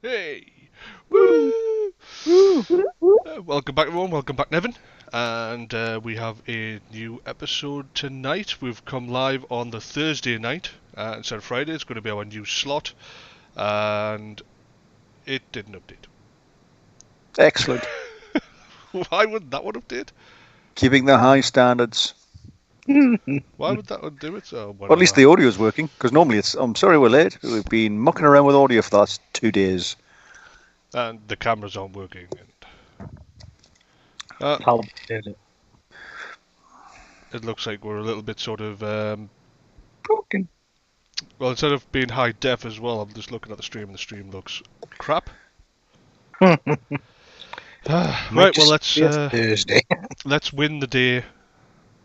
Hey! Woo! Woo. Welcome back, everyone. Welcome back, Nevin. And we have a new episode tonight. We've come live on the Thursday night instead of Friday. It's going to be our new slot. And it didn't update. Excellent. Why would that one update? Keeping the high standards. Why would that one do it? Oh, Or at least whatever. the audio's working, because normally it's, I'm sorry we're late. We've been mucking around with audio for the last 2 days. And the cameras aren't working. And, How did it? it looks like we're a little bit sort of Broken. well, instead of being high def as well, I'm just looking at the stream and the stream looks crap. Might Right, well just let's be a Thursday. let's win the day.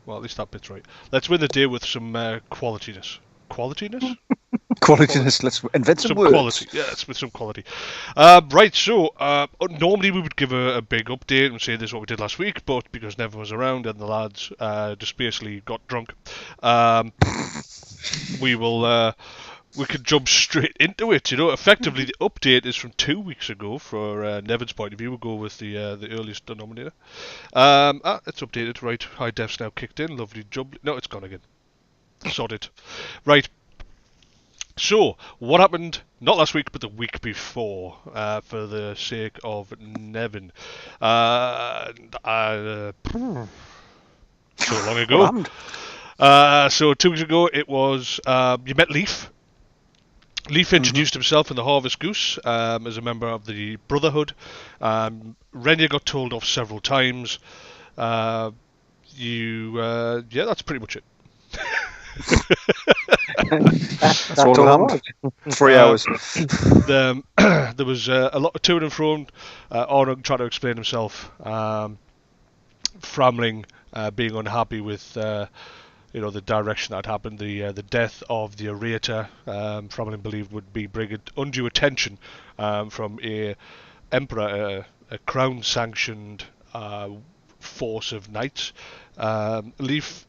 Well, at least that bit's right. Let's win the day with some qualityness. Qualityness? Qualityness, let's invent some words. Quality. Yes, with some quality. Right, so normally we would give a big update and say this is what we did last week, but because Nevin was around and the lads just basically got drunk, we will we could jump straight into it. You know, effectively the update is from 2 weeks ago for Nevin's point of view. We'll go with the earliest denominator. It's updated. Right, high def's now kicked in. Lovely job. No, it's gone again. Sorted. Right. So, what happened, not last week, but the week before, for the sake of Nevin? So long What ago. happened? So 2 weeks ago, it was, you met Leaf. Leaf introduced himself in the Harvest Goose as a member of the Brotherhood. Renya got told off several times. Yeah, that's pretty much it. That's all that happened. 3 hours. There was a lot of to and fro. Arnog trying to explain himself. Framling being unhappy with the direction that happened. The death of the orator, Framling believed would be bringing undue attention from a emperor, a crown-sanctioned force of knights. Leaf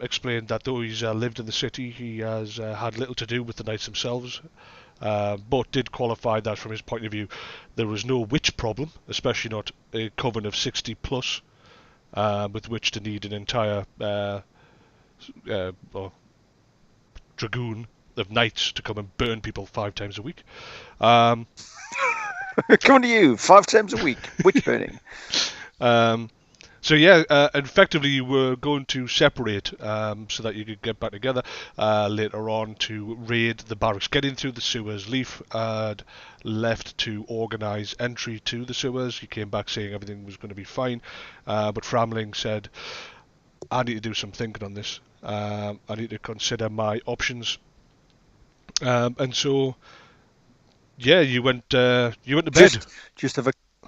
explained that though he's lived in the city, he has had little to do with the knights themselves, but did qualify that from his point of view there was no witch problem, especially not a coven of 60 plus, with which to need an entire dragoon of knights to come and burn people 5 times a week. Coming to you 5 times a week. Witch burning. So yeah, effectively you were going to separate so that you could get back together later on to raid the barracks. Getting through the sewers, Leaf had left to organise entry to the sewers. He came back saying everything was going to be fine, but Framling said, I need to do some thinking on this. I need to consider my options. And so, yeah, you went to bed.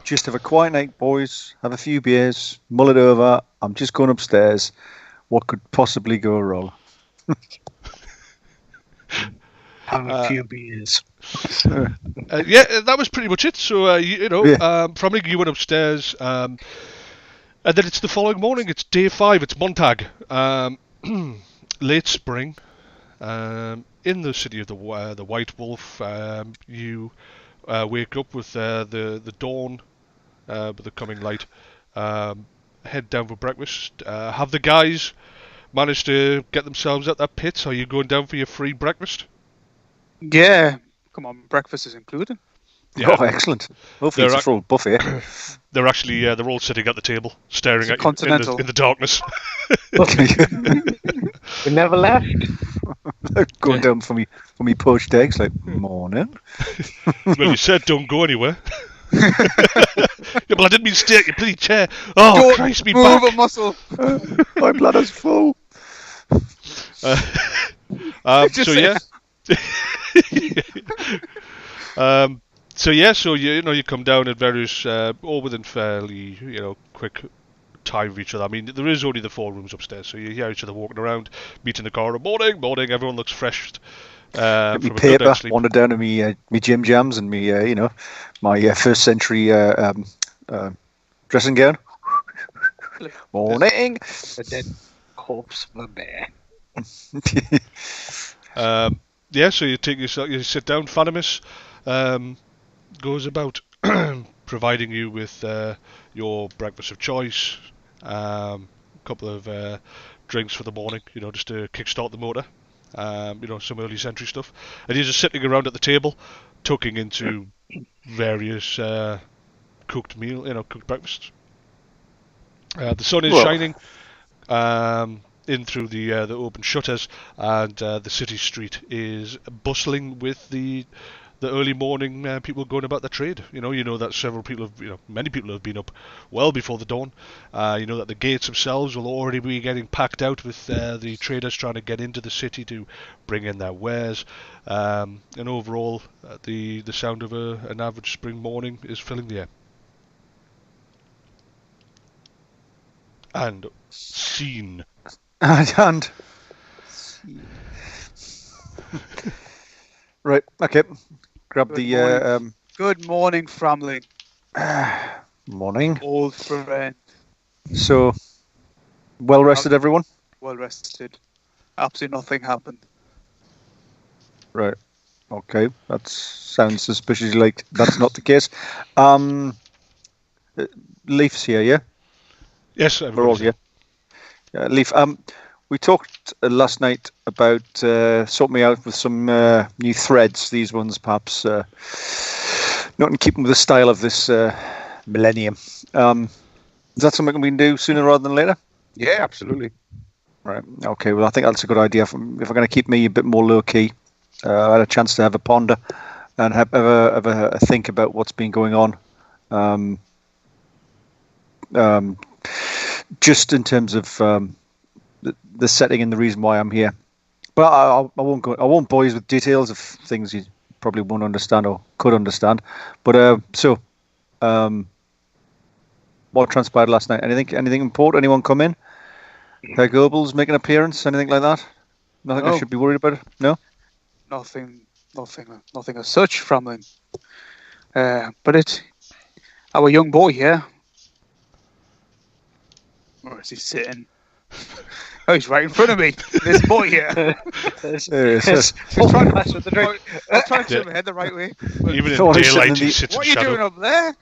Just have a quiet night, boys. Have a few beers. Mull it over. I'm just going upstairs. What could possibly go wrong? Have a few beers. Yeah, that was pretty much it. So, Framling, you went upstairs. And then it's the following morning. It's day 5. It's Montag. Late spring. In the city of the White Wolf, you wake up with the dawn, with the coming light. Head down for breakfast. Have the guys managed to get themselves at that pit? Are you going down for your free breakfast? Yeah, come on, breakfast is included. Yeah. Oh, excellent. Hopefully it's a full buffet. They're actually they're all sitting at the table, staring It's a at you continental. in the darkness. We never left. Going down for me poached eggs, like, morning. Well, you said don't go anywhere. Yeah, but I didn't mean stay at your bloody chair. Oh, Christ, me Move back. a muscle. My bladder's full. So Just yeah. So you come down at various, all within fairly quick time of each other. I mean, there is only the 4 rooms upstairs, so you hear each other walking around, meet in the corridor. Morning. Everyone looks fresh. Get me From a good paper, night's sleep. wander down to me gym jams and me my first century dressing gown. Morning. The dead corpse of a bear. Yeah, so you sit down, Fanimus. goes about providing you with your breakfast of choice, a couple of drinks for the morning, just to kickstart the motor, some early century stuff. And he's just sitting around at the table, tucking into various cooked breakfasts. The sun is shining in through the open shutters, and the city street is bustling with the early morning people going about their trade. You know that many people have been up well before the dawn. That the gates themselves will already be getting packed out with the traders trying to get into the city to bring in their wares. And overall, the sound of an average spring morning is filling the air. And scene. And right, okay. Grab Good morning, Framling. Morning. Old friend. So, well rested, everyone? Well rested. Absolutely nothing happened. Right. Okay. That sounds suspiciously like that's not the case. Leaf's here, yeah? Yes, We're all here. Yeah, Leaf. We talked last night about sorting me out with some new threads. These ones, perhaps, not in keeping with the style of this millennium. Is that something we can do sooner rather than later? Yeah, absolutely. Right. Okay. Well, I think that's a good idea. If I'm going to keep me a bit more low key, I had a chance to have a ponder and have a think about what's been going on. Just in terms of the setting and the reason why I'm here, but I won't bore you with details of things you probably won't understand or could understand. But what transpired last night? Anything important? Anyone come in? Herr Goebbels make an appearance? Anything like that? Nothing I should be worried about? No. Nothing as such, Framling. But our young boy here. Where is he sitting? Oh, he's right in front of me. This boy here. I'm trying to turn my head the right way. Even in daylight, he sits in What are you shadow. doing up there?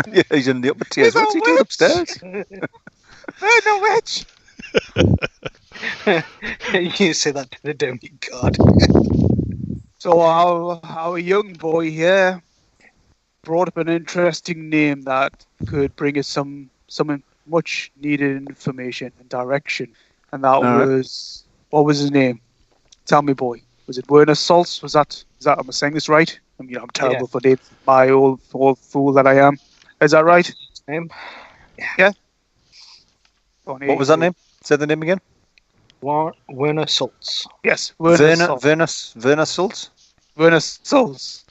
Yeah, he's in the upper tiers. What's he doing upstairs? There's no witch. You say that to the demigod. So our young boy here brought up an interesting name that could bring us some much needed information and direction, and that was what was his name? Tell me, boy. Was it Werner Saltz? Was that? Am I saying this right? I mean, I'm terrible for names. My old fool that I am. Is that right? Name? Yeah. What was that name? Say the name again. Werner Saltz. Yes, Werner Saltz. Werner Saltz. Werner Saltz.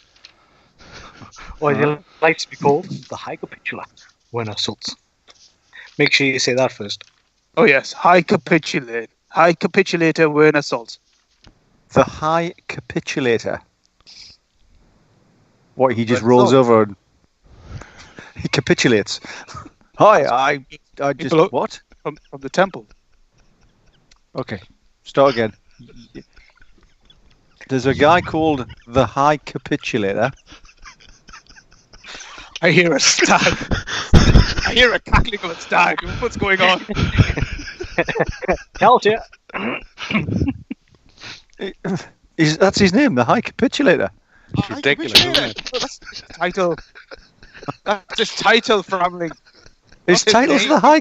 Or he likes to be called the High Capitular. Werner Saltz. Make sure you say that first. Oh yes, High Capitulator Werner Saltz. The High Capitulator. What, he just rolls over and he capitulates. Hi, I just what? From the temple. Okay, start again. There's a guy called the High Capitulator. I hear a stag. I hear a cackling of a stag. What's going on? Hell yeah. That's his name, the High Capitulator. It's ridiculous, isn't it? That's his title. That's his title, Framling. His title's the High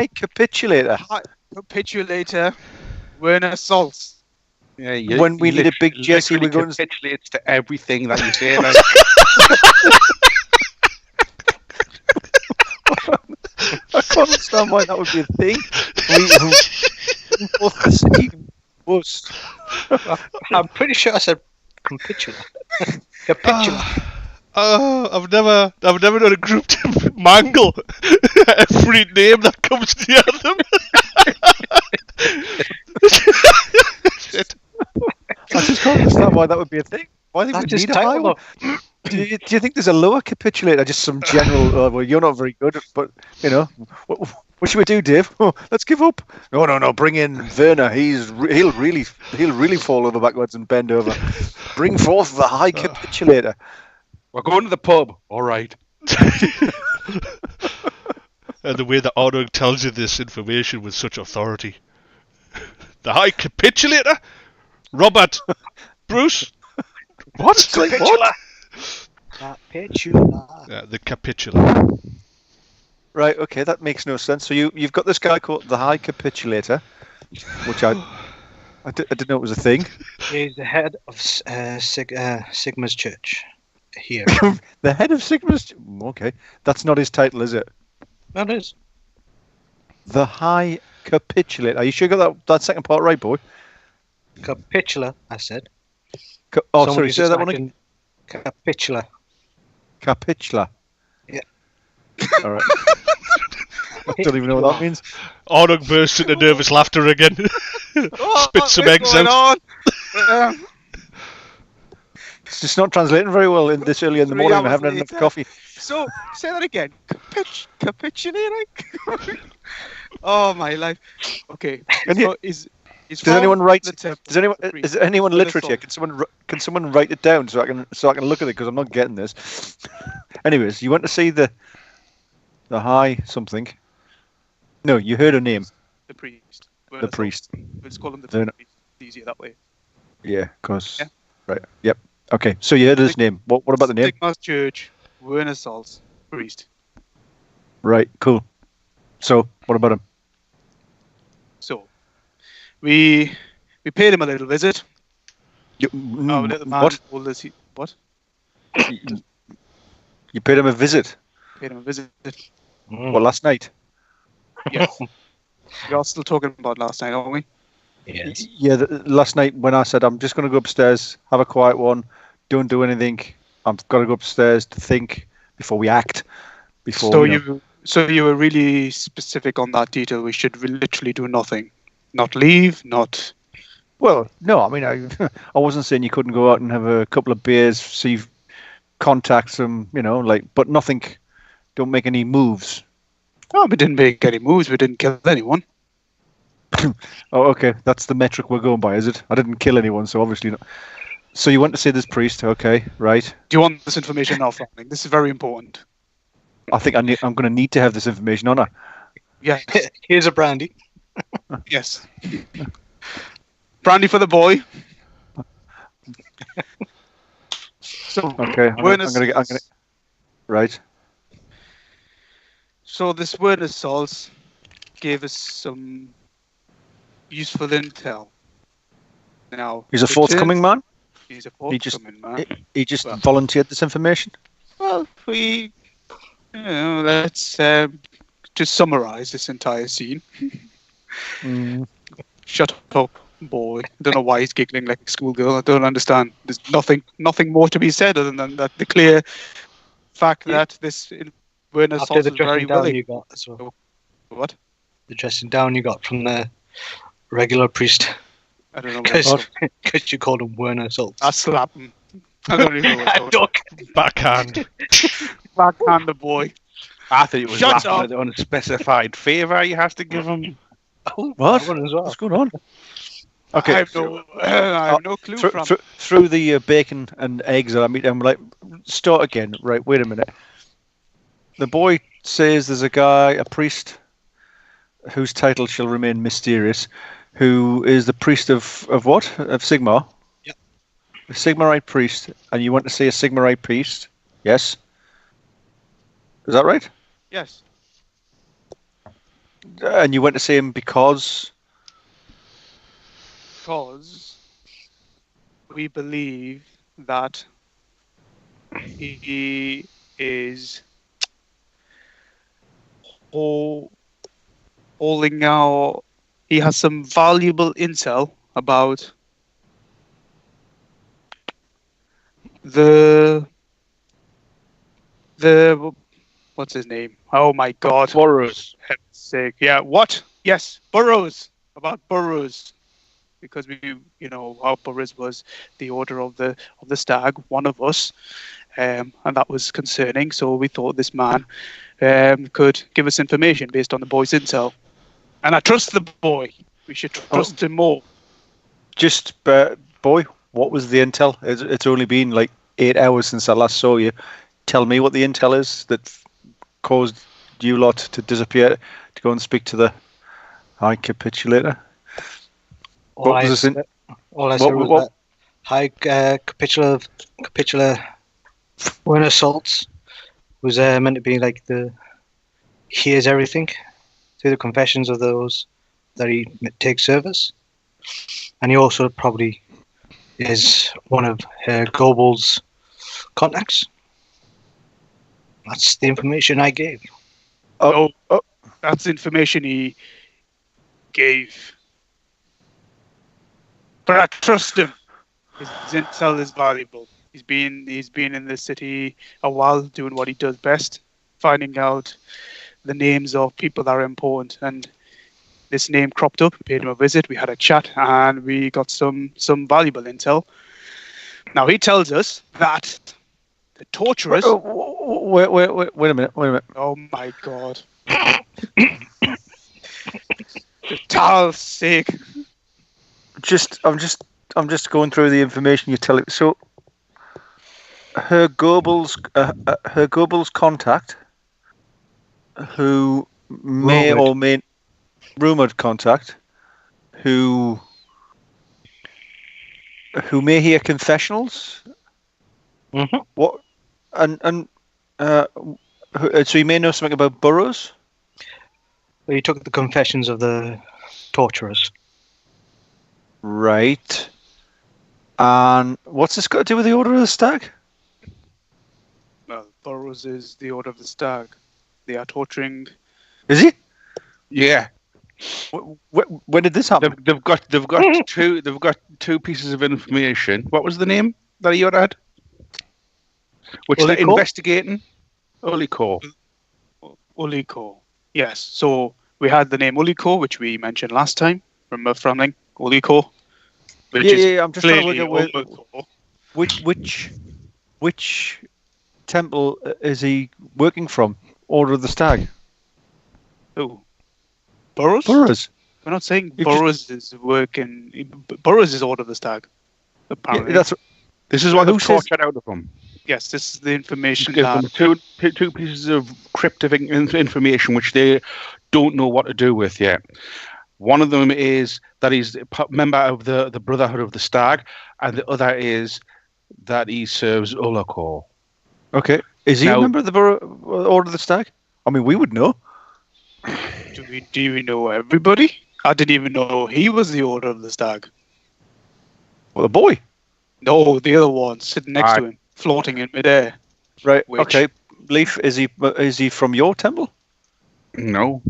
Capitulator. High Capitulator Werner Saltz. Yeah, when we need a big Jesse, we're going to capitulates to everything that you say. I can't understand why that would be a thing. I'm pretty sure I said capitula. Capitula. Oh, I've never known a group to mangle every name that comes near them. I just can't understand why that would be a thing. Why do you think we need a high one? Do you think there's a lower capitulator? Just some general. Well, you're not very good, but what should we do, Dave? Oh, let's give up. No. Bring in Werner. He'll really fall over backwards and bend over. Bring forth the High Capitulator. We're going to the pub. All right. And the way that Arnold tells you this information with such authority. The High Capitulator? Robert Bruce? What? Capitula. Capitula. Yeah, the Capitulator. Right, okay, that makes no sense. So you've got this guy called the High Capitulator, which I didn't know it was a thing. He's the head of Sigma's church here. The head of Sigma's... Okay, that's not his title, is it? That is. The High Capitulator. Are you sure you got that second part right, boy? Capitula, I said. Sorry, say that one again. Capitula. Capitula. Yeah. All right. Don't even know what that means. Arnold bursts into nervous laughter again. Spit some eggs out. It's just not translating very well in this early in the morning. I haven't had enough coffee. So, say that again. Capitulating? Oh, my life. Okay. So is does anyone write? Is there anyone literate here? Can someone write it down so I can look at it, because I'm not getting this. Anyways, you went to see the High something. No, you heard a name. The priest. The priest. Let's call him the priest. It's easier that way. Yeah, because right. Yep. Okay, so you heard his name. What about the name? Sigma's Church, Werner Salz, priest. Right. Cool. So, what about him? So, we paid him a little visit. Our little man what? told us what? You paid him a visit? Paid him a visit. Well, last night? Yes. We are still talking about last night, aren't we? Yes. Yeah, last night when I said I'm just going to go upstairs, have a quiet one, don't do anything. I've got to go upstairs to think before we act. So you were really specific on that detail. We should literally do nothing, not leave, not. Well, no, I mean I wasn't saying you couldn't go out and have a couple of beers, see contacts them, but nothing. Don't make any moves. No, we didn't make any moves. We didn't kill anyone. Oh, okay. That's the metric we're going by, is it? I didn't kill anyone, so obviously not. So you went to see this priest, okay, right? Do you want this information now, Framling? This is very important. I think I'm going to need to have this information, aren't I? Yeah. Here's a brandy. Yes. Brandy for the boy. So, okay, I'm gonna right. So this Werner Salz gave us some useful intel. Now He's a forthcoming man. He's a forthcoming man. He just volunteered this information. Well, let's just summarize this entire scene. Shut up, boy. I don't know why he's giggling like a schoolgirl. I don't understand. There's nothing more to be said other than that the clear fact that this Werner Salz is very willing. You got as well. What? The dressing down you got from the regular priest. I don't know. Because you called him Werner Salz. I slap him. I don't even know what Duck. Backhand. Backhand the boy. I thought it was Shut laughing up. at the unspecified favour he has to give him. What? That one as well. What's going on? Okay. I have no clue from. Through the bacon and eggs that I'm eating, I'm like, start again. Right, wait a minute. The boy says there's a priest, whose title shall remain mysterious, who is the priest of what? Of Sigmar? Yep. A Sigmarite priest, and you went to see a Sigmarite priest? Yes? Is that right? Yes. And you went to see him because we believe that he is holding out. He has some valuable intel about the what's his name? Oh my God! Burrows. Heaven's sake! Yeah, what? Yes, Burrows. About Burrows, because how Burrows was the order of the stag, one of us, and that was concerning. So we thought this man could give us information based on the boy's intel, and I trust the boy. We should trust him more. just boy, what was the intel? It's only been like 8 hours since I last saw you. Tell me what the intel is that caused you lot to disappear to go and speak to the High Capitulator. All I was this said was that High Capitular when assaults was meant to be like hears everything through the confessions of those that he takes service, and he also probably is one of Goebel's contacts. That's the information I gave. Oh, that's information he gave. But I trust him. His intel is valuable. He's been in the city a while, doing what he does best, finding out the names of people that are important. And this name cropped up. Paid him a visit. We had a chat, and we got some valuable intel. Now he tells us that the torturers. Wait a minute. Oh my god. For Tal's sake. I'm just going through the information you tell it. So, her Goebbels contact, who may or may rumored contact, who may hear confessionals. Mm-hmm. What? So you may know something about Burroughs. Well, he took the confessions of the torturers. Right. And what's this got to do with the Order of the Stag? Well, Burroughs is the Order of the Stag. They are torturing. Is he? Yeah. When did this happen? They've got two pieces of information. What was the name that you had? Which they're investigating? Uliko. Uliko. Yes. So we had the name Uliko, which we mentioned last time. Remember Framling? Uliko. I'm just trying to work out which temple is he working from? Order of the Stag. Who? Burroughs? Burroughs. We're not saying Burroughs is working. Burroughs is Order of the Stag. Apparently. Yeah, this is what they've tortured out of them. Yes, this is the information. Give them two pieces of cryptic information which they don't know what to do with yet. One of them is that he's a member of the Brotherhood of the Stag, and the other is that he serves Uliko. Okay. Is he a member of the Order of the Stag? I mean, we would know. Do we know everybody? I didn't even know he was the Order of the Stag. Well, the boy. No, the other one sitting next to him, floating in midair. Right. Okay. Leaf, is he from your temple? No.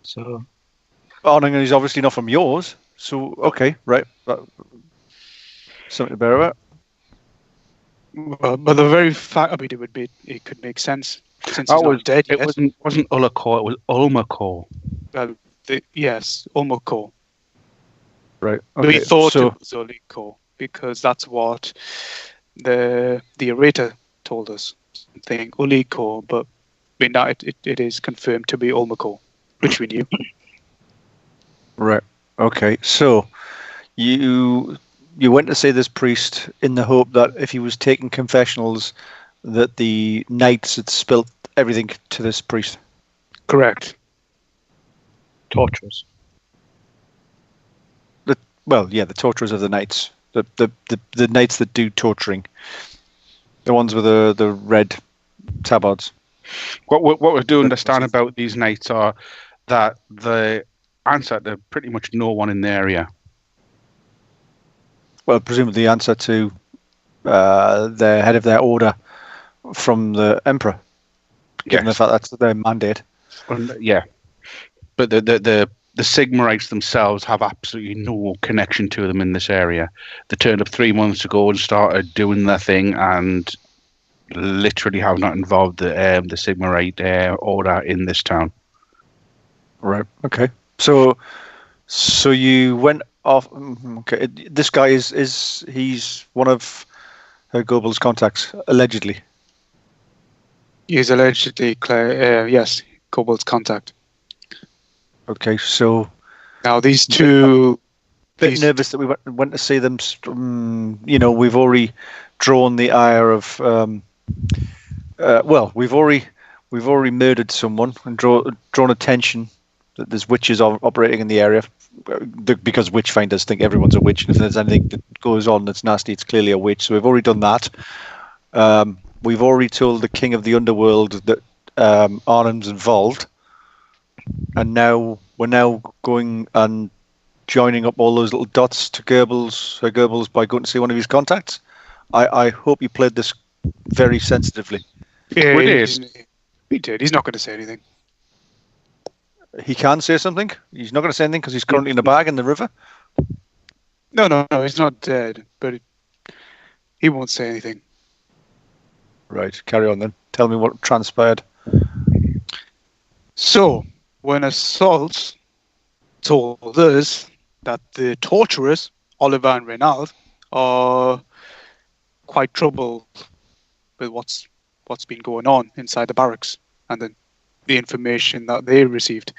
So. And he's obviously not from yours. So okay, right. Something to bear about. Well, but the very fact, I mean, it could make sense since he's not dead yet. It wasn't Uliko, it was Ulmako. Well, yes, Ulmako. Right. Okay. We thought it was Uliko because that's what the orator told us. Saying Uliko, but now it is confirmed to be Ulmako, which we knew. Right. Okay. So you went to see this priest in the hope that if he was taking confessionals, that the knights had spilt everything to this priest. Correct. Torturers. The torturers of the knights. The knights that do torturing. The ones with the red tabards. What we do understand about these knights are that they answer to pretty much no one in the area. Well, presumably the answer to the head of their order from the emperor, given the fact that's their mandate. Yeah, but the Sigmarites themselves have absolutely no connection to them in this area. They turned up 3 months ago and started doing their thing, and literally have not involved the Sigmarite order in this town. Right. Okay. So you went off. Okay. This guy he's one of her Goebbels contacts, allegedly. He's allegedly, yes, Goebbels contact. Okay. So now these two bit nervous that we went to see them. We've already drawn the ire of. We've already murdered someone and drawn attention that there's witches operating in the area, because witchfinders think everyone's a witch, and if there's anything that goes on that's nasty, it's clearly a witch. So we've already done that. We've already told the king of the underworld that Arnhem's involved, and now we're going and joining up all those little dots to Goebbels by going to see one of his contacts. I hope you played this very sensitively. Yeah, We he did. He's not going to say anything. He can say something. He's not going to say anything because he's currently in a bag in the river. No, he's not dead, but he won't say anything. Right, carry on then. Tell me what transpired. So, when Assault told us that the torturers, Oliver and Reynald, are quite troubled with what's been going on inside the barracks and the information that they received.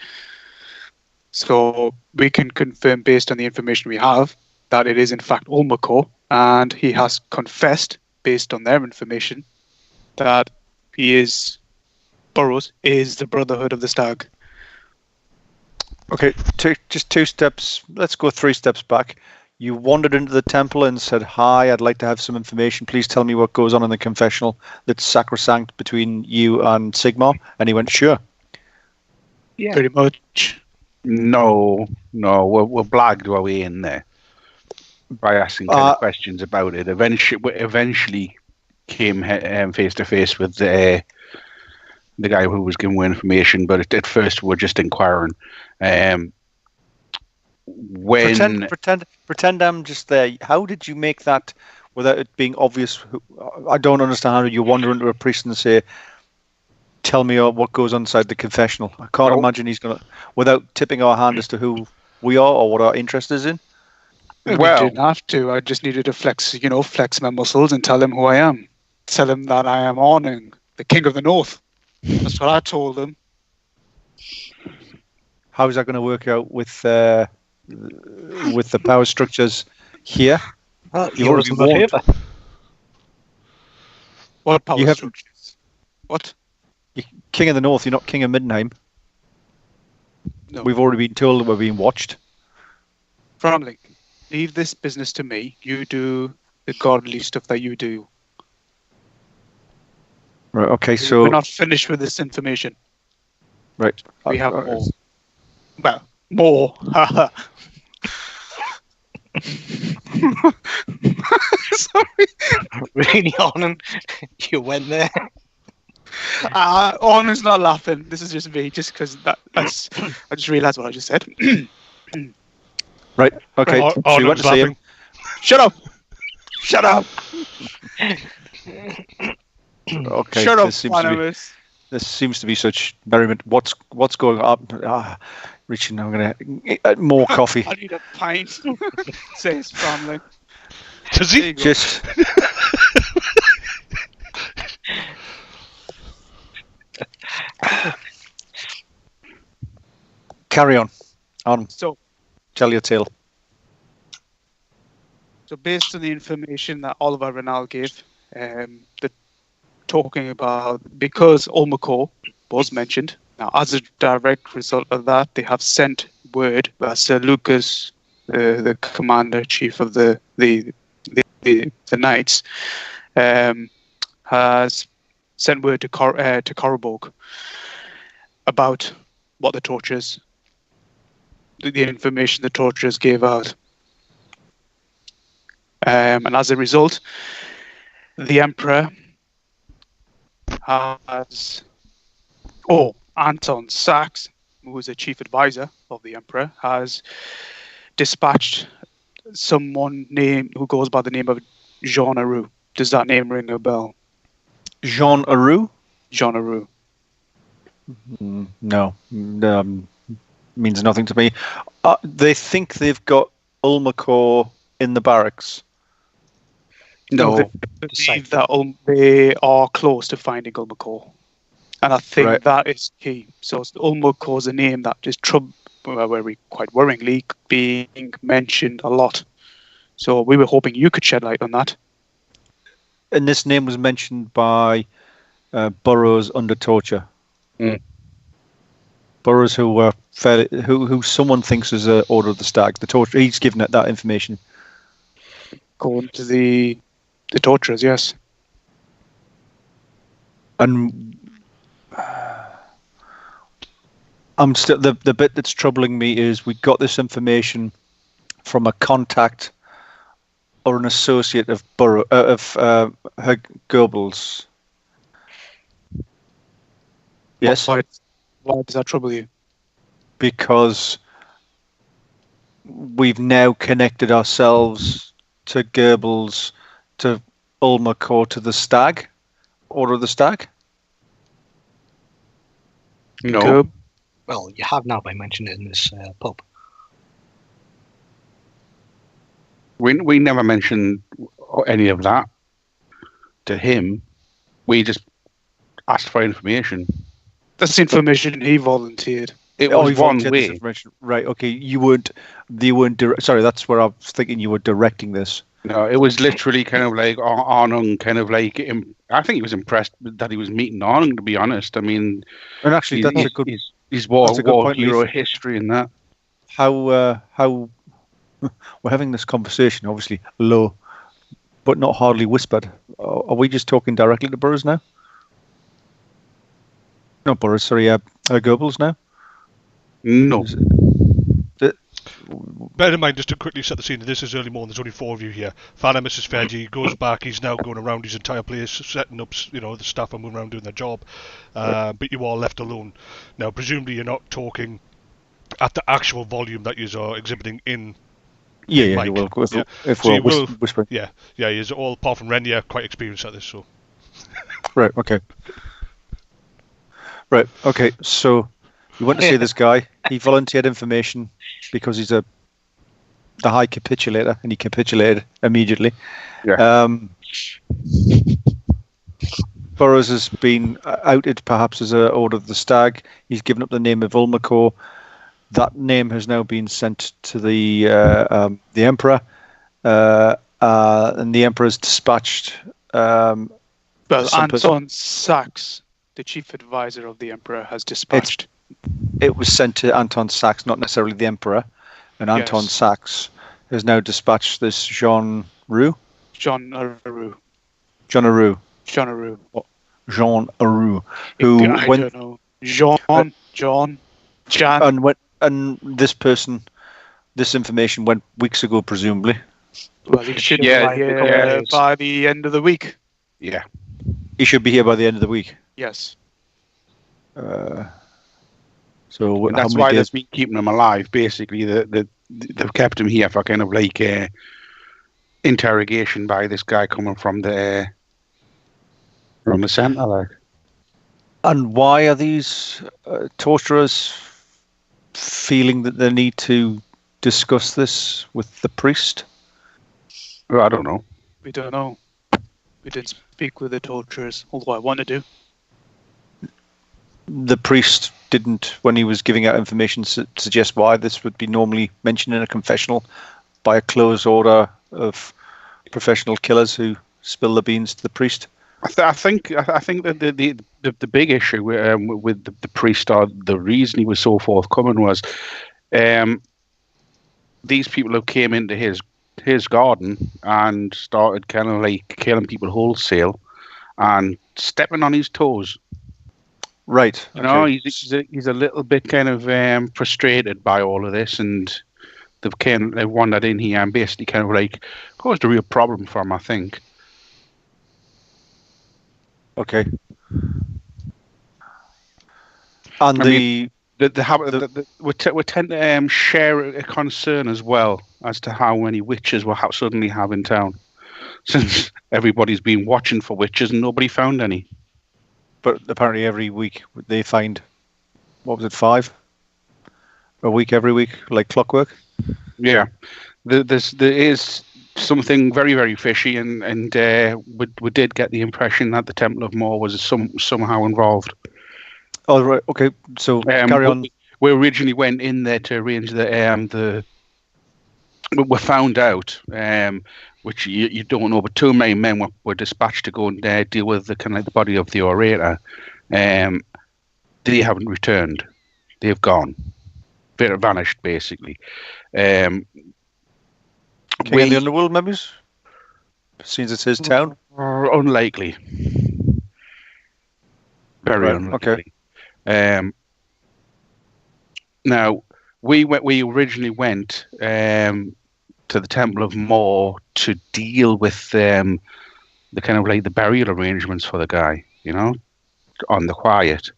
So we can confirm, based on the information we have, that it is in fact Ulmako, and he has confessed, based on their information, that Burroughs is the Brotherhood of the Stag. Okay, just 2 steps. Let's go 3 steps back. You wandered into the temple and said, "Hi, I'd like to have some information. Please tell me what goes on in the confessional that's sacrosanct between you and Sigmar." And he went, "Sure." Yeah. Pretty much. No, we're blagged while we're in there by asking kind of questions about it. Eventually came face to face with the guy who was giving away information, but at first we're just inquiring. Pretend I'm just there. How did you make that without it being obvious? I don't understand how you wander into a priest and say, "Tell me what goes on inside the confessional." I can't imagine he's going to, without tipping our hand as to who we are or what our interest is in. We didn't have to. I just needed to flex my muscles and tell him who I am. Tell him that I am Arning, the King of the North. That's what I told him. How's that going to work out with the power structures here? You already warned. What power structures? What? You're King of the North, you're not King of Middenheim. No. We've already been told that we're being watched. Framling, leave this business to me. You do the godly stuff that you do. Right, okay, so... We're not finished with this information. Right. We have more. Well, more. Sorry. Really, Arnon? You went there? Arnon's not laughing. This is just me, just because that's. I just realised what I just said. Right, okay. So you went to see him. Shut up! Shut up! Okay, Shut up, this seems to be such merriment. What's going on? Richard, I'm going to more coffee. I need a pint. Says Framling. Does he? Just carry on. So, tell your tale. So, based on the information that Oliver Renal gave, talking about, because Ulmako was mentioned. Now, as a direct result of that, they have sent word that Sir Lucas, the commander-chief of the Knights, has sent word to Korriborg about what the torturers, the information the torturers gave out. And as a result, the Emperor has, Anton Sachs, who is the chief advisor of the Emperor, has dispatched someone who goes by the name of Jean Aru. Does that name ring a bell? Jean Aru? Jean Aru. No. Means nothing to me. They think they've got Ulmako in the barracks. No. They believe that they are close to finding Ulmako. And I think that is key. So Ulmako is a name that just very quite worryingly being mentioned a lot. So we were hoping you could shed light on that. And this name was mentioned by Burrows under torture. Mm. Burrows, who someone thinks is Order of the Stag. The torture. He's given it that information. Going to the torturers, yes. And I'm still the bit that's troubling me is we got this information from a contact or an associate of Goebbels. Yes. Why does that trouble you? Because we've now connected ourselves to Goebbels, to Ulmerkor, to the Stag, Order of the Stag. No. Well, you have now by mentioning it in this pub. We never mentioned any of that to him. We just asked for information. That's the information he volunteered. It was he one volunteered this way. information. Right. Okay. You weren't. Sorry, that's where I was thinking you were directing this. No, it was literally kind of like Arnung, kind of like I think he was impressed that he was meeting Arnung. To be honest, I mean, And actually, that's a good. His war that's a good point, hero Leaf. history and that. How we're having this conversation, obviously low, but not hardly whispered. Are we just talking directly to Burrows now? No, Burrows. Sorry, Goebbels now. No. Bear in mind, just to quickly set the scene, this is early morning, there's only 4 of you here. Thanamus is fed, he goes back, he's now going around his entire place, setting up, the staff are moving around doing their job, but you are left alone. Now, presumably you're not talking at the actual volume that you are exhibiting in Yeah, mic. you will. If So we're you will- whispering. Yeah, you're all, apart from Ren, quite experienced at this, so. Right, okay. Right, okay, so you want to see this guy. He volunteered information because he's the high capitulator, and he capitulated immediately. Yeah. Burrows has been outed perhaps as an Order of the Stag. He's given up the name of Ulmerkor. That name has now been sent to the Emperor, and the Emperor's dispatched... Well, some Anton Sachs, the chief advisor of the Emperor, has dispatched. It was sent to Anton Sachs, not necessarily the Emperor. And Anton Yes. Sachs has now dispatched this Jean Roux. John Aru. Jean Roux. John Aru. Jean Roux. Who I don't know. John. Jan. And this person, this information went weeks ago, presumably. Well, he should Yeah, be here yeah. by the end of the week. Yeah. He should be here by the end of the week. Yes. So And how that's many why days? they've been keeping him alive. Basically, they've kept him here for kind of like interrogation by this guy coming from the centre. Like, And why are these torturers feeling that they need to discuss this with the priest? well, I don't know. We don't know. We did speak with the torturers, although I wanted to. The priest didn't, when he was giving out information, suggest why this would be normally mentioned in a confessional by a close order of professional killers who spill the beans to the priest. I think that the big issue with the priest, or the reason he was so forthcoming, was these people who came into his garden and started kind of like killing people wholesale and stepping on his toes. Right. You know, okay. he's a little bit kind of frustrated by all of this, and they've wandered in here and basically kind of like caused a real problem for him, I think. Okay. And We tend to share a concern as well as to how many witches we'll suddenly have in town, since everybody's been watching for witches and nobody found any. but apparently every week they find, what was it, 5 a week every week, like clockwork. Yeah, there is something very, very fishy, and we did get the impression that the Temple of Morr was somehow involved. Oh right. Okay. So carry on. we originally went in there to arrange the. We found out, which you don't know, but two main men were dispatched to go and deal with the kind of the body of the orator. They haven't returned. They've gone. They're vanished, basically. King of the Underworld, maybe? Since it's his town? Unlikely. Very unlikely. Okay. Now, we originally went to the Temple of Morr to deal with the kind of like the burial arrangements for the guy, on the quiet.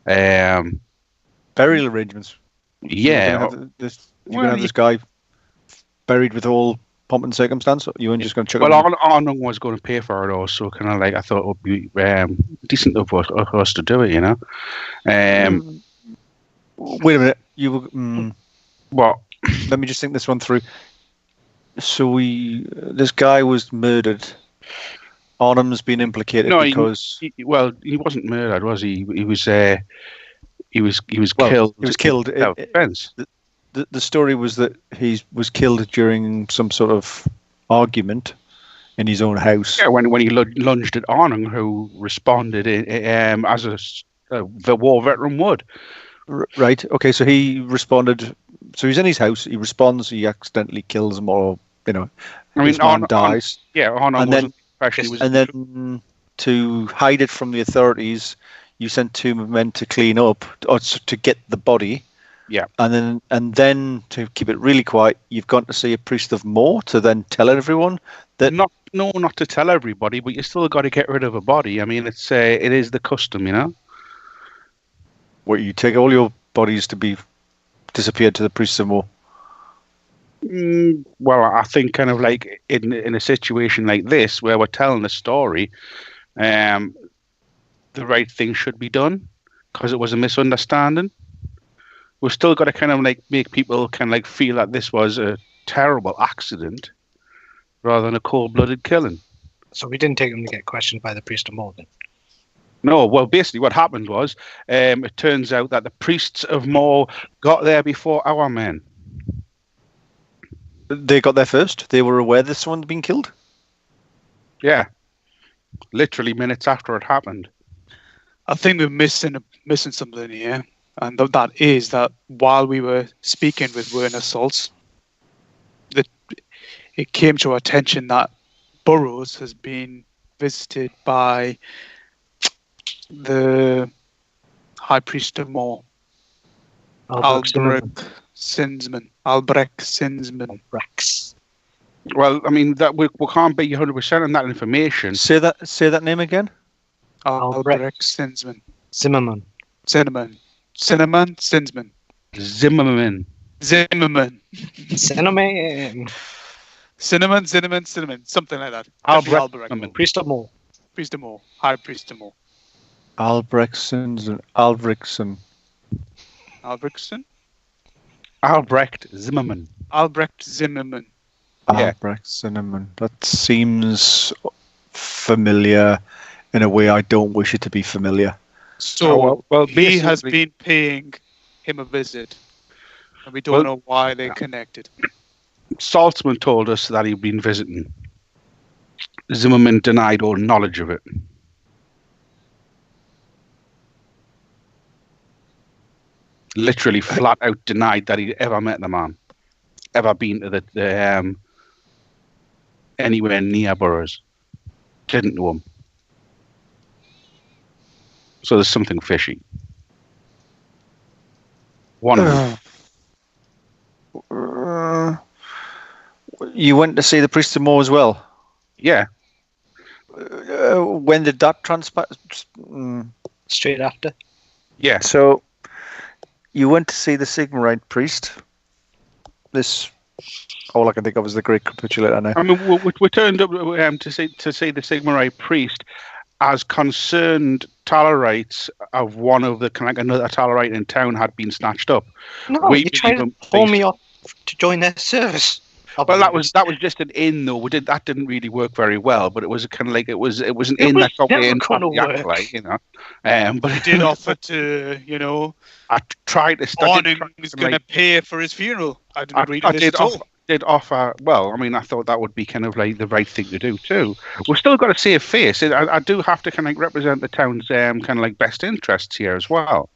Burial arrangements? Yeah. You're going to have this guy buried with all pomp and circumstance? You weren't just going to check. Well, Arnon was going to pay for it also. Kind of like I thought it would be decent of us to do it, Wait a minute. What? Let me just think this one through. So this guy was murdered. Arnhem's been implicated because he wasn't murdered, was he? He was killed. He was killed. The story was that he was killed during some sort of argument in his own house. Yeah, when he lunged at Arnhem, who responded as the war veteran would. Right. Okay. So he responded. So he's in his house. He responds. He accidentally kills him, or his man dies. Arnhem. And then to hide it from the authorities, you sent two men to clean up or to get the body. Yeah. And then to keep it really quiet, you've gone to see a priest of Morr to then tell everyone that. Not to tell everybody, but you still got to get rid of a body. I mean, it is the custom, Where you take all your bodies to be disappeared to the priests of Morr. Well, I think kind of like in a situation like this where we're telling the story, the right thing should be done because it was a misunderstanding. We've still got to kind of like make people kind of like feel that this was a terrible accident rather than a cold-blooded killing. So we didn't take them to get questioned by the priest of Morr then? No, well, basically what happened was it turns out that the priests of Morr got there before our men. They got there first? They were aware that someone's been killed? Yeah. Literally minutes after it happened. I think we're missing something here. And that is that while we were speaking with Werner Saltz, it came to our attention that Burroughs has been visited by the High Priest of Morr, Albrecht Sinsman. Well, I mean that we can't be 100% on that information. Say that name again. Albrecht Sinsman. Zimmerman. Cinnamon. Sinsman. Zimmerman. Cinnamon. Cinnamon. Something like that. Albrecht. Priest of Morr. High Priest of Morr. Albrechtson. Albrecht Zimmerman. Yeah. Albrecht Zimmerman. That seems familiar in a way I don't wish it to be familiar. So he has been paying him a visit, and we don't know why they're connected. Saltzman told us that he'd been visiting. Zimmerman denied all knowledge of it. Literally flat out denied that he'd ever met the man, ever been to the anywhere near Burroughs. Didn't know him. So there's something fishy. You went to see the priest of Morr as well? Yeah. When did that transpire? Straight after. Yeah. So you went to see the Sigmarite priest. This, all I can think of is the Great Capitulator now. I mean, we turned up to see the Sigmarite priest as concerned Taalites of one of the another Taalarite in town had been snatched up. No, they tried to pull me off to join their service. I Well, believe that was just an inn, though. That didn't really work very well, but it was kind of like it was an It inn was that got never in gonna off the work. acolyte, But He did offer to, I tried to. Arning was going to pay for his funeral. I didn't agree to this at all. Did offer. Well, I mean, I thought that would be kind of like the right thing to do too. We've still got to save face. I do have to kind of like represent the town's kind of like best interests here as well.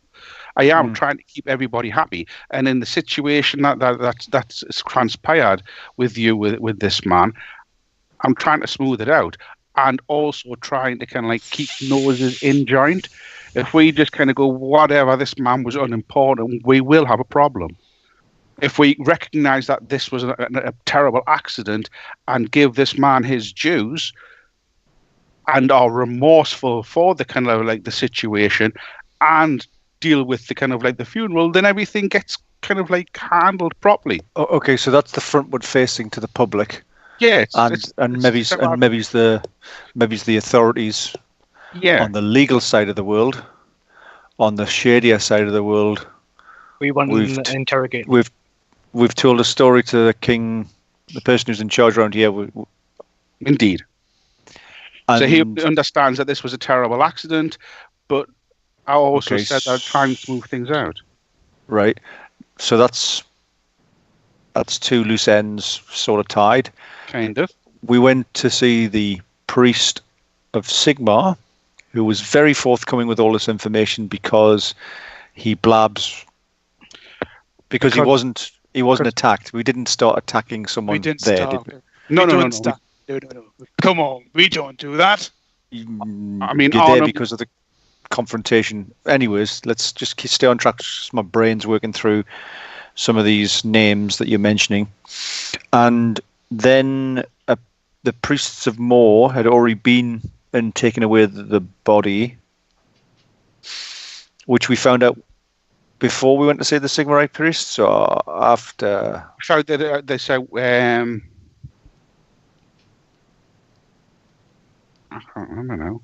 I am trying to keep everybody happy, and in the situation that's transpired with you with this man, I'm trying to smooth it out, and also trying to kind of like keep noses in joint. If we just kind of go, whatever, this man was unimportant, we will have a problem. If we recognise that this was a terrible accident and give this man his dues, and are remorseful for the kind of like the situation, and deal with the kind of like the funeral, then everything gets kind of like handled properly. Okay, so that's the frontward facing to the public. Yeah, and maybe the authorities on the legal side of the world, on the shadier side of the world. We want to interrogate. We've told a story to the king, the person who's in charge around here. Indeed. So he understands that this was a terrible accident, but I also said that trying to move things out. Right. So that's two loose ends sort of tied. Kind of. We went to see the priest of Sigmar, who was very forthcoming with all this information because he blabs. Because he wasn't attacked. We didn't start attacking someone did we? No. Come on, we don't do that. I mean, you're there because of the confrontation. Anyways, let's just stay on track. My brain's working through some of these names that you're mentioning. And then the Priests of Morr had already been and taken away the body, which we found out before we went to see the Sigmarite priests, or after? So they say, I can't remember now.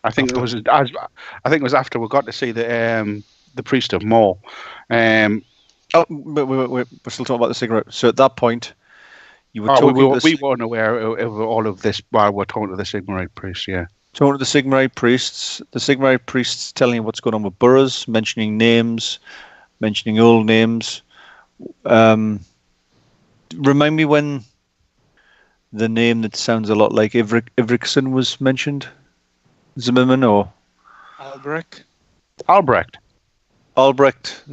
I think it was after we got to see the Priest of Morr. But we're still talking about the Sigmarite. So at that point, you were we weren't aware of all of this while we're talking to the Sigmarite priests. Yeah. Talking to the Sigmarite priests telling you what's going on with boroughs, mentioning names, mentioning old names. Remind me when the name that sounds a lot like Ivriksson was mentioned. Zimmerman or Albrecht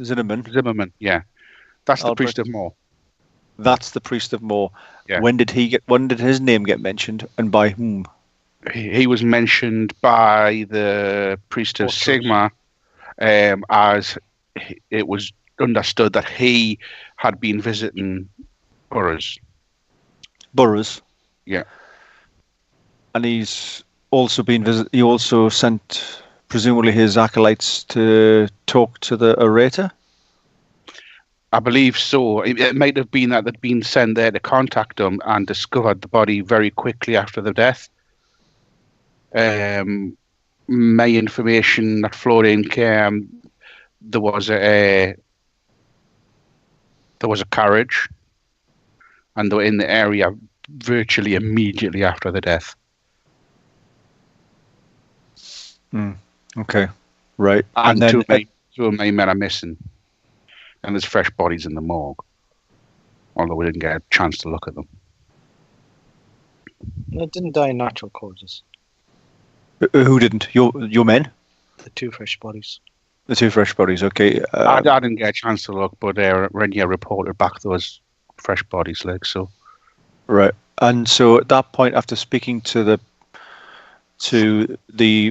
Zimmerman, yeah. That's the Priest of Morr. That's the Priest of Morr. Yeah. When did his name get mentioned, and by whom? He was mentioned by the Priest of Sigmar, as it was understood that he had been visiting boroughs. Boroughs? Yeah. And he's also been he also sent, presumably, his acolytes to talk to the orator? I believe so. It might have been that they'd been sent there to contact him and discovered the body very quickly after the death. My information that flowed in came, there was a carriage, and they were in the area virtually immediately after the death. Okay, right. And then two of my men are missing, and there's fresh bodies in the morgue, although we didn't get a chance to look at them. They didn't die in natural causes. Who didn't? Your men? The two fresh bodies. The two fresh bodies, okay. I didn't get a chance to look, but Renier reported back there was fresh bodies, so. Right. And so at that point, after speaking to the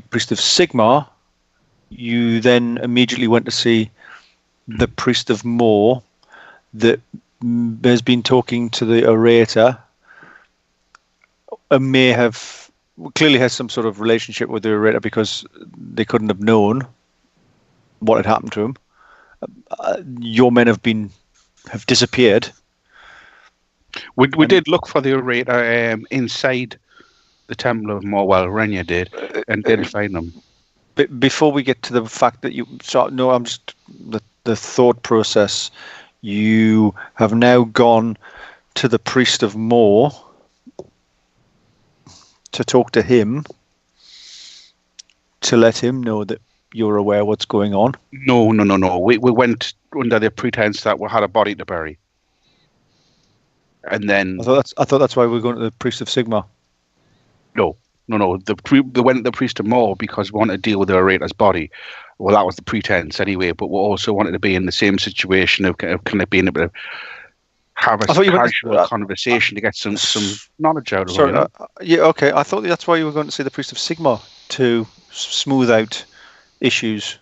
Priest of Sigmar, you then immediately went to see the Priest of Morr that has been talking to the orator, and clearly has some sort of relationship with the orator because they couldn't have known what had happened to him. Your men have disappeared. We did look for the orator inside the Temple of Morr. Well, Renier did, and didn't find them. Before we get to the fact that I'm just the thought process. You have now gone to the Priest of Morr to talk to him to let him know that you're aware what's going on? No. We went under the pretense that we had a body to bury. And then... I thought that's why we were going to the Priest of Sigmar. No. They went to the Priest of Morr because we wanted to deal with the orator's body. Well, that was the pretense anyway, but we also wanted to be in the same situation of kind of being able to have a casual conversation to get some knowledge out of it. You know? Yeah, okay. I thought that's why you were going to see the Priest of Sigmar to smooth out issues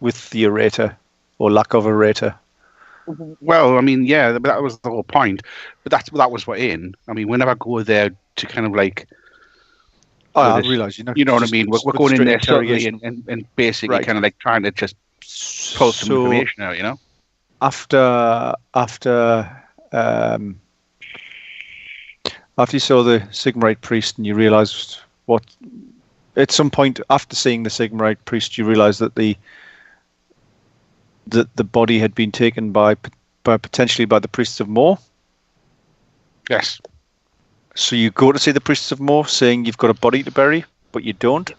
with the orator or lack of orator. Well, I mean, yeah, but that was the whole point. But that was what in. I mean, we never go there to kind of like... I realise you're not. You know what I mean? We're going in there subtly and basically kind of like trying to just pull some information out, you know? After you saw the Sigmarite priest and you realised what... At some point after seeing the Sigmarite priest, you realised that the body had been taken by potentially by the Priests of Morr? Yes. So you go to see the Priests of Morr saying you've got a body to bury, but you don't?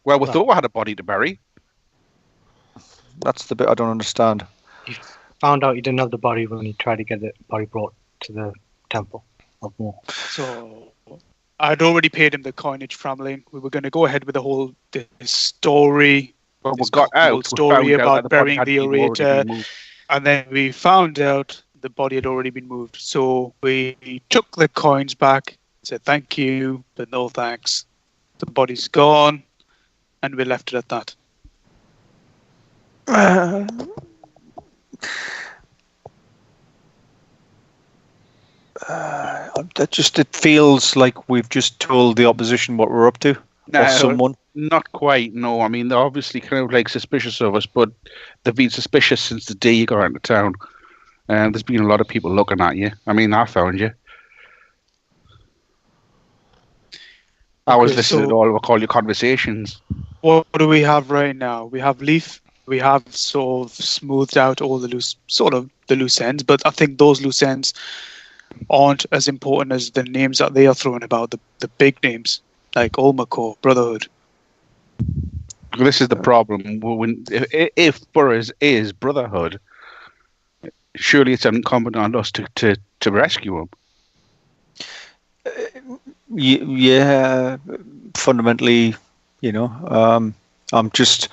Well, we thought we had a body to bury. That's the bit I don't understand. You found out you didn't have the body when you tried to get the body brought to the temple of Morr. So I'd already paid him the coinage, Framling. We were going to go ahead with the story. Well, we got out. Story about burying the orator, and then we found out the body had already been moved. So we took the coins back, said thank you, but no thanks. The body's gone, and we left it at that. It feels like we've just told the opposition what we're up to. No, or someone. Not quite, no. I mean, they're obviously kind of like suspicious of us, but they've been suspicious since the day you got into town. And there's been a lot of people looking at you. I mean, I found you. I was listening to all your conversations. What do we have right now? We have Leaf. We have sort of smoothed out all the loose ends, but I think those loose ends aren't as important as the names that they are throwing about, the big names, like Olmacor, Brotherhood. This is the problem. If Burroughs is Brotherhood, surely it's incumbent on us to rescue him. Yeah, fundamentally, I'm just...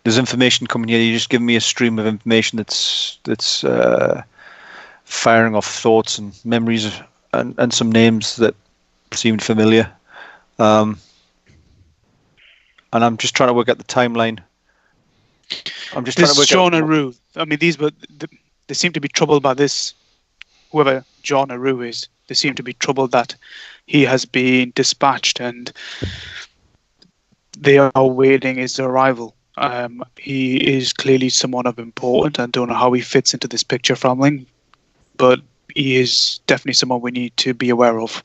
There's information coming here. You're just giving me a stream of information that's firing off thoughts and memories and some names that seemed familiar. And I'm just trying to work out the timeline. This John Aru. I mean, they seem to be troubled by this. Whoever John Aru is, they seem to be troubled that he has been dispatched and they are awaiting his arrival. He is clearly someone of importance. I don't know how he fits into this picture, Framling, but he is definitely someone we need to be aware of.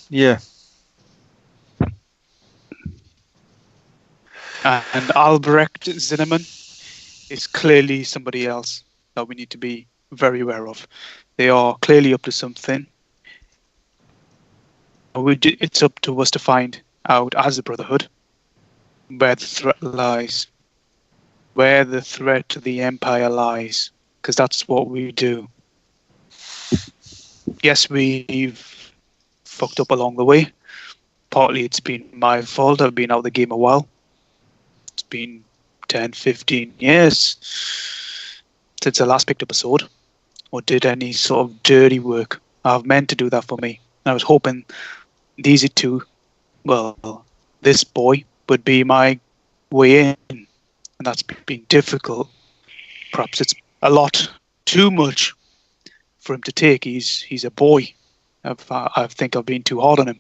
Yeah. And Albrecht Zinnemann is clearly somebody else that we need to be very aware of. They are clearly up to something. It's up to us to find out as a Brotherhood where the threat lies, where the threat to the Empire lies, because that's what we do. Yes, we've fucked up along the way. Partly it's been my fault. I've been out of the game a while. It's been 10, 15 years since I last picked up a sword or did any sort of dirty work. I've meant to do that for me. I was hoping this boy would be my way in, and that's been difficult. Perhaps it's a lot too much for him to take. He's a boy. I think I've been too hard on him,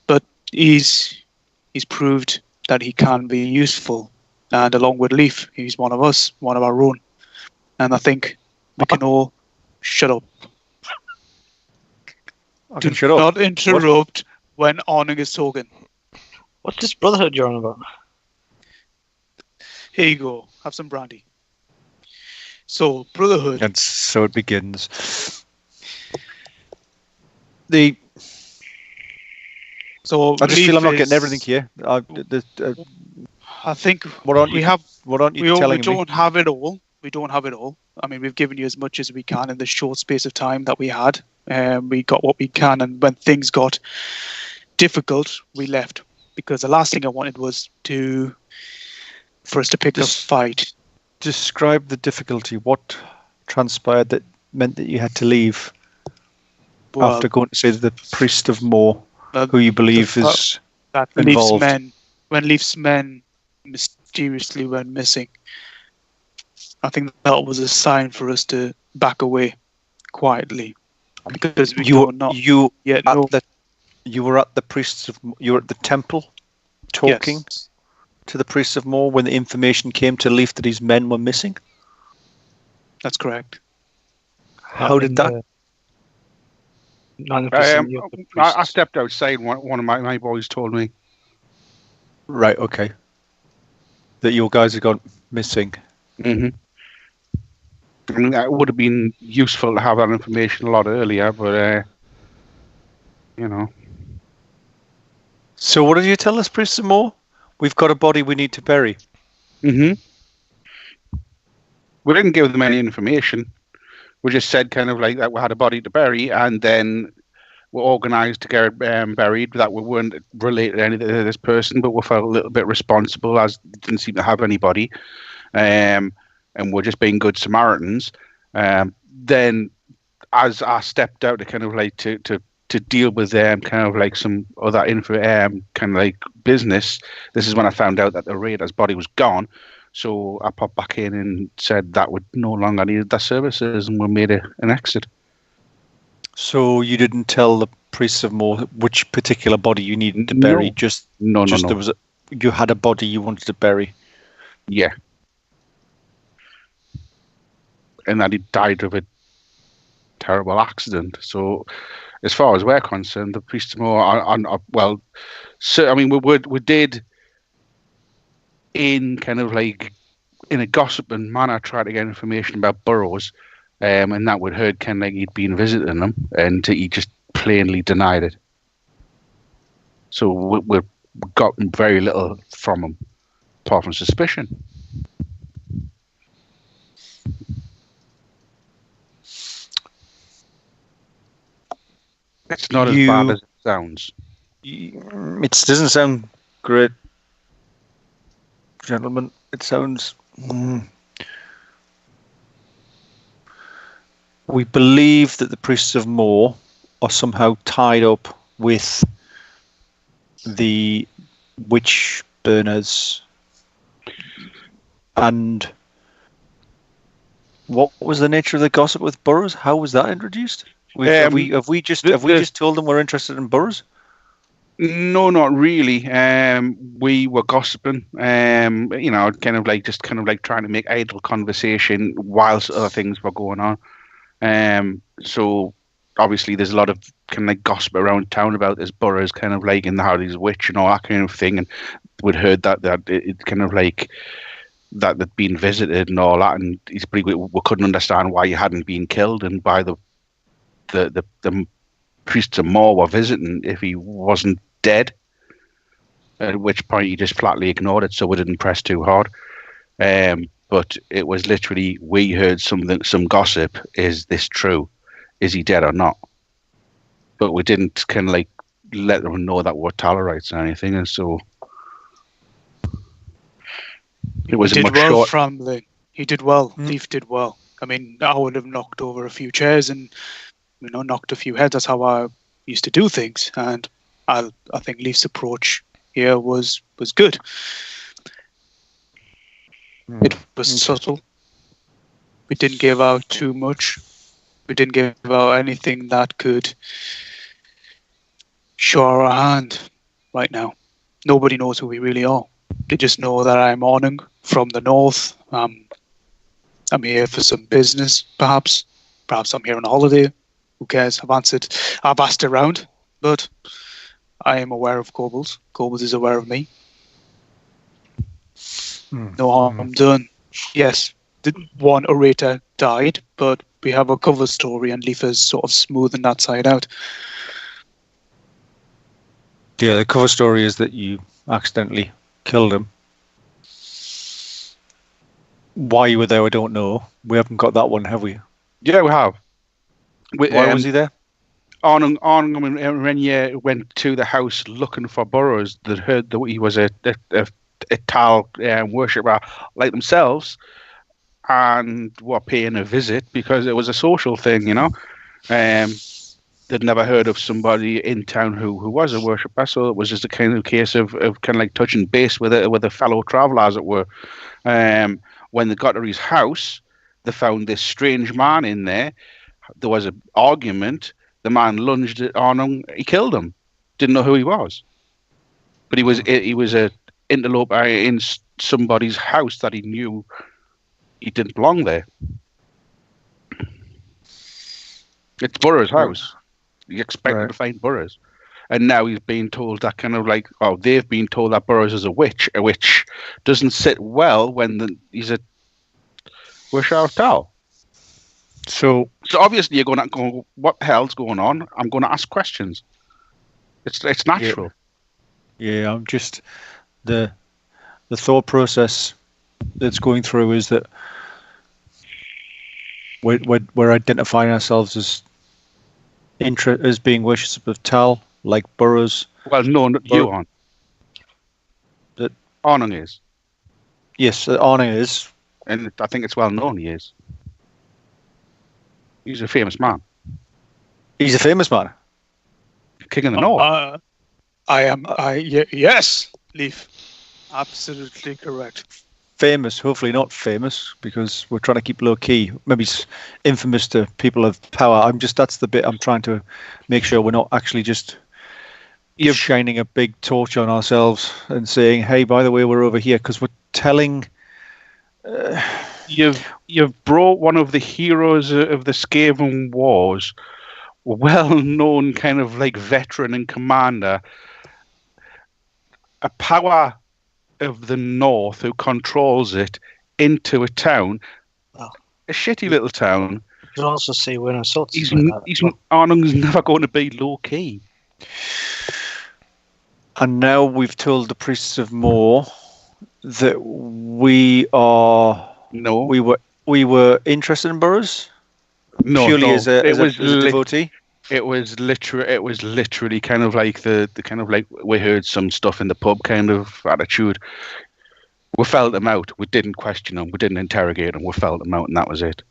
but he's proved that he can be useful, and along with Leaf, he's one of us, one of our own, and I think we can all shut up. Do not interrupt when Arning is talking. What's this Brotherhood you're on about? Here you go. Have some brandy. So, Brotherhood. And so it begins. So I just feel I'm not Leaf getting everything is- here. I think What aren't we you? have. What aren't you We telling me? don't have it all. We don't have it all. I mean, we've given you as much as we can in the short space of time that we had. We got what we can, and when things got difficult, we left because the last thing I wanted was for us to pick a fight. Describe the difficulty. What transpired that meant that you had to leave after going to see the Priest of Morr, who you believe is that involved? Leaf's men mysteriously went missing. I think that was a sign for us to back away quietly because we You were at the Priests of. You were at the temple, talking to the Priests of Morr when the information came to Leaf that his men were missing. That's correct. How did that? I stepped outside. One of my boys told me. Right. Okay. That your guys had gone missing. Mm-hmm. I mean, that would have been useful to have that information a lot earlier, but So what did you tell us, Priests of Morr? We've got a body we need to bury. Mm-hmm. We didn't give them any information. We just said kind of like that we had a body to bury, and then we're organised to get it buried. That we weren't related to anything to this person, but we felt a little bit responsible as we didn't seem to have anybody. And we're just being good Samaritans. Then, as I stepped out to kind of like to deal with kind of like some other kind of like business, this is when I found out that the Raider's body was gone. So I popped back in and said that we no longer needed their services, and we made an exit. So you didn't tell the Priests of Morr which particular body you needed to bury? No. There was you had a body you wanted to bury. Yeah. And that he died of a terrible accident. So, as far as we're concerned, the Priests of Morr are well. So I mean, we did in kind of like in a gossiping manner try to get information about Burrows, and that would heard kind of like he'd been visiting them, and he just plainly denied it. So we've gotten very little from him, apart from suspicion. It's not as bad as it sounds. It doesn't sound great, gentlemen. It sounds... We believe that the Priests of Morr are somehow tied up with the witch burners. And what was the nature of the gossip with Burrows? How was that introduced? Have we just told them we're interested in Burrows? No, not really. We were gossiping, kind of like trying to make idle conversation whilst other things were going on. So obviously there's a lot of kind of like gossip around town about this Burrows kind of like in how he's a witch and all that kind of thing, and we'd heard that it kind of like that they'd been visited and all that, and we couldn't understand why he hadn't been killed, and by the Priests of Morr were visiting if he wasn't dead, at which point he just flatly ignored it, so we didn't press too hard. But it was literally, we heard some gossip. Is this true? Is he dead or not? But we didn't kind of like let them know that we're Taalites or anything, and so it was He a did much well, short. Framling. He did well. Leaf did well. I mean, I would have knocked over a few chairs and knocked a few heads. That's how I used to do things, and I think Leaf's approach here was good. It was subtle. We didn't give out too much. We didn't give out anything that could show our hand right now. Nobody knows who we really are. They just know that I'm Ornung from the north. I'm here for some business, perhaps. Perhaps I'm here on a holiday. Who cares? I've asked around, but I am aware of Kobolds. Kobolds is aware of me. No harm done. Yes, one orator died, but we have a cover story, and Leaf is sort of smoothing that side out. Yeah, the cover story is that you accidentally killed him. Why you were there, I don't know. We haven't got that one, have we? Yeah, we have. Why was he there? Arnhem and Renier went to the house looking for Burrows. That heard that he was a Tal worshipper like themselves, and were paying a visit because it was a social thing, you know. They'd never heard of somebody in town who was a worshipper, so it was just a kind of case of kind of like touching base with a fellow traveller, as it were. When they got to his house, they found this strange man in there. There was an argument. The man lunged on him. He killed him. Didn't know who he was, but he was a interloper in somebody's house that he knew he didn't belong there. It's Burroughs' house. You expected to find Burroughs, and now he's being told that kind of like, they've been told that Burroughs is a witch, which doesn't sit well when he's a worshipper of Tal. So obviously you're going to go, what the hell's going on? I'm going to ask questions. It's natural. Yeah, I'm just the thought process that's going through is that we're identifying ourselves as being worshippers of Tal, like Burroughs. Well, no, you aren't. That Arnhem is. Yes, Arnhem is, and I think it's well known he is. He's a famous man. He's a famous man. King of the North. Yes, Leaf. Absolutely correct. Famous, hopefully not famous, because we're trying to keep low key. Maybe it's infamous to people of power. That's the bit I'm trying to make sure we're not actually just shining a big torch on ourselves and saying, hey, by the way, we're over here, because we're telling... You've brought one of the heroes of the Skaven Wars, well-known kind of like veteran and commander, a power of the North who controls it, into a town, a shitty little town. You could also say we're in assaults. Arnhem's never going to be low-key. And now we've told the Priests of Morr that we are... No, we were interested in Burroughs. No, purely no. as a devotee. It was literally kind of like the kind of like we heard some stuff in the pub kind of attitude. We felt him out. We didn't question him. We didn't interrogate him. We felt him out, and that was it.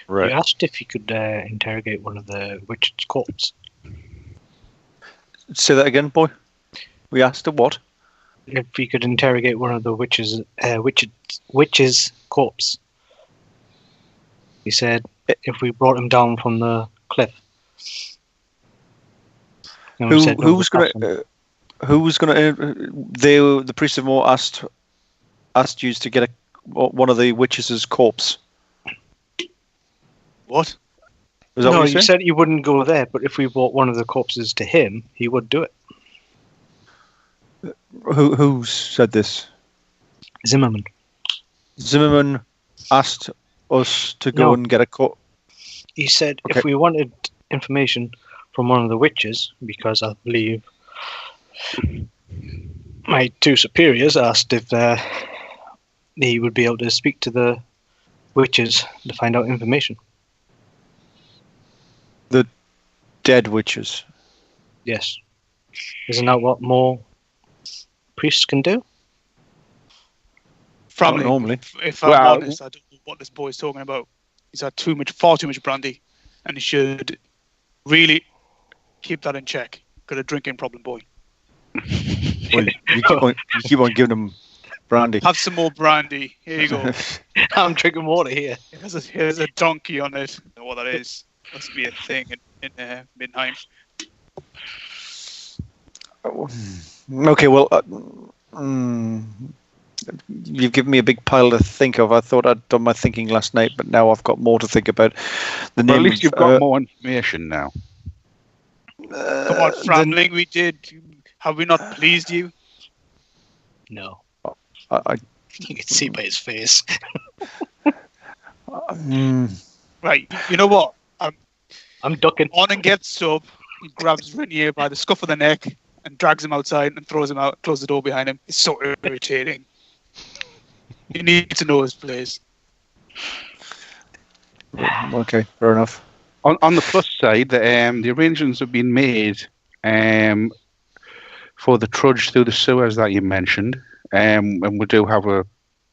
Right. You asked if you could interrogate one of the witch's corpse. Say that again, boy. We asked her what? If we could interrogate one of the witch's corpse. He said if we brought him down from the cliff. Who was going to? The Priests of Morr asked you to get one of the witches' corpse. What? Was that no, what you said you wouldn't go there, but if we brought one of the corpses to him, he would do it. Who said this? Zimmerman. Zimmerman asked us to go and get a corpse. He said if we wanted information from one of the witches, because I believe my two superiors asked if he would be able to speak to the witches to find out information. The dead witches? Yes. Isn't that what more priests can do? Framling, normally. If I'm honest, I don't know what this boy is talking about. He's had far too much brandy, and he should really keep that in check. Got a drinking problem, boy. Well, you keep on giving him brandy. Have some more brandy. Here you go. I'm drinking water here. Here's a donkey on it. I don't know what that is. Must be a thing in Midheim. Okay, well, you've given me a big pile to think of. I thought I'd done my thinking last night, but now I've got more to think about. At least you've got more information now. Come on, Framling, we did. Have we not pleased you? No. You can see by his face. Right, you know what? I'm ducking. On and gets up. He grabs Rainier by the scuff of the neck and drags him outside and throws him out, closes the door behind him. It's so irritating. You need to know his place. Okay, fair enough. On the plus side, the arrangements have been made for the trudge through the sewers that you mentioned, and we do have a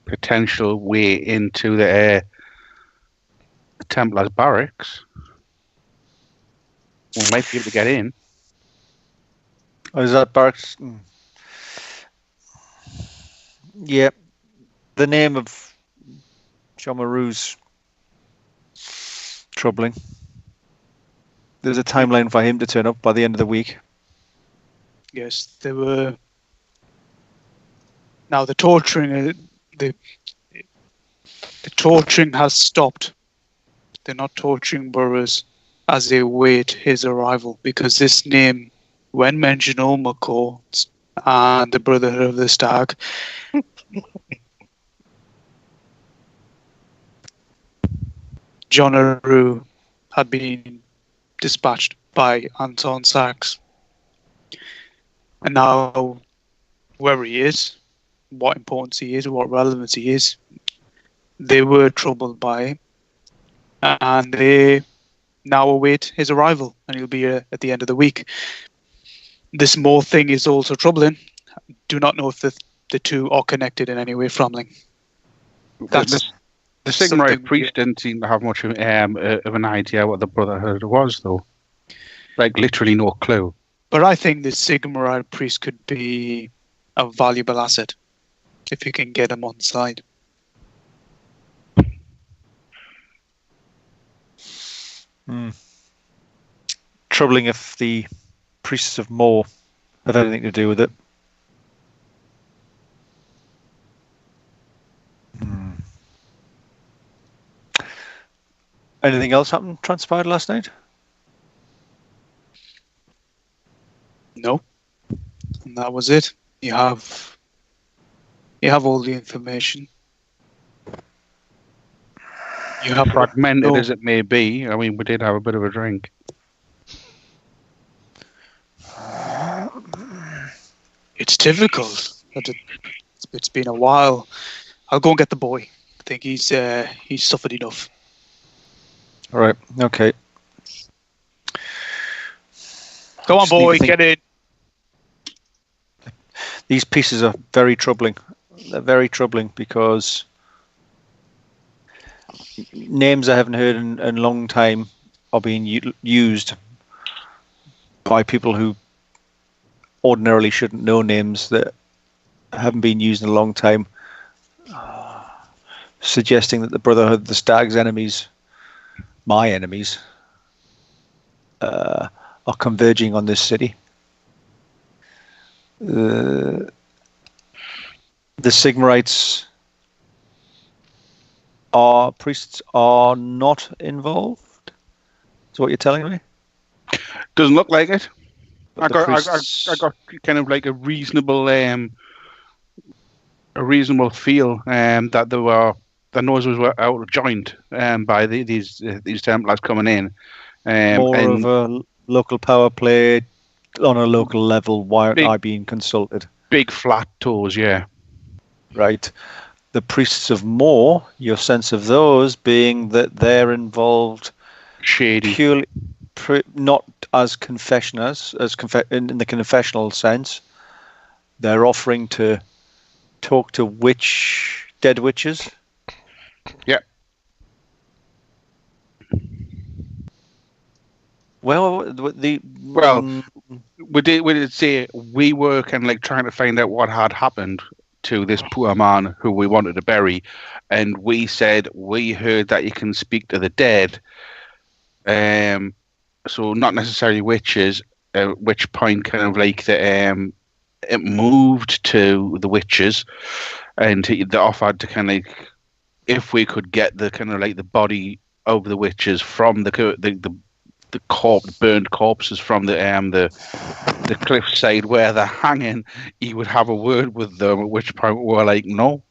potential way into the Templars barracks. We might be able to get in. Oh, is that barracks? Yeah. The name of John Maru's troubling. There's a timeline for him to turn up by the end of the week. Yes, there were. Now the torturing, the torturing has stopped. They're not torturing Burrows as they await his arrival, because this name, when mentioned, Omako and the Brotherhood of the Stag, John Aru had been dispatched by Anton Sachs. And now, where he is, what importance he is, what relevance he is, they were troubled by him. And they now await his arrival, and he'll be here at the end of the week. This Morr thing is also troubling. Do not know if the two are connected in any way, Framling. That's the Sigmarite priest didn't seem to have much of an idea what the Brotherhood was, though. Like, literally no clue. But I think the Sigmarite priest could be a valuable asset if you can get him on side. Troubling if the Priests of Morr have anything to do with it. Anything else transpired last night? No. And that was it. You have all the information. You have fragmented as it may be. I mean, we did have a bit of a drink. It's difficult. It's been a while. I'll go and get the boy. I think he's suffered enough. All right. Okay. Go on, boy. Get in. These pieces are very troubling. They're very troubling because names I haven't heard in a long time are being used by people who ordinarily shouldn't know names that haven't been used in a long time, suggesting that the Brotherhood of the Stag's enemies, my enemies, are converging on this city. The Sigmarites priests are not involved. Is what you're telling me? Doesn't look like it. But I got kind of like a reasonable feel that the noises were out of joint by these Templars coming in. More of a local power play on a local level. Why aren't I being consulted? Big flat toes, yeah. Right. The Priests of Morr, your sense of those being that they're involved shady, purely not as confessioners, in the confessional sense. They're offering to talk to dead witches. Yeah. Well, we did say we were kind of like trying to find out what had happened to this poor man who we wanted to bury, and we said we heard that you can speak to the dead. So not necessarily witches. At which point, kind of like it moved to the witches, and they offered to kind of like, if we could get the kind of like the body of the witches from the burned corpses from the cliffside where they're hanging, he would have a word with them. At which point we were like, no.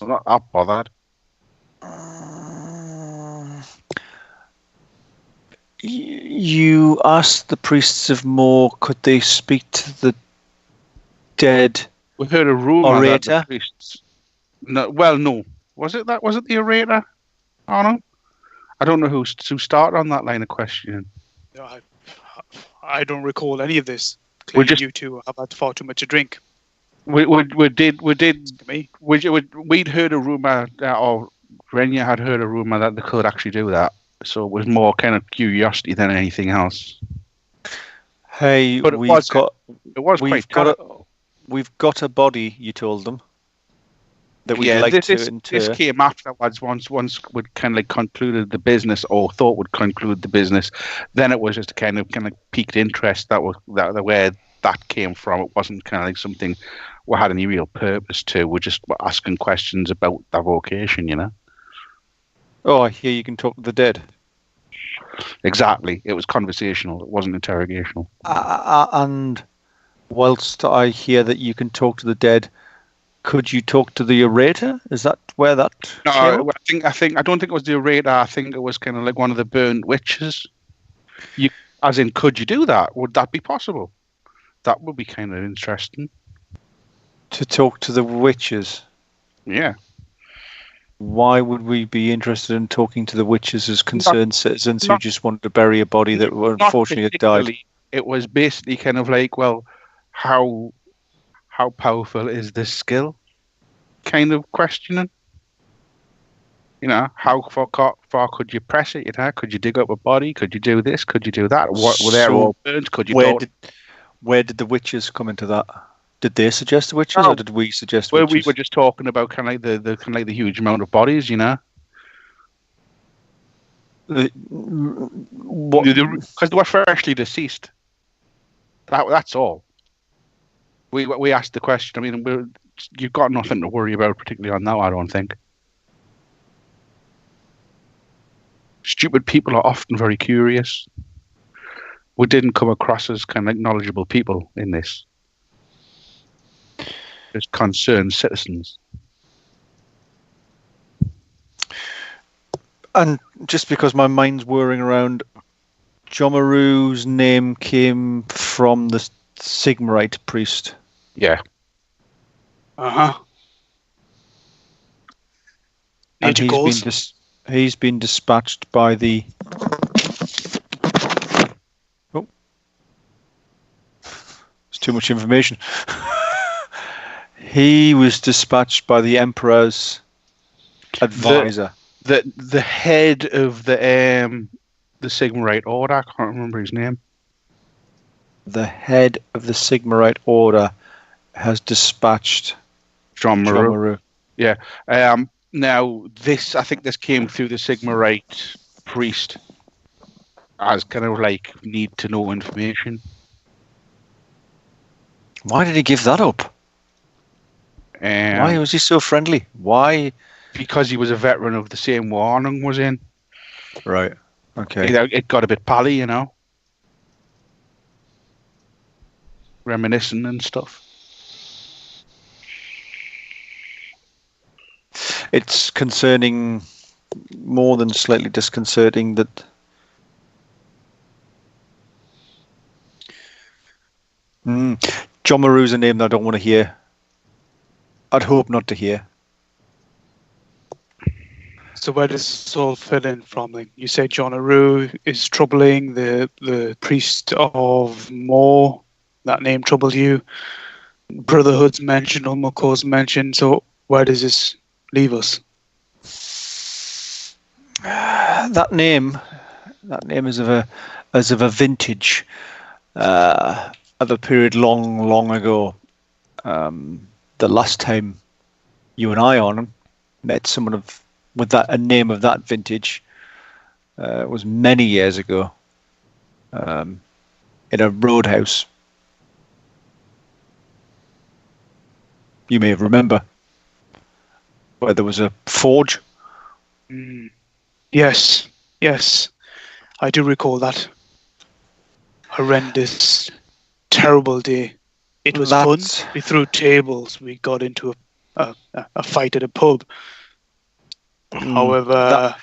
I'm not that bothered. You asked the priests of Morr, could they speak to the dead We heard a rumor that the orator? priests. No, well, no. Was it the orator? Arno? I don't know who started on that line of questioning. No, I don't recall any of this. We're Clearly, just- you two have had far too much to drink. We did To me, we'd heard a rumor or Renya had heard a rumor that they could actually do that. So it was more kind of curiosity than anything else. Hey, But it we've was got quite we've got a body. You told them that we'd like to inter. this came afterwards. Once we'd kind of like concluded the business or thought would conclude the business, then it was just a kind of piqued interest that where that came from. It wasn't kind of like something we had any real purpose to. We're just asking questions about their vocation, you know. Oh, I hear you can talk to the dead. Exactly. It was conversational. It wasn't interrogational. And whilst I hear that you can talk to the dead, could you talk to the orator? Is that where that came up? I don't think it was the orator. I think it was kind of like one of the burnt witches. As in, could you do that? Would that be possible? That would be kind of interesting. To talk to the witches? Yeah. Why would we be interested in talking to the witches as concerned citizens who just wanted to bury a body that unfortunately had died? It was basically kind of like, well, how powerful is this skill? Kind of questioning. You know, how far could you press it? You know, could you dig up a body? Could you do this? Could you do that? What were there all burns? Could you? Where did the witches come into that? Did they suggest the witches, or did we suggest witches? Well, we were just talking about kind of like the huge amount of bodies, you know. Because they were freshly deceased. That's all. We asked the question. I mean, you've got nothing to worry about, particularly on that. I don't think. Stupid people are often very curious. We didn't come across as kind of like knowledgeable people in this. Just concerned citizens. And just because my mind's whirring around, Jomaru's name came from the Sigmarite priest. Yeah. uh-huh. And he's been dispatched by the... Oh. It's too much information. He was dispatched by the Emperor's advisor. The head of the Sigmarite Order, I can't remember his name. The head of the Sigmarite Order has dispatched John Maru. Yeah. Now, I think this came through the Sigmarite priest as kind of like need to know information. Why did he give that up? Why was he so friendly? Why? Because he was a veteran of the same war Arnon was in. Right. Okay. It got a bit pally, you know. Reminiscing and stuff. It's concerning, more than slightly disconcerting, that John Maru's a name that I don't want to hear. I'd hope not to hear. So where does this all fit in, Framling? You say John Aru is troubling the Priest of Morr. That name troubled you. Brotherhood's mentioned, Ulmacor's mentioned. So where does this leave us? That name is of a vintage of a period long ago. The last time you and I, Arnon, met someone with a name of that vintage was many years ago in a roadhouse. You may remember where there was a forge. Yes, I do recall that horrendous, terrible day. It was fun. We threw tables. We got into a fight at a pub. However,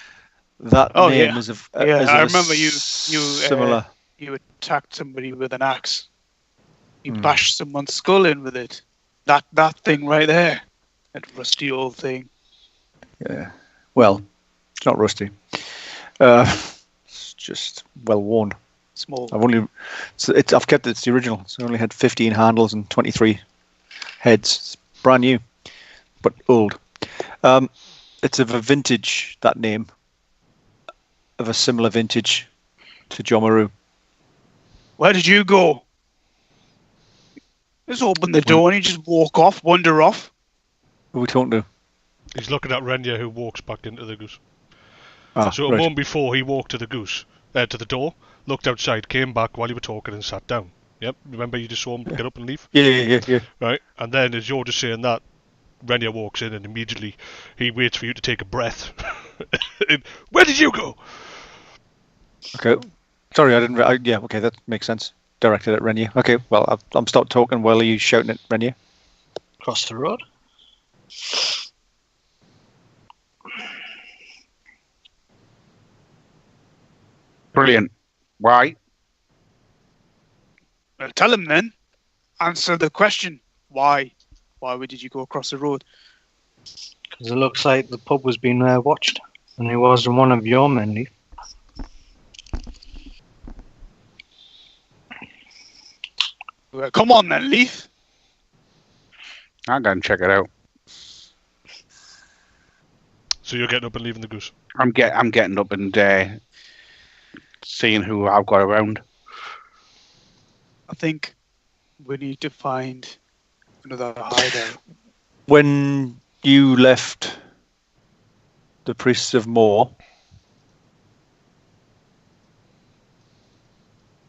that oh name yeah, is of yeah, is I of a remember you similar. you attacked somebody with an axe. You Hmm. bashed someone's skull in with it. That thing right there, that rusty old thing. Yeah. Well, it's not rusty. It's just well worn. Small. I've kept it's the original. It's only had 15 handles and 23 heads. It's brand new, but old. It's of a vintage, that name, of a similar vintage to Jomaru. Where did you go? Just open the door and you just walk off, wander off. Who are we talking to? He's looking at Renya, who walks back into the Goose. Ah, So a right. moment before, he walked to the Goose, to the door, looked outside, came back while you were talking, and sat down. Yep, remember you just saw him get up and leave? Yeah. Right, and then as you're just saying that, Renya walks in and immediately he waits for you to take a breath. Where did you go? Okay. Sorry, I didn't. Yeah, okay, that makes sense. Directed at Renya. Okay, well, I'm stopped talking while you shouting at Renya. Across the road. Brilliant. Why? Well, tell him then. Answer the question. Why? Why did you go across the road? Because it looks like the pub was being watched, and he wasn't one of your men, Leaf. Well, come on then, Leaf. I'll go and check it out. So you're getting up and leaving the Goose. I'm getting up and seeing who I've got around. I think we need to find another hideout. When you left the Priests of Morr,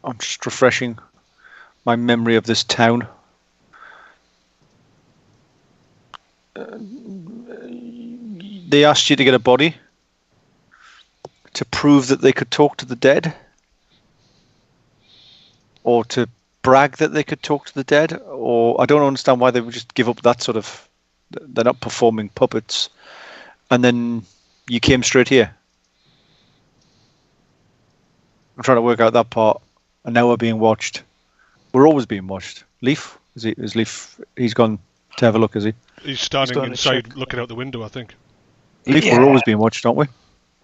I'm just refreshing my memory of this town. They asked you to get a body to prove that they could talk to the dead, or to brag that they could talk to the dead, or I don't understand why they would just give up that sort of. They're not performing puppets, and then you came straight here. I'm trying to work out that part, and now we're being watched. We're always being watched. Leaf, is Leaf? He's gone to have a look, is he? He's standing going to inside check. looking out the window, I think. Leaf, Yeah. we're always being watched, aren't we?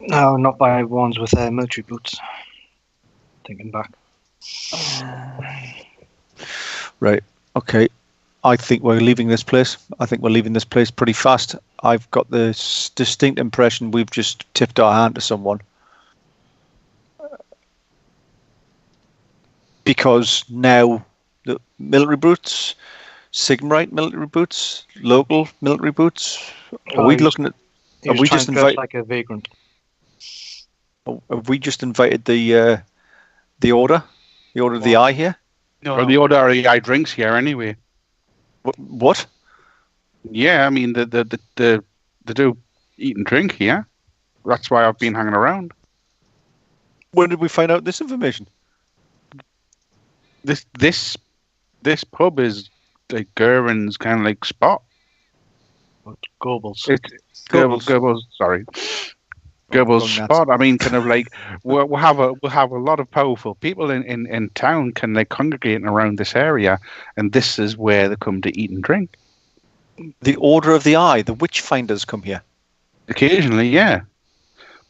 No, not by ones with military boots. Thinking back. Right. Okay. I think we're leaving this place. I think we're leaving this place pretty fast. I've got this distinct impression we've just tipped our hand to someone. Because now the military boots, Sigmarite military boots, local military boots. Are we looking at? He Have was we trying just to dress invited? like a vagrant. Have we just invited the order? The order of the eye here? No, Or the order of the eye drinks here anyway. What? Yeah, I mean they do eat and drink here. That's why I've been hanging around. When did we find out this information? This pub is like Gerwin's kind of like spot. Goebbels. It's Goebbels. Goebbels, sorry. Oh, Goebbels wrong spot. I mean, kind of like we'll have a lot of powerful people in town can like congregate around this area, and this is where they come to eat and drink. The Order of the Eye, the Witchfinders come here. Occasionally, yeah,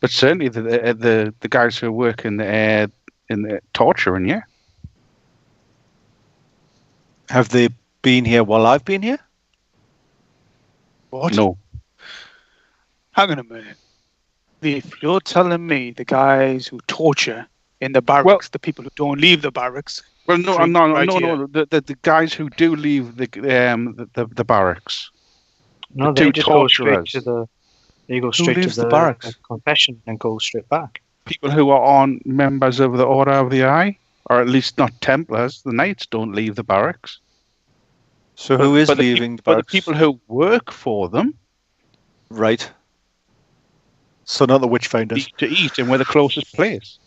but certainly the guys who work in the torturing, yeah. Have they been here while I've been here? what? No, Hang on a minute. If you're telling me the guys who torture in the barracks, the people who don't leave the barracks. well, no, drink no, right no, here. no. The guys who do leave the barracks. No, the they two just go straight torturers. to the. They go straight to leaves the the barracks? confession and go straight back. People who are on members of the Order of the Eye, or at least not Templars. The Knights don't leave the barracks. So who is But leaving the But the barracks? people who work for them Right. So not the Witchfinders. need to eat, and we're the closest place.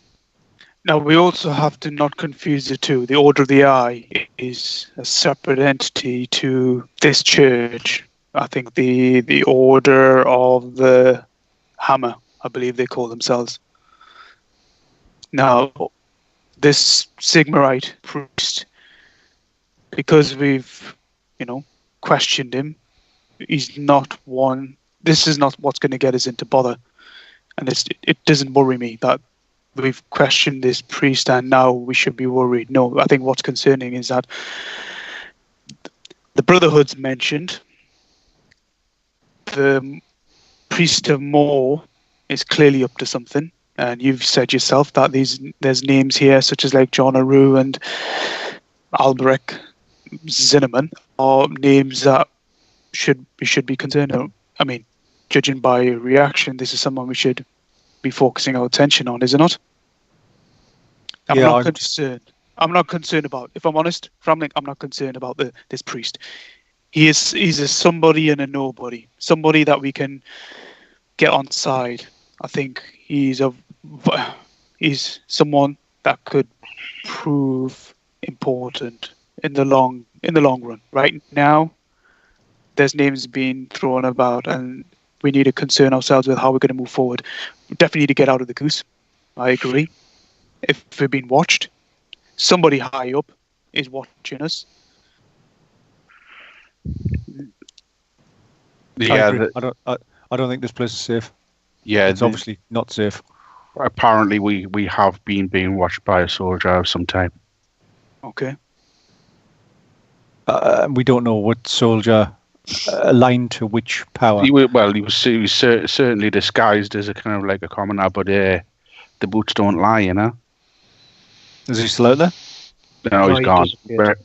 Now, we also have to not confuse the two. The Order of the Eye is a separate entity to this church. I think the Order of the Hammer, I believe they call themselves. Now, this Sigmarite priest, because we've, questioned him, he's not one. This is not what's going to get us into bother, and it doesn't worry me that we've questioned this priest and now we should be worried. No, I think what's concerning is that the Brotherhood's mentioned. The Priest of Morr is clearly up to something, and you've said yourself that there's names here such as like John Aru and Albrecht Zinnemann are names that we should be concerned about. I mean, judging by reaction, this is someone we should be focusing our attention on, is it not? I'm not concerned. I'm not concerned about, if I'm honest, Framling, I'm not concerned about this priest. He's a somebody and a nobody. Somebody that we can get on side. I think he's someone that could prove important in the long run. Right now, there's names being thrown about, and we need to concern ourselves with how we're going to move forward. We definitely need to get out of the Goose. I agree. If we're being watched, somebody high up is watching us. Yeah, I don't think this place is safe. Yeah, it's obviously not safe. Apparently, we have been being watched by a soldier of some type. Okay. We don't know what soldier aligned to which power. He was certainly disguised as a kind of like a commoner, but the boots don't lie, you know. Is he still out there? No, he's gone. Disappeared.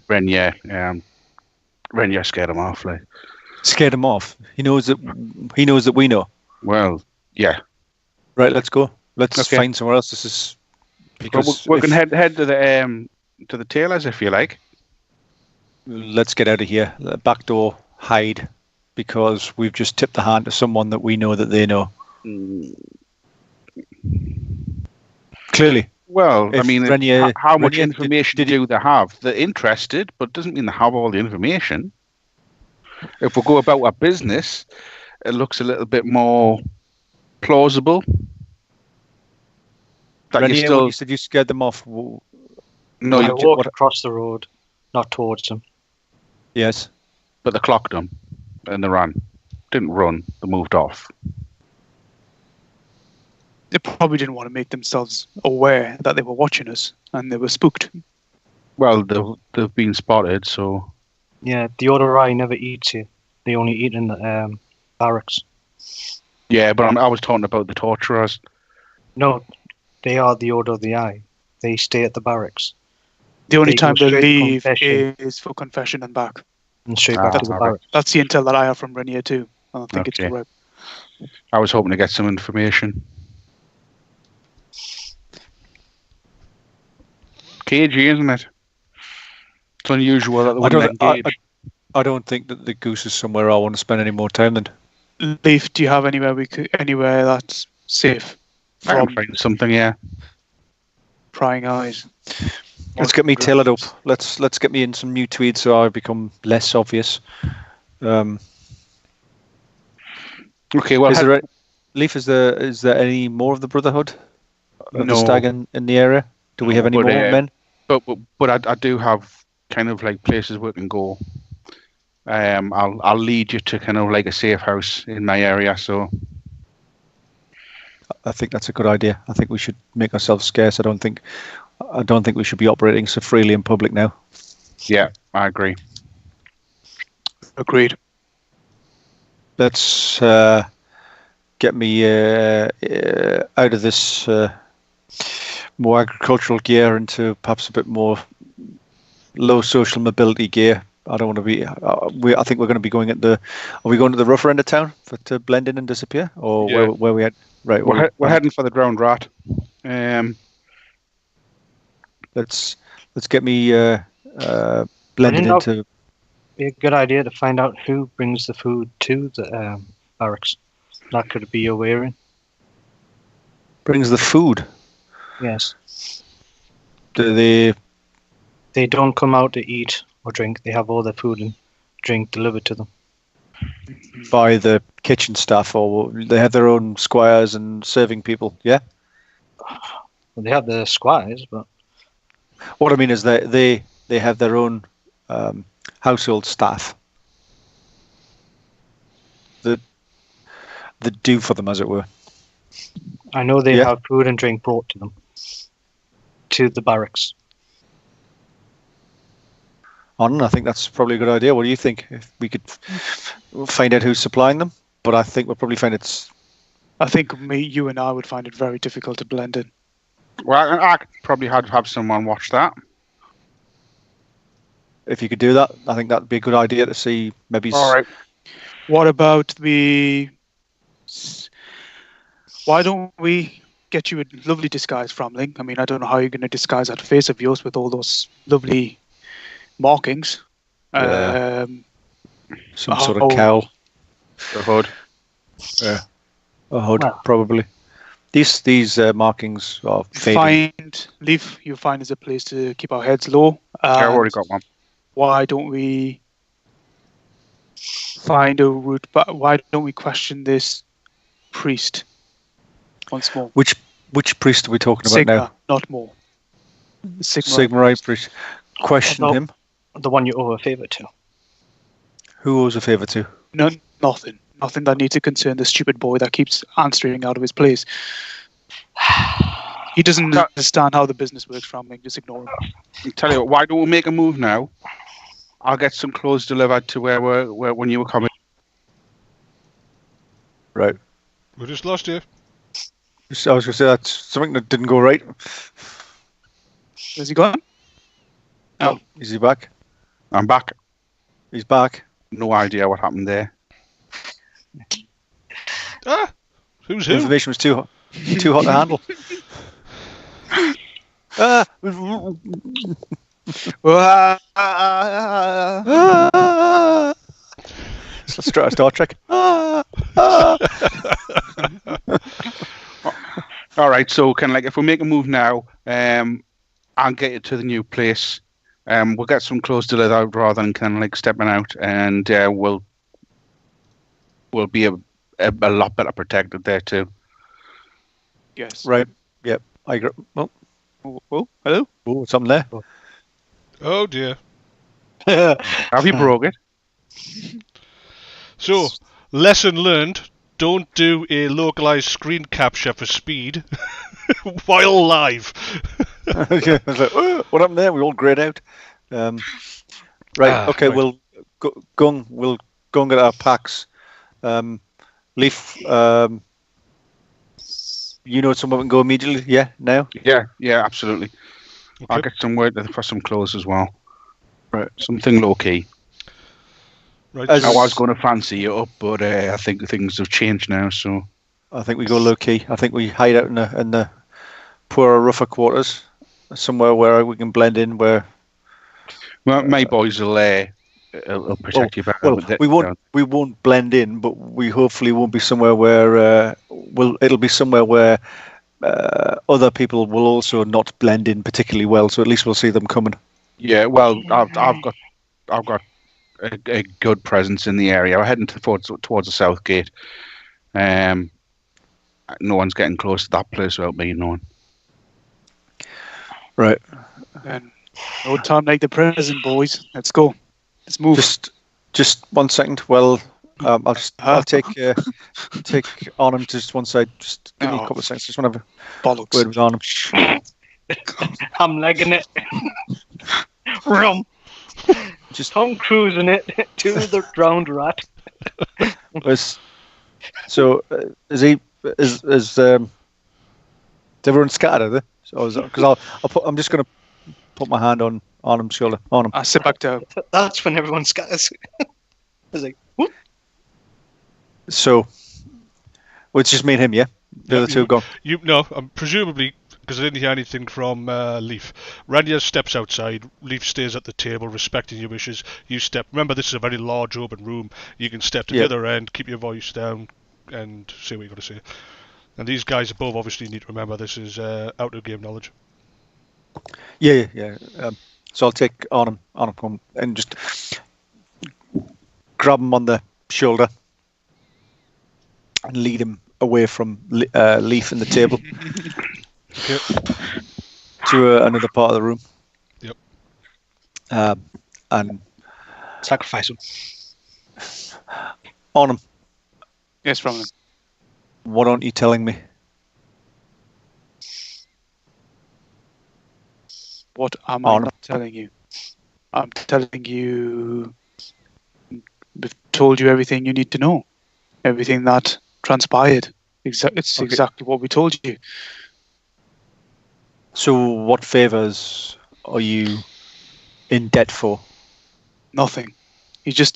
Renya scared him off. Like, scared him off. He knows that we know. Well, yeah. Right, let's go. Let's find somewhere else. This is because we can head to the tailors if you like. Let's get out of here. Back door, hide, because we've just tipped the hand to someone that we know that they know. Clearly. Well, If I mean, Renya, how much Renya information do they have? They're interested, but doesn't mean they have all the information. If we go about our business, it looks a little bit more plausible. That Renya, when you said you scared them off. No, I walked across the road, not towards them. Yes. But they clocked them, and they ran. Didn't run, they moved off. They probably didn't want to make themselves aware that they were watching us, and they were spooked. Well, they've been spotted, so... Yeah, the Order Eye never eats here. They only eat in the barracks. Yeah, but I was talking about the torturers. No, they are the Order of the Eye. They stay at the barracks. The only They time go they straight to leave confession. is for confession and back. And straight back to the barracks. That's the intel that I have from Renia too. I don't think it's Okay. correct. I was hoping to get some information. Cagey, isn't it? It's unusual that they wouldn't engage. I don't think that the Goose is somewhere I want to spend any more time than. Leaf, do you have anywhere that's safe I can from find something, yeah. prying eyes? Let's get me tailored up. Let's get me in some new tweeds so I become less obvious. Okay, well, Leaf, is there any more of the Brotherhood? Of No. the stag in the area? Do we have any But, more men? But I do have kind of like places we can go. I'll lead you to kind of like a safe house in my area. So I think that's a good idea. I think we should make ourselves scarce. I don't think we should be operating so freely in public now. yeah, I agree. Agreed. Let's get me out of this more agricultural gear into perhaps a bit more low social mobility gear. I don't want to be. I think we're going to be going Are we going to the rougher end of town to blend in and disappear, or Yeah. where we at? Right, We're heading for the Drowned Rat. Let's get me blended Running up. into. Be a good idea to find out who brings the food to the barracks. That could be your wearing. Brings the food. Yes. Do they? They don't come out to eat or drink. They have all their food and drink delivered to them. by the kitchen staff, or they have their own squires and serving people? Yeah. Well, they have the squires, but What I mean is they have their own household staff that do for them, as it were. I know they Yeah. have food and drink brought to them, to the barracks. I think that's probably a good idea. What do you think? If we could find out who's supplying them, but I think we'll probably find it's. I think you and I would find it very difficult to blend in. Well, I could probably have someone watch that. If you could do that, I think that'd be a good idea to see. Maybe. All right. What about why don't we get you a lovely disguise, Framling? I mean, I don't know how you're going to disguise that face of yours with all those lovely markings. Yeah. Some sort of cowl. The hood. Yeah. A hood, Well. probably. These markings are fading. You find is a place to keep our heads low. Yeah, I've already got one. Why don't we find a route? But why don't we question this priest once more? Which priest are we talking about Sigma, now? not more. Sigma Eye priest. Question Well, him. The one you owe a favour to. Who owes a favour to? No, nothing. Nothing that needs to concern the stupid boy that keeps answering out of his place. He doesn't understand how the business works, Framling. Just ignore him. I'll tell you what, why don't we make a move now? I'll get some clothes delivered to where when you were coming. Right. We just lost you. I was going to say that's something that didn't go right. Where's he gone? Oh, Is he back? I'm back. He's back. No idea what happened there. Ah, who's The who? information was too hot to handle. It's Star Trek. All right, so if we make a move now, I'll get you to the new place. We'll get some clothes delivered rather than stepping out, and we'll be a lot better protected there too. yes. Right. Yep. I agree. Oh, Hello? oh, something there. Oh dear. Have you broke it? So, lesson learned: don't do a localized screen capture for speed while live. Okay, I was like, oh, what happened there? We all grayed out. Right. Okay. Right. We'll go and get our packs. Leaf. You know somewhere we can go immediately? Yeah. Now. Yeah, absolutely. I'll Okay. get some word for some clothes as well. Right. Something low key. Right. As- I was going to fancy you up, but I think things have changed now. So I think we go low key. I think we hide out in the poorer, rougher quarters, somewhere where we can blend in. Where my boys will protect you better. well, with it. we won't blend in, but we hopefully won't be somewhere where it'll be somewhere where other people will also not blend in particularly well. So at least we'll see them coming. Yeah, well, I've got a good presence in the area. We're heading towards the south gate. No one's getting close to that place without me knowing. Right. And no time like the present, boys. Let's go. Let's move. Just 1 second. Well, I'll take Arnhem to just one side. Just give me a Oh. couple of seconds. Just want to have Bollocks. a word with Arnhem. I'm legging it. Rum. Just Tom cruising it to the drowned rat. so is everyone scattered? Are they? So because I'm just going to put my hand on Arnhem's shoulder. Arnhem. I sit back down. That's when everyone scatters. I was like, whoop. So well, it's just me and him, yeah. The other two have gone. Presumably, because I didn't hear anything from Leaf. Rania steps outside. Leaf stays at the table, respecting your wishes. You step. Remember, this is a very large open room. You can step to the Yeah. other end, keep your voice down, and say what you got to say. And these guys above obviously need to remember this is out of game knowledge. Yeah. So I'll take Arnhem home and just grab him on the shoulder and lead him away from Leaf and the table Yep. to another part of the room. Yep. And Sacrifice him. on him. Yes, Framling. What aren't you telling me? What am I Arnhem. not telling you? I'm telling you. We've told you everything you need to know. Everything that transpired. It's Okay. exactly what we told you. So what favours are you in debt for? Nothing. He's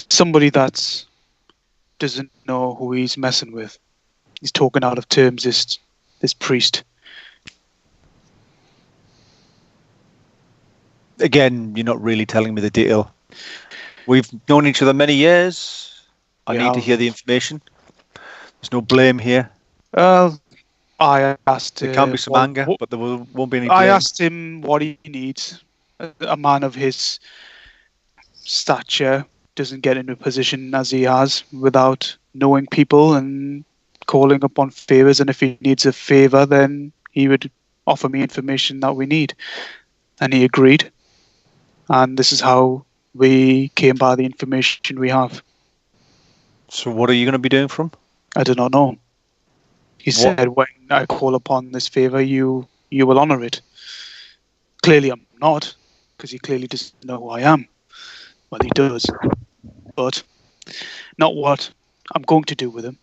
somebody that doesn't know who he's messing with. He's talking out of terms. This priest. Again, you're not really telling me the detail. We've known each other many years. I We need to have. hear the information. There's no blame here. I asked. There can be some anger, but there won't be any blame. I asked him what he needs. A man of his stature doesn't get into a position as he has without knowing people and calling upon favors. And if he needs a favor, then he would offer me information that we need. And he agreed. And this is how we came by the information we have. So what are you going to be doing for him? I do not know. He said, when I call upon this favor, you will honor it. Clearly I'm not, because he clearly doesn't know who I am. Well, he does. But not what I'm going to do with him.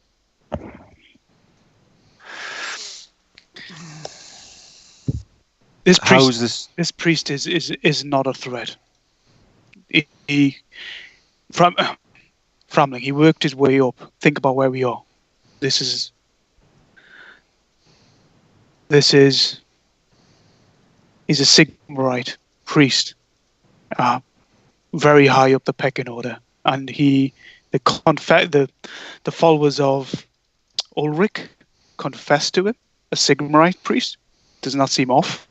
This How priest, is this? this priest is not a threat. Framling, he worked his way up. Think about where we are. He's a Sigmarite priest, very high up the pecking order, and the followers of Ulrich confessed to him. A Sigmarite priest does not seem off.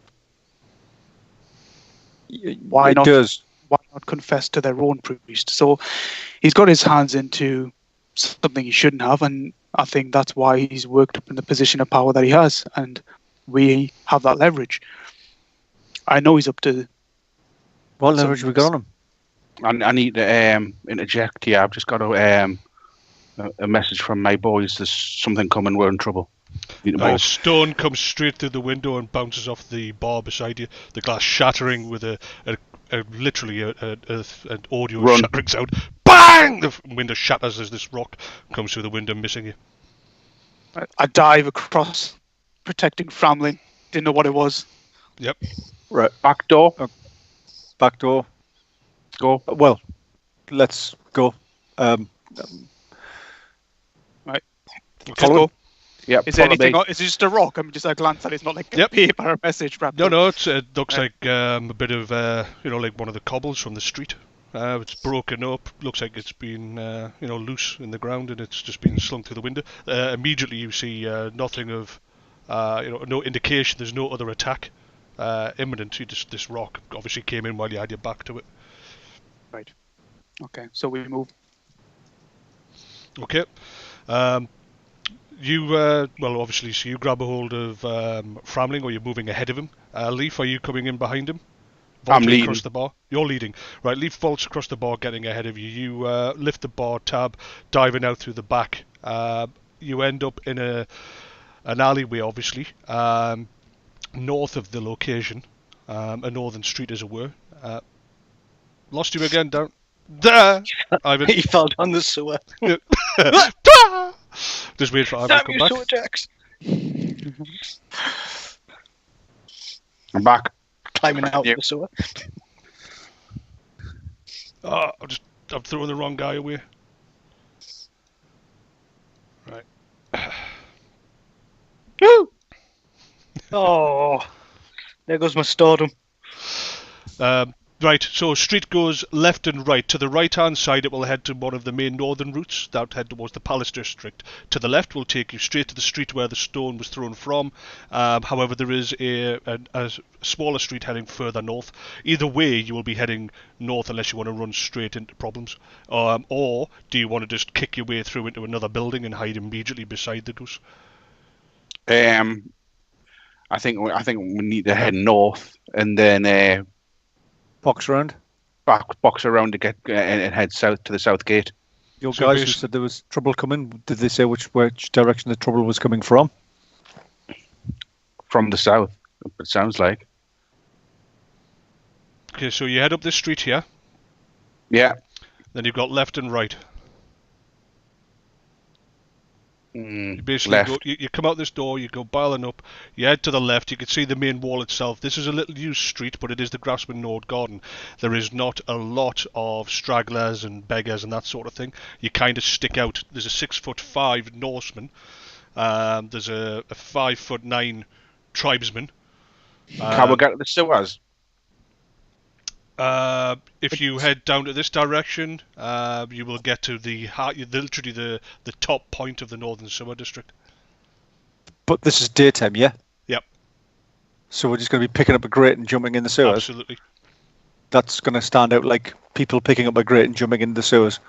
Why It not? does. Why not confess to their own priest? So he's got his hands into something he shouldn't have, and I think that's why he's worked up in the position of power that he has, and we have that leverage. I know he's up to. What leverage we got on him? I need to interject here. I've just got a message from my boys. There's something coming. We're in trouble. A stone comes straight through the window and bounces off the bar beside you. The glass shattering with literally an audio Run. shattering sound. Bang! The window shatters as this rock comes through the window, missing you. I dive across, protecting Framling. Didn't know what it was. Yep. Right. Back door. Back door. Go. Well, let's go. Right. Okay. Just go. Yeah. Is there anything? Is it just a rock? I mean, just a glance at it. It's not like a paper or a message. No. It looks like a bit of like one of the cobbles from the street. It's broken up. Looks like it's been loose in the ground, and it's just been slung through the window. Immediately you see nothing of no indication. There's no other attack imminent. This rock obviously came in while you had your back to it. Right. Okay. So we move. Okay. Obviously, so you grab a hold of Framling, or you're moving ahead of him. Leaf, are you coming in behind him? I'm Vaulting leading. across the bar. You're leading. Right, Leaf vaults across the bar, getting ahead of you. You lift the bar tab, diving out through the back. You end up in an alleyway, obviously, north of the location, a northern street, as it were. Lost you again, down. There! Ivan. He fell down the sewer. Just wait for Ivan Damn to come you, back. sewer Jax. I'm back. Climbing out of the sewer. Oh, I'm throwing the wrong guy away. Right. Woo! Oh, there goes my stardom. Right, so street goes left and right. To the right-hand side, it will head to one of the main northern routes that head towards the Palace District. To the left will take you straight to the street where the stone was thrown from. However, there is a smaller street heading further north. Either way, you will be heading north unless you want to run straight into problems. Or do you want to just kick your way through into another building and hide immediately beside the Goose? I think we need to head north and then Box around. box around to get and head south to the south gate. Your So guys who said there was trouble coming, did they say which direction the trouble was coming from? From the south, it sounds like. Okay, so you head up this street here. Yeah. Then you've got left and right. You basically Left. you come out this door, you go barreling up, you head to the left, you can see the main wall itself. This is a little used street, but it is the Grasman Nord Garden. There is not a lot of stragglers and beggars and that sort of thing. You kind of stick out. There's a 6'5" Norseman. There's a 5'9" tribesman. Can we get to the sewers? If you head down to this direction, you will get to literally the top point of the Northern Sewer District. But this is daytime, yeah? Yep. So we're just going to be picking up a grate and jumping in the sewers? Absolutely. That's going to stand out like people picking up a grate and jumping into the sewers.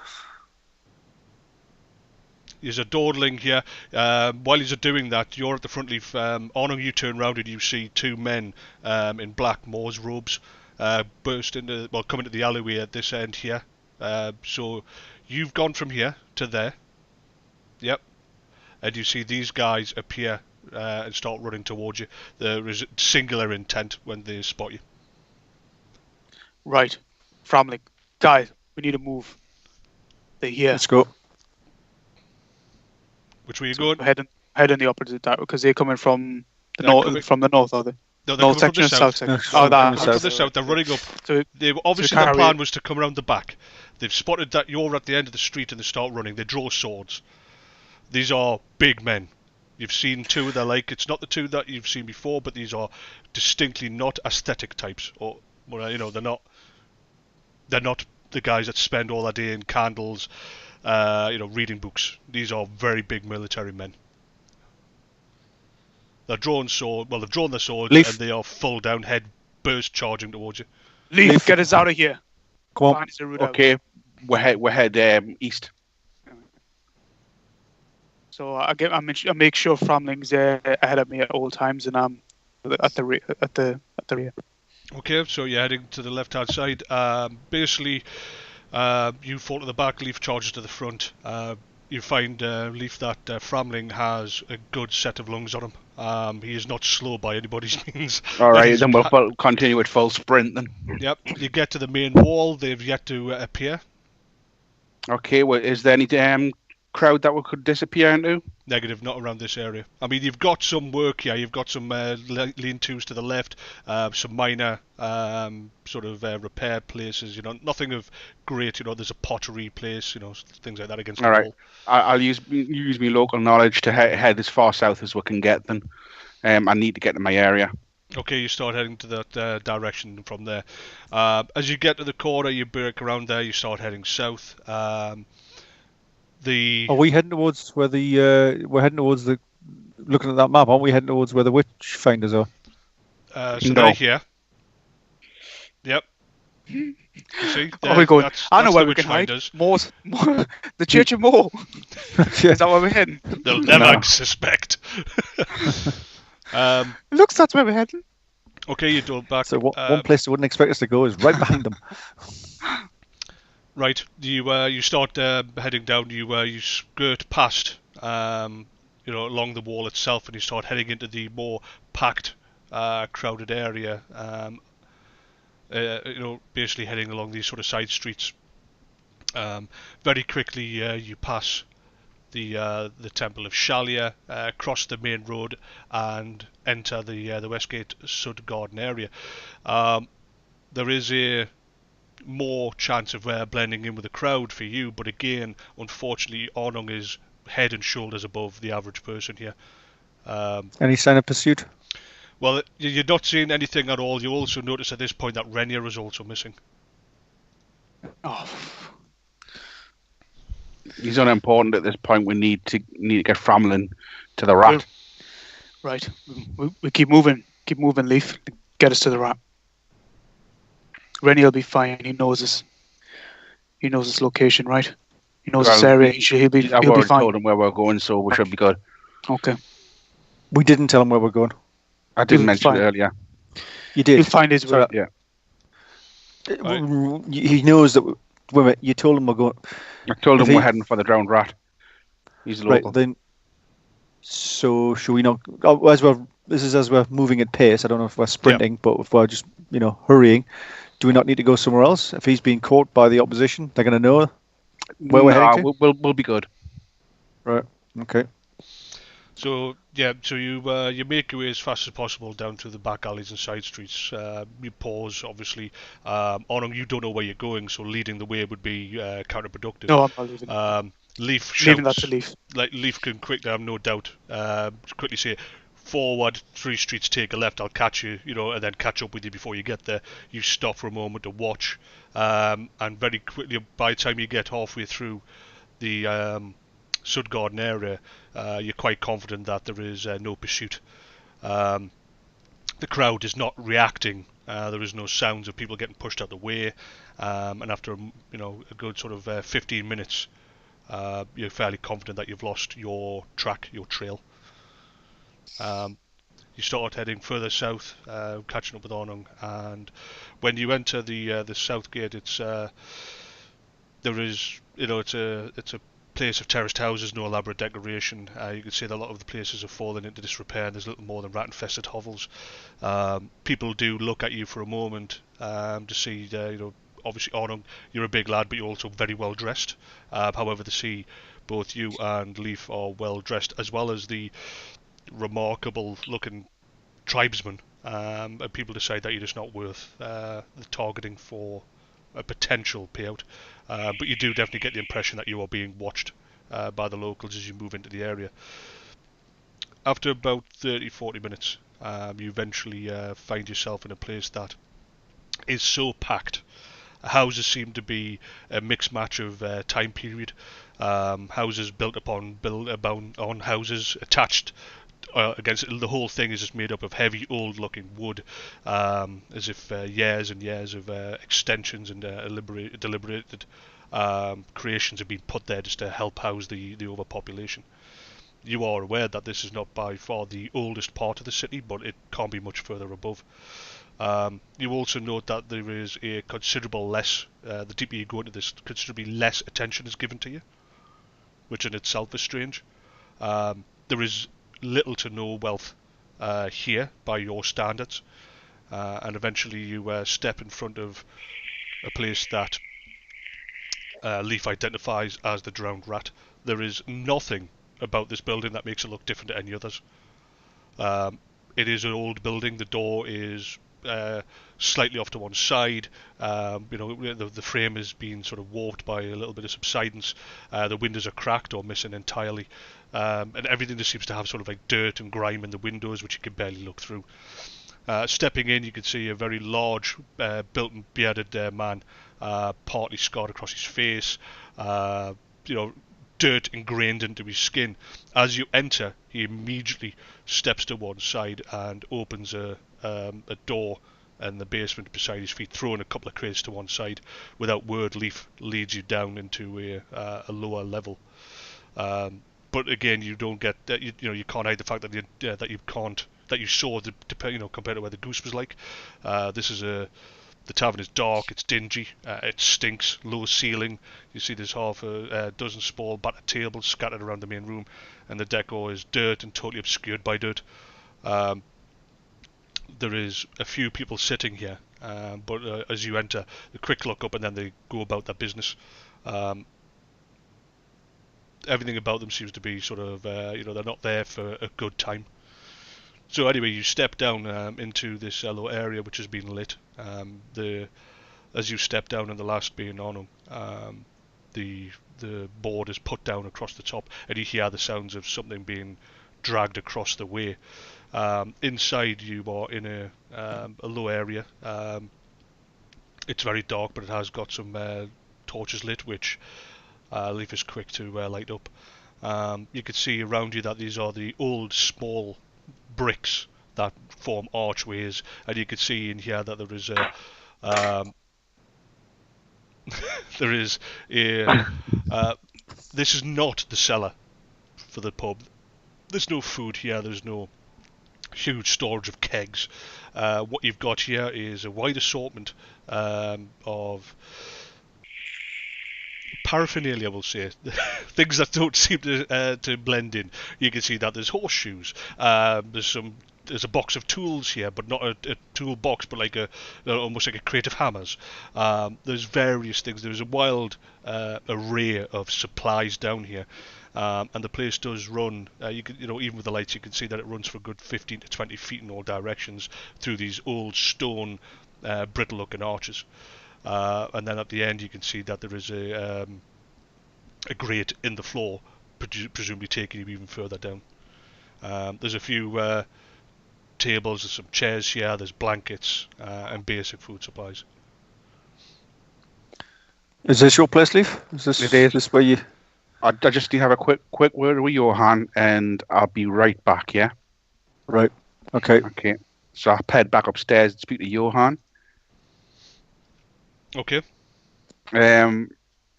There's a dawdling here. While you're doing that, you're at the front leaf. On you turn round and you see two men in black Moors robes come into the alleyway at this end here. So you've gone from here to there. Yep. And you see these guys appear and start running towards you. There is singular intent when they spot you. Right. Framling. Guys, we need to move. They're here. Let's go. Which way are you going? Head in the opposite direction because they're coming from the They're north. coming- From the north, are they? No, they're North coming from section the and south. south section. No, Oh, that. from the From south. the south, they're running up. So Obviously, carry the plan it. was to come around the back. They've spotted that you're at the end of the street and they start running. They draw swords. These are big men. You've seen two of their like. It's not the two that you've seen before, but these are distinctly not aesthetic types. Or, well, they're not. They're not the guys that spend all their day in candles, reading books. These are very big military men. They're drawn they've drawn their swords Leaf. and they are full down, head burst charging towards you. Leaf, get us out of here. Come on. Find us a route out. Okay, we head east. So I make sure Framling's ahead of me at all times, and I'm at the rear. Okay, so you're heading to the left-hand side. Basically, you fall to the back, Leaf charges to the front. You find, Leaf, that Framling has a good set of lungs on him. He is not slow by anybody's means. All right, He's then we'll continue at full sprint then. Yep, you get to the main wall. They've yet to appear. Okay, well, is there any crowd that we could disappear into? Negative, not around this area. I mean, you've got some work here. You've got some lean-tos to the left, some minor repair places. Nothing of great. There's a pottery place. Things like that against All the right. wall. I'll use my local knowledge to head as far south as we can get then. I need to get to my area. Okay, you start heading to that direction from there. As you get to the corner, you break around there. You start heading south. Are we heading towards where we're heading towards looking at that map, aren't we heading towards where the witch finders are? So No. they're here. Yep. You see? Are we going? I know that's where the we can hide. Witchfinders. More, the Church of Morr. Yeah. Is that where we're heading? They'll never No. suspect. Looks that's where we're heading. Okay, you double back. So one place they wouldn't expect us to go is right behind them. Right, you start heading down. You skirt past, along the wall itself, and you start heading into the more packed, crowded area. Basically heading along these sort of side streets. Very quickly, you pass the Temple of Shalia, cross the main road, and enter the Westgate Sud Garden area. There is a more chance of blending in with the crowd for you, but again, unfortunately, Ornung is head and shoulders above the average person here. Any sign of pursuit? Well, you're not seeing anything at all. You also notice at this point that Renier is also missing. Oh, He's unimportant at this point. We need to get Framling to the rat. right. We keep moving. Keep moving, Leaf. Get us to the rat. Rennie will be fine. He knows us. He knows his location, right? He knows this Well, area. He'll be I've already fine. told him where we're going, so we should be good. Okay. We didn't tell him where we're going. I did He'll be mention it fine. earlier. You did. He'll find his way. Sorry. Yeah. Right. He knows that. Wait a minute, you told him we're going. I told If him we're he- heading for the drowned rat. He's Right local. then. So should we not? As we're moving at pace. I don't know if we're sprinting, but if we're just hurrying, do we not need to go somewhere else? If he's being caught by the opposition, they're going to know where we're heading to. We'll be good. Right. Okay. So you make your way as fast as possible down to the back alleys and side streets. You pause, obviously. Onung, you don't know where you're going, so leading the way would be counterproductive. No, I'm not leaving. Leaf Leaving that shouts, to Leaf. like Leaf can quickly, I have no doubt, quickly say, forward 3 streets, take a left, I'll catch you, and then catch up with you before you get there. You stop for a moment to watch, and very quickly, by the time you get halfway through the Sud Garden area, you're quite confident that there is no pursuit. The crowd is not reacting. There is no sounds of people getting pushed out the way, and after a good sort of 15 minutes, you're fairly confident that you've lost your track, your trail. You start heading further south, catching up with Onung, and when you enter the south gate, it's a place of terraced houses, no elaborate decoration. You can see that a lot of the places have fallen into disrepair, and there's little more than rat-infested hovels. People do look at you for a moment to see, obviously, Onung, you're a big lad, but you're also very well dressed. However, they see both you and Leaf are well dressed, as well as the remarkable-looking tribesmen. And people decide that you're just not worth the targeting for a potential payout. But you do definitely get the impression that you are being watched by the locals as you move into the area. After about 30-40 minutes, you eventually find yourself in a place that is so packed. Houses seem to be a mixed match of time period. Houses built on houses attached against it. The whole thing is just made up of heavy, old-looking wood, as if years and years of extensions and deliberated creations have been put there just to help house the overpopulation. You are aware that this is not by far the oldest part of the city, but it can't be much further above. You also note that there is a considerable less, the deeper you go into this, considerably less attention is given to you, which in itself is strange. There is little to no wealth here by your standards, and eventually you step in front of a place that Leaf identifies as the Drowned Rat. There is nothing about this building that makes it look different to any others. It is an old building. The door is slightly off to one side. The frame has been sort of warped by a little bit of subsidence. The windows are cracked or missing entirely, and everything just seems to have sort of like dirt and grime in the windows, which you can barely look through. Stepping in, you can see a very large, built and bearded man, partly scarred across his face. Dirt ingrained into his skin. As you enter, he immediately steps to one side and opens a door in the basement beside his feet, throwing a couple of crates to one side. Without word, Leaf leads you down into a lower level. But again, you don't get that. You can't hide the fact that you saw compared to where the Goose was like. The tavern is dark, it's dingy, it stinks, low ceiling. You see there's half a dozen small battered tables scattered around the main room, and the decor is dirt and totally obscured by dirt. There is a few people sitting here, but as you enter, a quick look up and then they go about their business. Everything about them seems to be sort of, they're not there for a good time. So anyway, you step down into this yellow area which has been lit. As you step down, and the last being on them, the board is put down across the top, and you hear the sounds of something being dragged across the way. Inside, you are in a low area. It's very dark, but it has got some torches lit, which Leaf is quick to light up. You can see around you that these are the old small bricks that form archways, and you can see in here that there is a there is a this is not the cellar for the pub. There's no food here. There's no huge storage of kegs. What you've got here is a wide assortment of paraphernalia, we'll say, things that don't seem to blend in. You can see that there's horseshoes. There's a box of tools here, but not a tool box, but like almost like a crate of hammers. There's various things. There's a wild array of supplies down here. And the place does run. Even with the lights, you can see that it runs for a good 15 to 20 feet in all directions through these old stone, brittle-looking arches. And then at the end, you can see that there is a grate in the floor, presumably taking you even further down. There's a few tables, there's some chairs here, there's blankets, and basic food supplies. Is this your place, Leaf? It is. This where you? I just need to have a quick word with Johan, and I'll be right back, yeah? Right. Okay. Okay. So I'll head back upstairs and speak to Johan. Okay.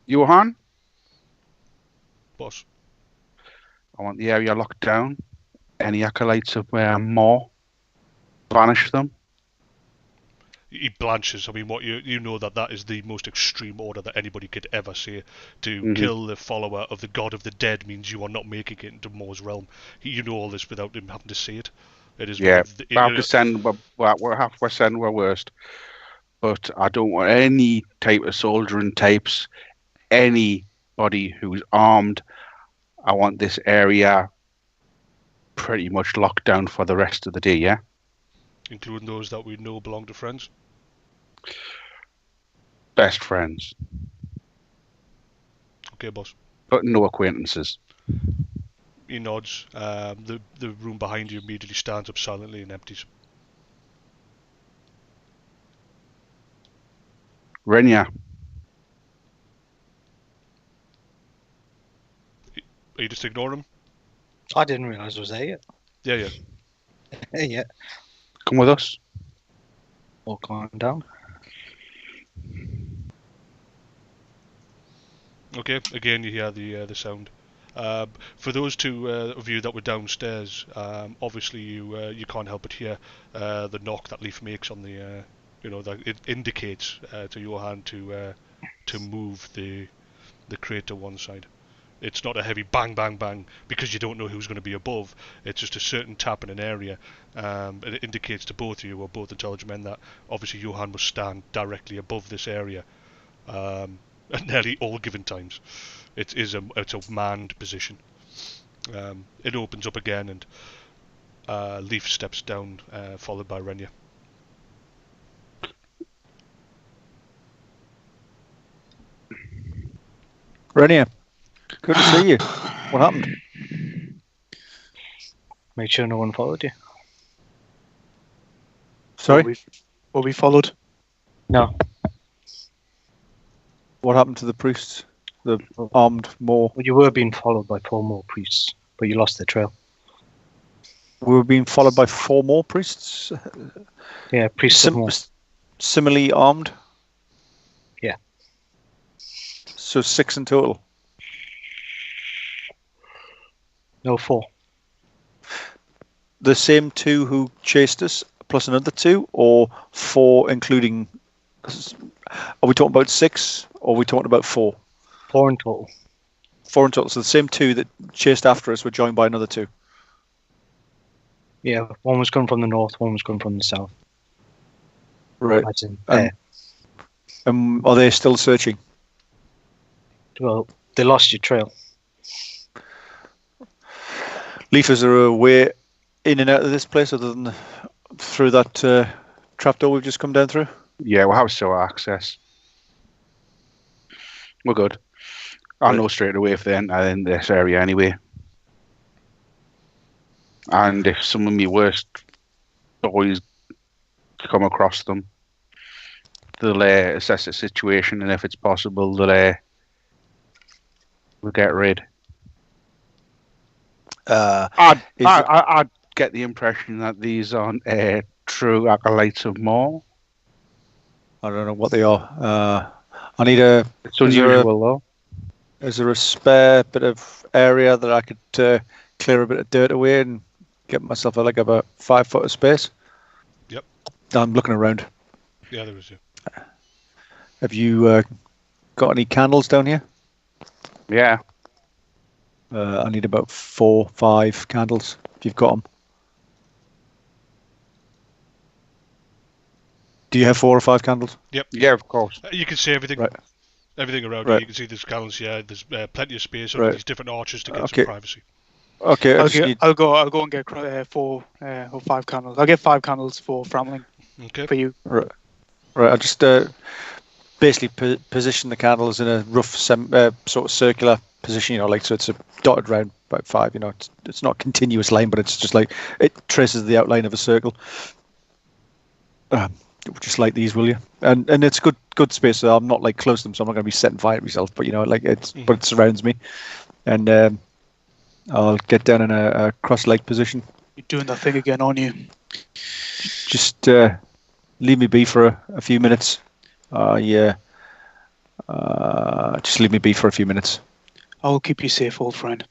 Johan? Boss. I want the area locked down. Any acolytes of Morr, banish them. He blanches. I mean, what you know that is the most extreme order that anybody could ever say. To kill the follower of the god of the dead means you are not making it into Morr's realm. You know all this without him having to say it. It is. Yeah, we're halfway send we're worst. But I don't want any type of soldiering types, anybody who's armed. I want this area pretty much locked down for the rest of the day, yeah? Including those that we know belong to friends? Best friends. Okay, boss. But no acquaintances. He nods. The room behind you immediately stands up silently and empties. Renya. Are you just ignoring him? I didn't realise I was there yet. Yeah. Yeah. Come with us. All calm down. Okay, again you hear the sound. For those two of you that were downstairs, obviously you can't help but hear the knock that Leaf makes on the, that it indicates to Johan to move the crate to one side. It's not a heavy bang bang bang because you don't know who's going to be above. It's just a certain tap in an area. It indicates to both of you, or both intelligent men, that obviously Johan must stand directly above this area at nearly all given times. It's a manned position. It opens up again, and Leaf steps down, followed by Renya. Renya, good to see you. What happened? Make sure no one followed you. Sorry? Were we followed? No. What happened to the priests? The armed Morr? Well, you were being followed by 4 more priests, but you lost the trail. We were being followed by 4 more priests? Yeah, priests of Morr. Similarly armed? Yeah. So 6 in total? No, 4. The same 2 who chased us, plus another 2, or 4 including... Are we talking about 6, or are we talking about 4? 4 in total. 4 in total. So the same 2 that chased after us were joined by another 2. Yeah, one was coming from the north, one was coming from the south. Right. That's in are they still searching? Well, they lost your trail. Leaf, is there a way in and out of this place other than through that trapdoor we've just come down through? Yeah, we'll have sewer access. We're good. I'll know straight away if they're in this area anyway. And if some of my worst boys come across them, they'll assess the situation, and if it's possible, they'll get rid. I'd get the impression that these aren't true acolytes of Morr. I don't know what they are. I need a. It's unusual, though. Is there a spare bit of area that I could clear a bit of dirt away and get myself like about 5 foot of space? Yep. I'm looking around. Yeah, there is. Yeah. Have you got any candles down here? Yeah. I need about 4, 5 candles if you've got them. Do you have 4 or 5 candles? Yep. Yeah, of course. You can see everything. Right. Everything around Right. you. You can see there's candles here. There's plenty of space on Right. these different arches to get Okay. some privacy. Okay. I'll go and get 4 or 5 candles. I'll get 5 candles for Framling. Okay. For you. Right. I'll just basically position the candles in a rough sort of circular position, like so it's a dotted round about 5. It's not a continuous line, but it's just like it traces the outline of a circle. Just like these, will you? And it's good space. So I'm not like close to them, so I'm not going to be setting fire to myself. But but it surrounds me, and I'll get down in a cross-legged position. You're doing that thing again, aren't you? Just leave me be for a few minutes. Just leave me be for a few minutes. I will keep you safe, old friend.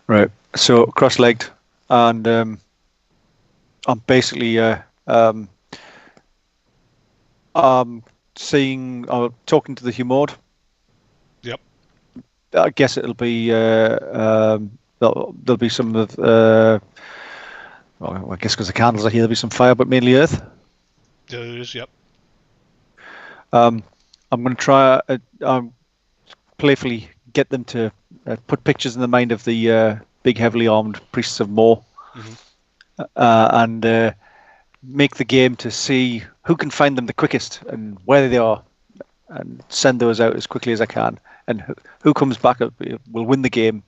Right. So cross-legged, and I'm basically talking to the Humord. Yep. I guess it'll be there'll be some of I guess because the candles are here, there'll be some fire, but mainly earth. There it is. Yep. I'm going to try playfully get them to put pictures in the mind of the big, heavily armed Priests of Morr, and make the game to see who can find them the quickest and where they are, and send those out as quickly as I can. And who comes back will win the game.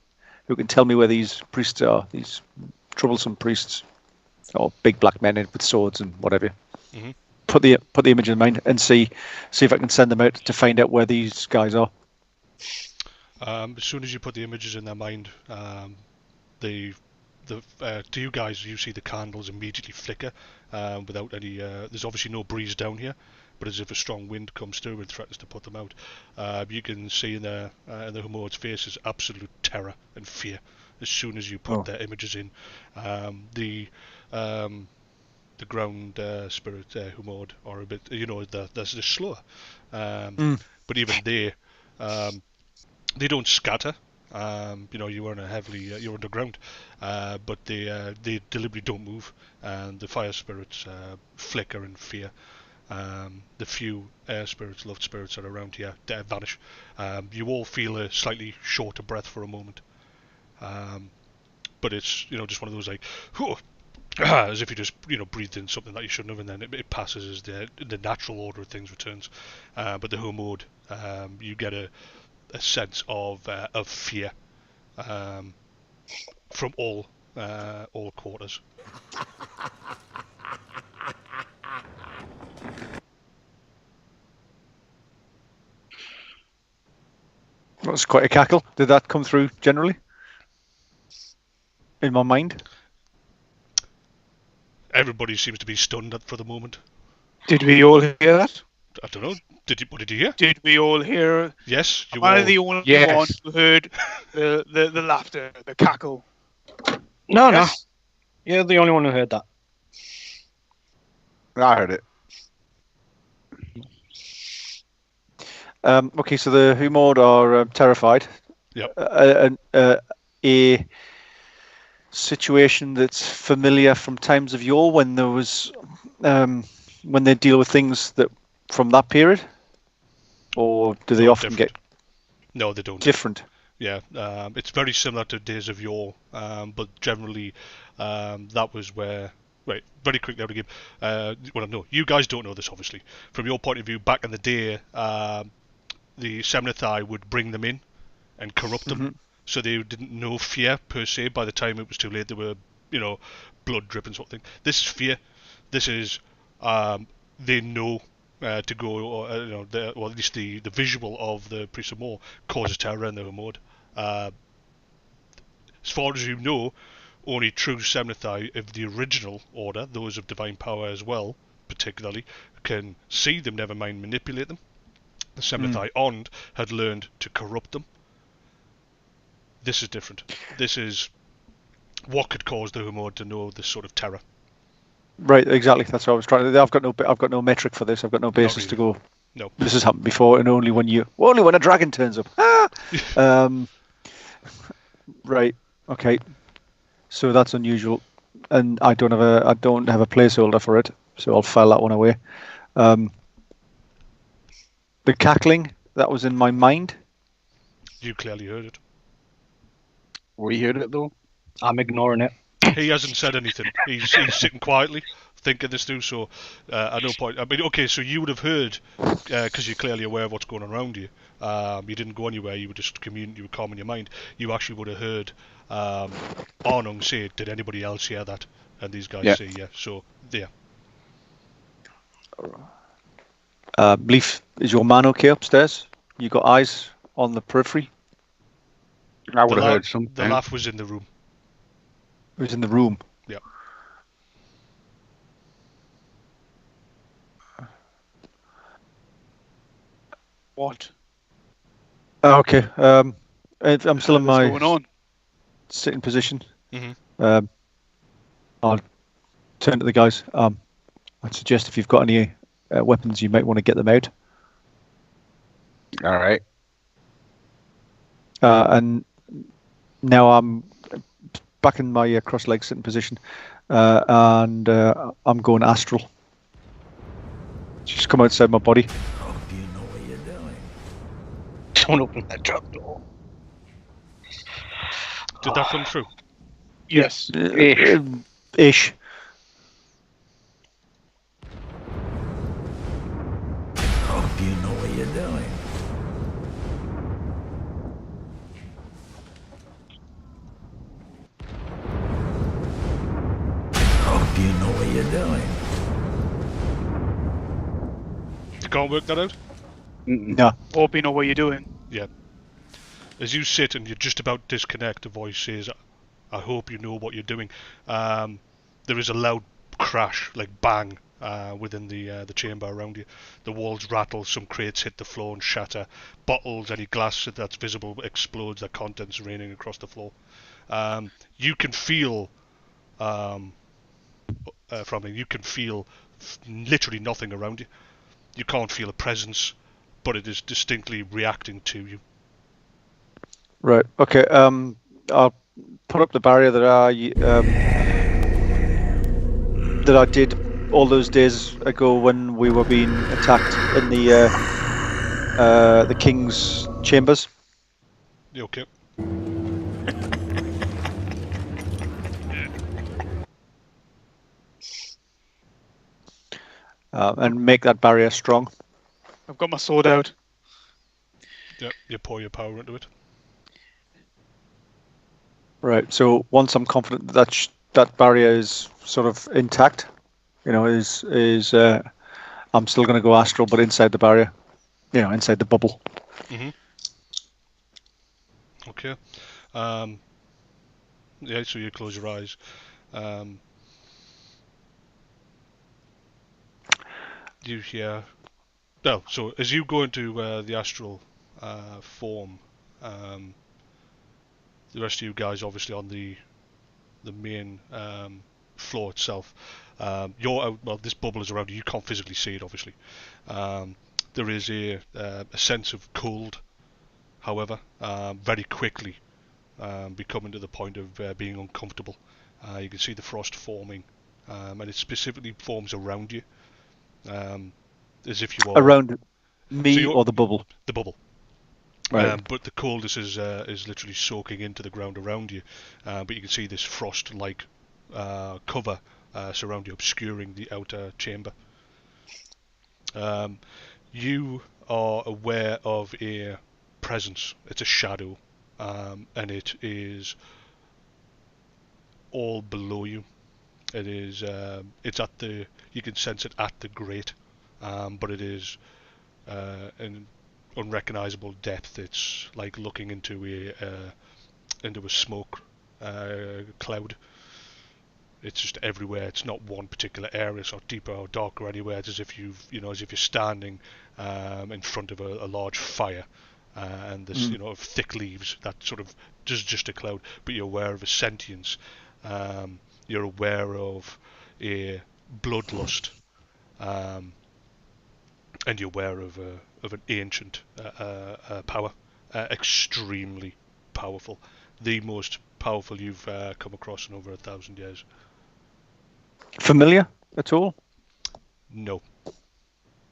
Who can tell me where these priests are? These troublesome priests, or big black men with swords and whatever. Mm-hmm. Put the image in mind and see if I can send them out to find out where these guys are. As soon as you put the images in their mind, to you guys, you see the candles immediately flicker without any. There's obviously no breeze down here, but as if a strong wind comes through and threatens to put them out. You can see in the Humord's faces absolute terror and fear as soon as you put their images in. The ground spirit Humord are a bit, they're slower, but even they don't scatter. You are you're underground, but they deliberately don't move, and the fire spirits flicker in fear. The few air spirits, love spirits that are around here vanish. You all feel a slightly shorter breath for a moment, but it's just one of those like, whew, as if you just breathed in something that you shouldn't have, and then it passes as the natural order of things returns. But the Humord, you get a sense of fear from all quarters. That's quite a cackle. Did that come through generally in my mind? Everybody seems to be stunned for the moment. Did we all hear that? I don't know. What did you hear? Did we all hear? Yes, you Am I all. the only Yes. one who heard the laughter, the cackle? No, Yes? no. You're the only one who heard that. I heard it. Okay, so the Humord are terrified. Yep. A situation that's familiar from times of yore when there was when they deal with things that from that period, or do they often different. get No, they don't. different? Yeah, it's very similar to Days of Yore, but generally that was where. Right, very quickly out of the game. Well, no, you guys don't know this, obviously. From your point of view, back in the day, the Semnithai would bring them in and corrupt them. so they didn't know fear per se. By the time it was too late, they were, blood dripping sort of thing. This is fear. This is they know to go, or or at least the visual of the Priests of Morr causes terror in the mode. As far as you know, only true Semnithai of the original order, those of divine power as well, particularly, can see them, never mind manipulate them. The Semnithai Ond had learned to corrupt them. This is different. This is what could cause the Humord to know this sort of terror. Right, exactly. That's what I was trying to. I've got no metric for this. I've got no basis to go. No. This has happened before, and only when a dragon turns up. Right. Okay. So that's unusual, and I don't have a placeholder for it, so I'll file that one away. The cackling, that was in my mind. You clearly heard it. We heard it though. I'm ignoring it. He hasn't said anything. He's sitting quietly, thinking this through. So at no point. I mean, okay. So you would have heard, because you're clearly aware of what's going on around you. You didn't go anywhere. You were just you were calm in your mind. You actually would have heard Arnung say, "Did anybody else hear that?" And these guys say, "Yeah." So there. Leaf, is your man okay upstairs? You got eyes on the periphery? I would have heard something. The laugh was in the room. It was in the room. Yeah. What? Okay. I'm still in my What's going on? sitting position. Mm-hmm. I'll turn to the guys. I'd suggest if you've got any weapons, you might want to get them out. All right. And now I'm back in my cross-legged sitting position, and I'm going astral. Just come outside my body. Oh, do you know what you're doing? Don't open that trap door. Did that come through? Yes. Ish. Oh, do you know what you're doing? Oh, do you know what you're doing? You can't work that out? No. Hope you know what you're doing. Yeah. As you sit and you're just about to disconnect, a voice says, "I hope you know what you're doing." There is a loud crash, like bang, within the chamber around you. The walls rattle, some crates hit the floor and shatter. Bottles, any glass that's visible explodes, their contents raining across the floor. You can feel, Framling, you can feel literally nothing around you. You can't feel a presence, but it is distinctly reacting to you. Right. Okay. I'll put up the barrier that I did all those days ago when we were being attacked in the king's chambers. You okay? And make that barrier strong. I've got my sword out. Yep. You pour your power into it. Right. So once I'm confident that that barrier is sort of intact, I'm still going to go astral, but inside the barrier, inside the bubble. Mm-hmm. Okay. Yeah. So you close your eyes. You hear. No. So as you go into the astral form, the rest of you guys obviously on the main floor itself. You're out, well, this bubble is around you. You can't physically see it, obviously. There is a sense of cold, however, very quickly becoming to the point of being uncomfortable. You can see the frost forming, and it specifically forms around you, as if you are around me or the bubble. The bubble. Right. But the coldness is literally soaking into the ground around you. But you can see this frost-like cover surround you, obscuring the outer chamber. You are aware of a presence. It's a shadow and it is all below you. It is. It's at the. You can sense it at the grate, but it is an unrecognizable depth. It's like looking into a smoke cloud. It's just everywhere. It's not one particular area. It's not deeper or darker anywhere. It's as if as if you're standing in front of a large fire, and there's of thick leaves that sort of just a cloud. But you're aware of a sentience. You're aware of a bloodlust, and you're aware of an ancient power, extremely powerful, the most powerful you've come across in over 1,000 years. Familiar at all? No.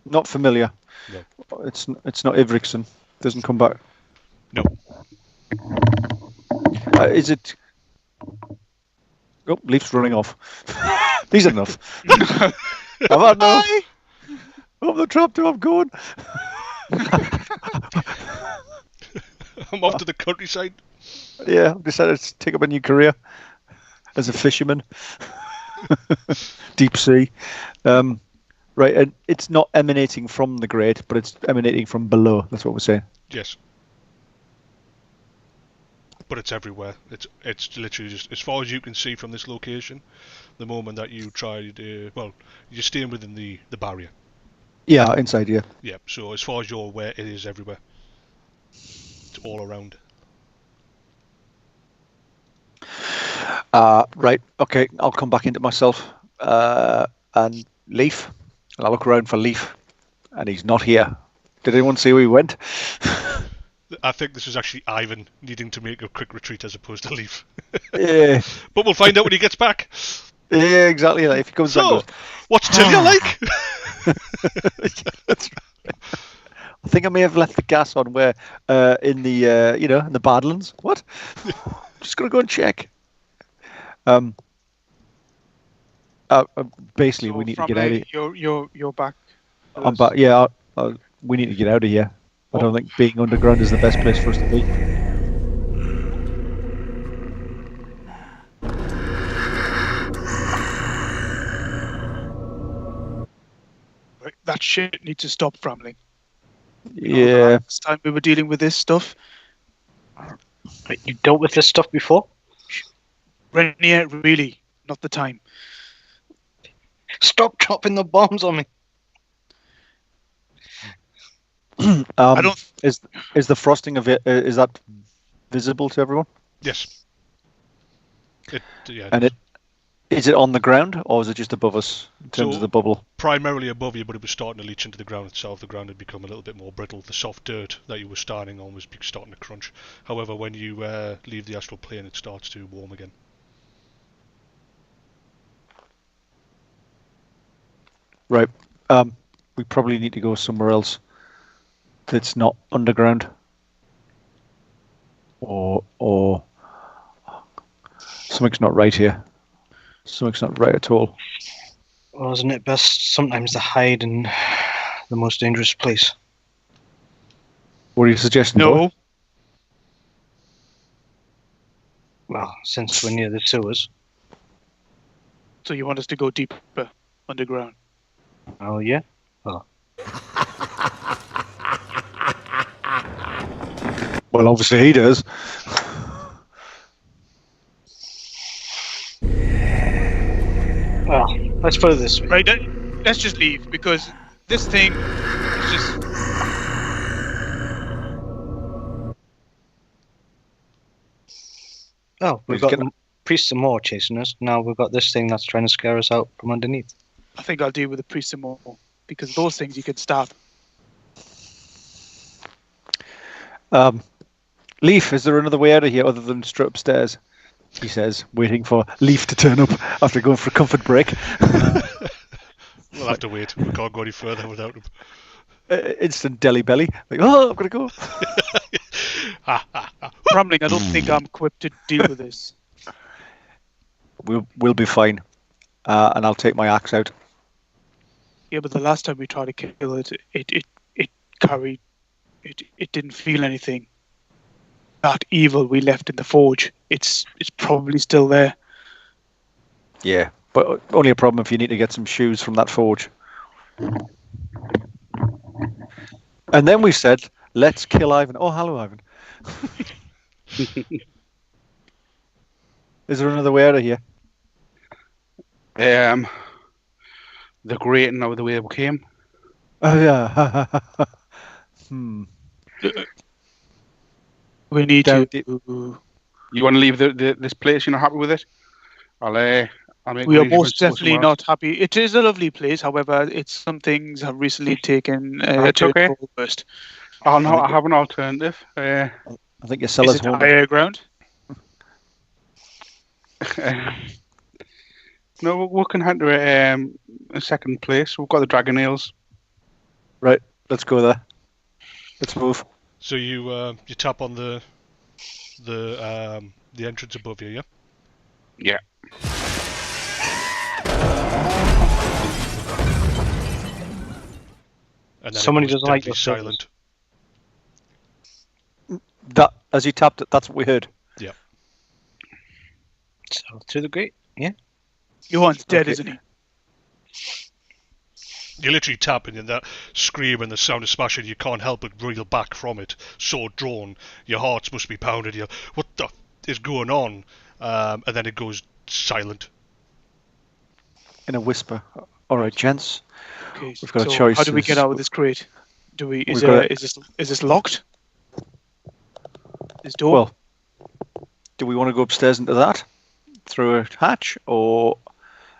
Not familiar. No. It's not Ivrickson. Doesn't come back. No. Is it? Oh, Leaf's running off. These are enough. I've had enough. I'm the trap to. I'm going. I'm off to the countryside. Yeah, I've decided to take up a new career as a fisherman. Deep sea. Right, and it's not emanating from the grate, but it's emanating from below. That's what we're saying. Yes. But it's everywhere. It's literally just as far as you can see from this location. The moment that you try to, you're staying within the barrier. Yeah, inside. Yeah. Yeah. So as far as you're aware, it is everywhere. It's all around. Right. Okay. I'll come back into myself. And Leaf. And I look around for Leaf, and he's not here. Did anyone see where he went? I think this is actually Ivan needing to make a quick retreat as opposed to Leaf. Yeah. But we'll find out when he gets back. Yeah, exactly. If he comes back. So, what's Tilia like? That's right. I think I may have left the gas on where in the in the Badlands. What? Just gonna go and check. Basically, So we need to get out of here. You're back. I'm back. Yeah, we need to get out of here. I don't think being underground is the best place for us to be. Right, that shit needs to stop, Framling. Yeah. Last time we were dealing with this stuff. Wait, you dealt with this stuff before? Renier, really, not the time. Stop dropping the bombs on me. I don't. Is the frosting of it? Is that visible to everyone? Yes. Is it on the ground or is it just above us in terms of the bubble? Primarily above you, but it was starting to leach into the ground itself. The ground had become a little bit more brittle. The soft dirt that you were standing on was starting to crunch. However, when you leave the astral plane, it starts to warm again. Right. We probably need to go somewhere else that's not underground. Or something's not right here. Something's not right at all. Well, isn't it best sometimes to hide in the most dangerous place? What are you suggesting? No. Boy? Well, since we're near the sewers. So you want us to go deeper underground? Oh, yeah? Oh. Well, obviously he does. Well, let's put it this way. Right, let's just leave because this thing is just. Oh, we've got the Priests of Morr chasing us. Now we've got this thing that's trying to scare us out from underneath. I think I'll deal with the Priests of Morr because those things you can stop. Leaf, is there another way out of here other than straight upstairs? He says, waiting for Leaf to turn up after going for a comfort break. We'll have to wait. We can't go any further without him. Instant deli belly. Like, oh, I'm going to go. Framling, I don't think I'm equipped to deal with this. We'll be fine. And I'll take my axe out. Yeah, but the last time we tried to kill it, it carried, it didn't feel anything. that evil we left in the forge. It's probably still there. Yeah, but only a problem if you need to get some shoes from that forge. And then we said, let's kill Ivan. Oh, hello, Ivan. Is there another way out of here? The grating of the way we came. Oh, yeah. We need Down to. You want to leave this place? You're not happy with it? I'll make We are arrangements most to go definitely somewhere not happy. It is a lovely place, however, some things have recently taken a That's turn okay. for the worst. else. Oh no, I have an alternative. I think your Is cellar's it haunted. higher ground? No, we can head to a second place. We've got the dragon nails. Right, let's go there. Let's move. So you tap on the entrance above you, yeah? Yeah. And then Somebody it goes doesn't like deadly your service. silent. That as you tapped it, that's what we heard. Yeah. So through the grate. Yeah. Johan's dead, Okay. isn't he? You're literally tapping and that scream and the sound of smashing, you can't help but reel back from it. So drawn. Your hearts must be pounding. You're, what the f is going on? And then it goes silent. In a whisper. All right, gents. Okay, We've got a so choice. how do we get out of this crate? Do we? Is We've got this locked? This door? Well, do we want to go upstairs into that? Through a hatch? Or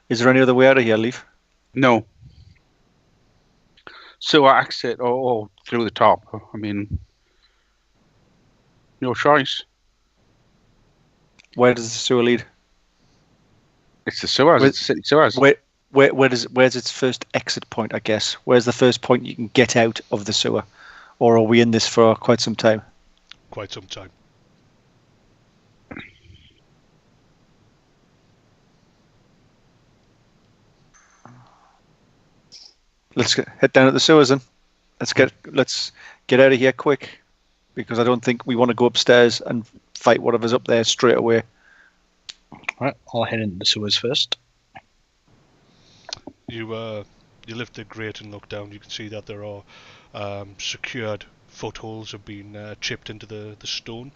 is there any other way out of here, Leaf? No. So I exit or through the top. I mean, your choice. Where does the sewer lead? It's the sewers. Wait, It's the city sewers. Where's its first exit point, I guess? Where's the first point you can get out of the sewer? Or are we in this for quite some time? Quite some time. Let's head down to the sewers then. Let's get out of here quick, because I don't think we want to go upstairs and fight whatever's up there straight away. Right. I'll head into the sewers first. You lift the grate and look down. You can see that there are secured footholes have been chipped into the stone,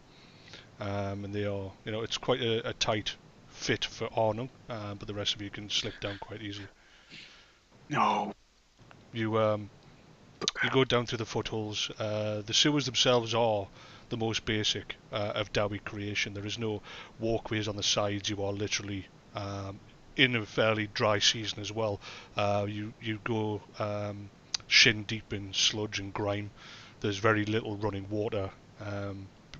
and they are, it's quite a tight fit for Arnhem, but the rest of you can slip down quite easily. No. You go down through the footholes. The sewers themselves are the most basic of Dowie creation. There is no walkways on the sides. You are literally in a fairly dry season as well. You go shin deep in sludge and grime. There's very little running water.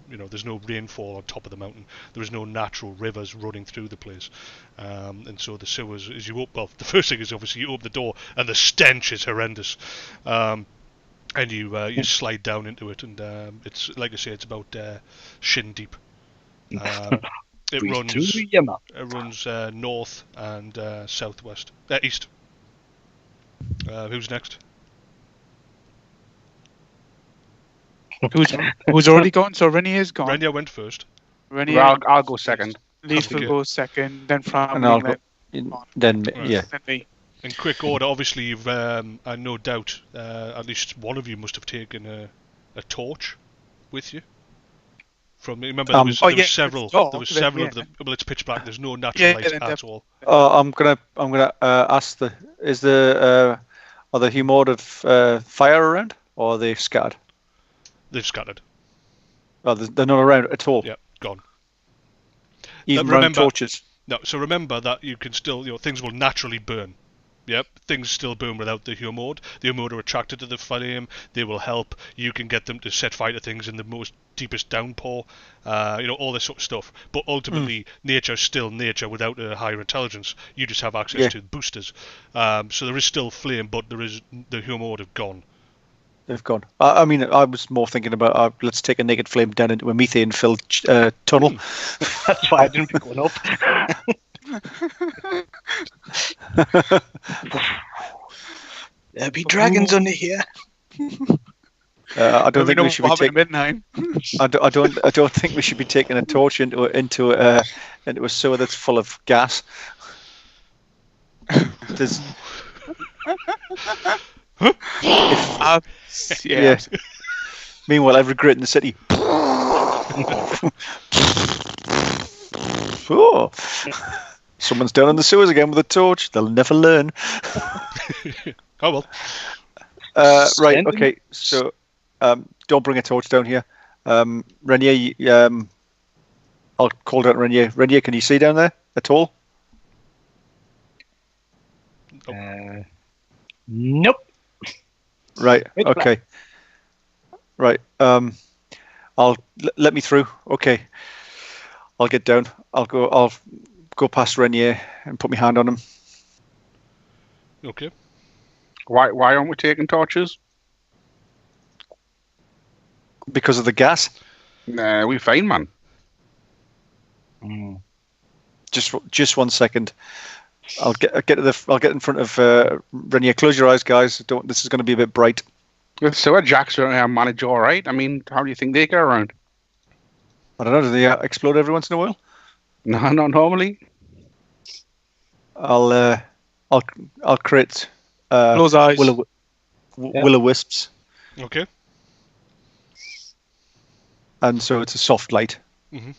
There's no rainfall on top of the mountain. There is no natural rivers running through the place, and so the sewers, as you open, well, the first thing is obviously you open the door and the stench is horrendous, and you slide down into it, and it's like I say, it's about shin deep. It runs north and southwest, east. Who's next? Who's already gone? So Renier's gone. Renia went first. Renier, Well, I'll go second. Leaf will Okay. go second, then Framling, And I'll go. Then Right. yeah. then me. In quick order, obviously you've, no doubt, at least one of you must have taken a torch with you. Remember, there was several. There was several of them. Well, it's pitch black. There's no natural light at all. I'm gonna ask are the Humord of fire around, or are they scattered? They've scattered. Oh, they're not around at all. Yep, gone. Even remember- round torches. No, so remember that you can still, things will naturally burn. Yep, things still burn without the Humord. The Humord are attracted to the flame. They will help. You can get them to set fire to things in the most deepest downpour. All this sort of stuff. But ultimately, nature's still nature without a higher intelligence. You just have access to boosters. So there is still flame, but the Humord have gone. They've gone. I mean, I was more thinking about let's take a naked flame down into a methane-filled tunnel. That's why I didn't pick one up. Hmm. There'll be dragons under here. I don't Let me think know we what should be happened at taking. midnight. I don't think we should be taking a torch into a sewer that's full of gas. There's, Yeah. yeah. Meanwhile, every grit in the city. Oh, someone's down in the sewers again with a torch. They'll never learn. Oh well. Right. Send Okay. So, don't bring a torch down here. Renier, I'll call down Renier. Renier, can you see down there at all? Nope. Right. It's Okay. Right. Let me through. Okay. I'll get down. I'll go past Renier and put my hand on him. Okay. Why aren't we taking torches? Because of the gas. Nah, we're fine, man. Just 1 second. I'll get in front of Renier. Close your eyes, guys. This is going to be a bit bright. The sewer jacks are manage all right. I mean, how do you think they get around? I don't know. Do they explode every once in a while? No, not normally. I'll create Close eyes. will-o'-wisps, Okay. and so it's a soft light. Mhm.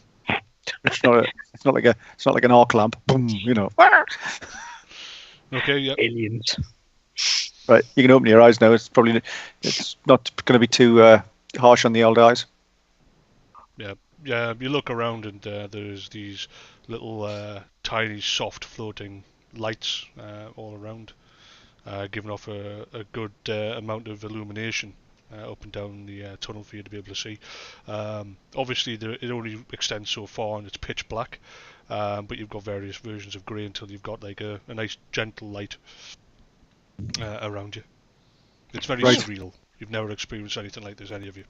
It's not like an arc lamp. Boom, you know. Okay. Yeah. aliens. Right, you can open your eyes now. It's not going to be too harsh on the old eyes. Yeah. You look around and there's these little tiny, soft, floating lights all around, giving off a good amount of illumination up and down the tunnel for you to be able to see. Obviously, it only extends so far and it's pitch black, but you've got various versions of grey until you've got like a nice gentle light around you. It's very Right. surreal. You've never experienced anything like this, any of you.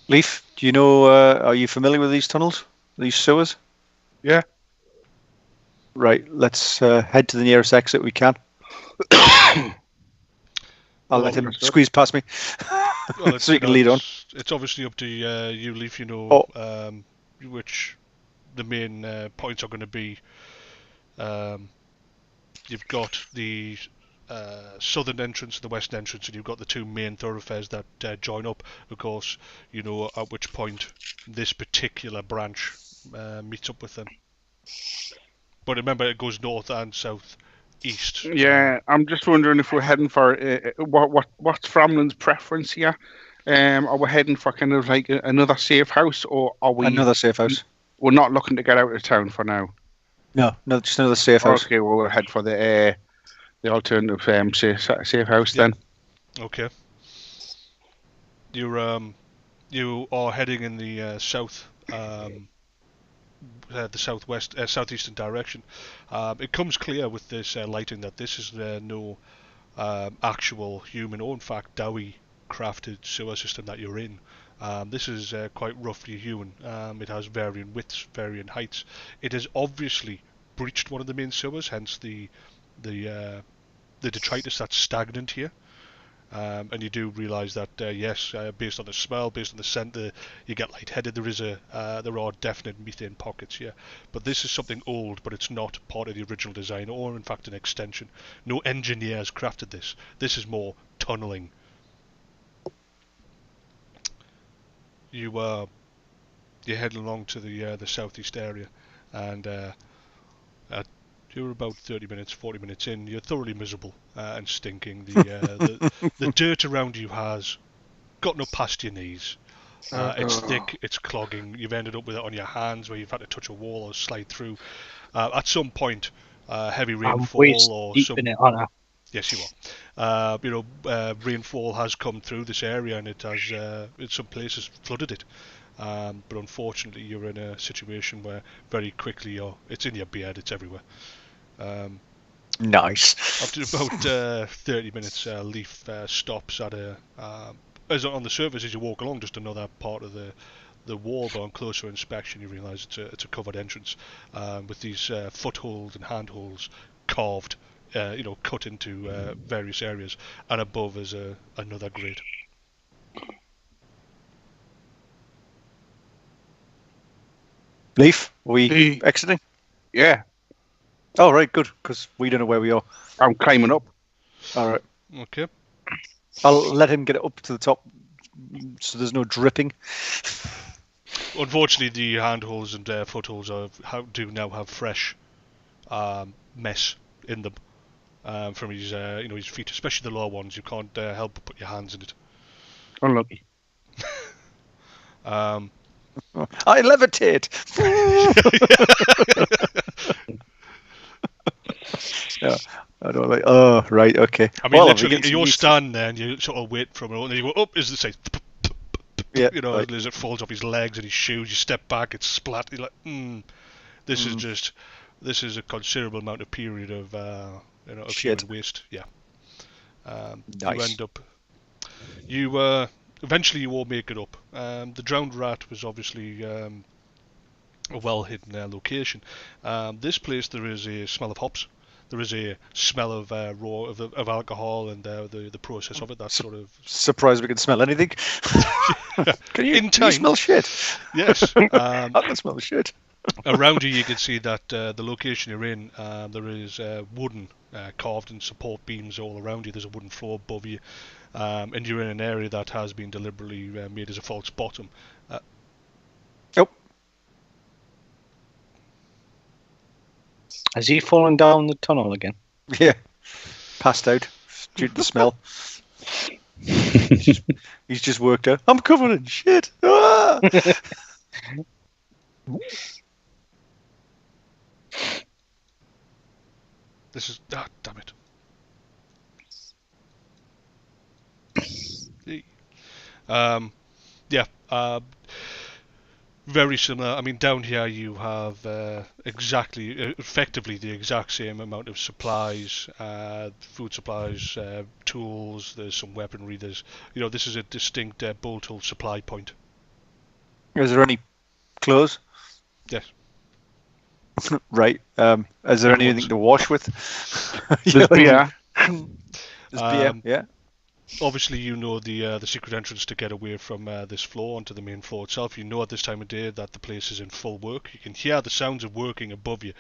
Leaf, do you know? Are you familiar with these tunnels, these sewers? Yeah. Right. Let's head to the nearest exit we can. I'll let him squeeze past me, Well, so you can lead on. It's obviously up to you, Leaf. You know which the main points are going to be. You've got the southern entrance and the western entrance, and you've got the two main thoroughfares that join up. Of course, you know at which point this particular branch meets up with them. But remember, it goes north and south, east. Yeah, I'm just wondering if we're heading for what's Framling's preference here. Are we heading for kind of like another safe house, or are we Another safe house. We're not looking to get out of town for now. No, just another safe house. Okay, well we'll head for the alternative safe house then. Okay. You are heading in the south, the southeastern direction. It comes clear with this lighting that this is no actual human, or in fact Dowie crafted sewer system that you're in. This is quite roughly human. It has varying widths, varying heights. It has obviously breached one of the main sewers, hence the detritus that's stagnant here. And you do realise that yes, based on the smell, based on the scent, you get lightheaded. There are definite methane pockets here, but this is something old, but it's not part of the original design, or in fact an extension. No engineers crafted this. This is more tunnelling. You're heading along to the southeast area, and you're about 30 minutes, 40 minutes in. You're thoroughly miserable and stinking. The dirt around you has gotten up past your knees. It's thick, it's clogging. You've ended up with it on your hands where you've had to touch a wall or slide through. At some point, heavy rainfall or deep some... in it, aren't I? Yes, you are. Rainfall has come through this area, and it has, in some places, flooded it. But unfortunately, you're in a situation where very quickly it's in your beard, it's everywhere. Nice. After about 30 minutes, Leaf stops at as on the surface as you walk along, just another part of the wall, but on closer inspection, you realise it's a covered entrance with these footholds and handholds carved cut into various areas, and above is another grate. Leaf, are we Hey. exiting? Yeah, Oh, right, good, because we don't know where we are. I'm climbing up. All right. Okay. I'll let him get it up to the top so there's no dripping. Unfortunately, the handholds and footholds do now have fresh mess in them from his his feet, especially the lower ones. You can't help but put your hands in it. Unlucky. I levitate. Yeah, I don't like. Oh, right, okay. I mean, Well, literally, you're standing there and you sort of wait for a moment, and then you go up as it says, Yeah, right. As it falls off his legs and his shoes. You step back, it's splat. You're like, this is a considerable amount of period of of Shit. human waste. Yeah. Nice. You end up. Eventually you all make it up. The drowned rat was obviously a well hidden location. This place, there is a smell of hops. There is a smell of of alcohol and the process of it. That sort of Surprised we can smell anything. Can you smell shit? yes. I can smell shit. Around you can see that the location you're in, there is wooden carved in support beams all around you. There's a wooden floor above you, and you're in an area that has been deliberately made as a false bottom. Nope. Has he fallen down the tunnel again? Yeah. Passed out due to the smell. He's just worked out. I'm covered in shit. Ah! This is damn it. Very similar. I mean, down here you have effectively the exact same amount of supplies, food supplies, tools. There's some weaponry. This is a distinct bolt hole supply point. Is there any clothes? Yes. Right. Is there anything to wash with? There's beer. There's beer. Yeah. Obviously, you know the secret entrance to get away from this floor onto the main floor itself. You know at this time of day that the place is in full work. You can hear the sounds of working above you.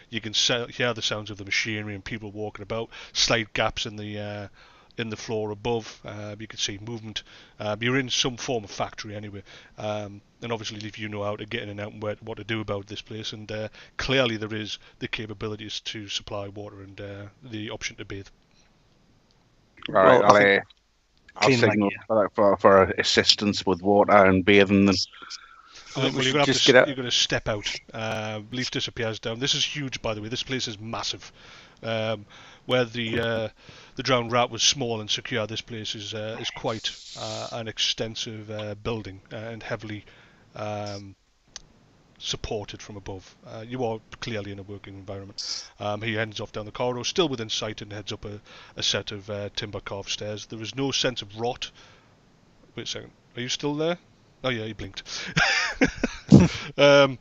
You can hear the sounds of the machinery and people walking about. Slight gaps in the floor above. You can see movement. You're in some form of factory anyway. And obviously, if you know how to get in and out and what to do about this place, and clearly there is the capabilities to supply water and the option to bathe. Right, Well, I'll signal for assistance with water and bathing. Well, you're going to step out. Leaf disappears down. This is huge, by the way. This place is massive. Where the drowned rat was small and secure, this place is quite an extensive building and heavily supported from above. You are clearly in a working environment. He heads off down the corridor, still within sight, and heads up a set of timber carved stairs. There is no sense of rot. Wait a second. Are you still there? Oh yeah, he blinked. A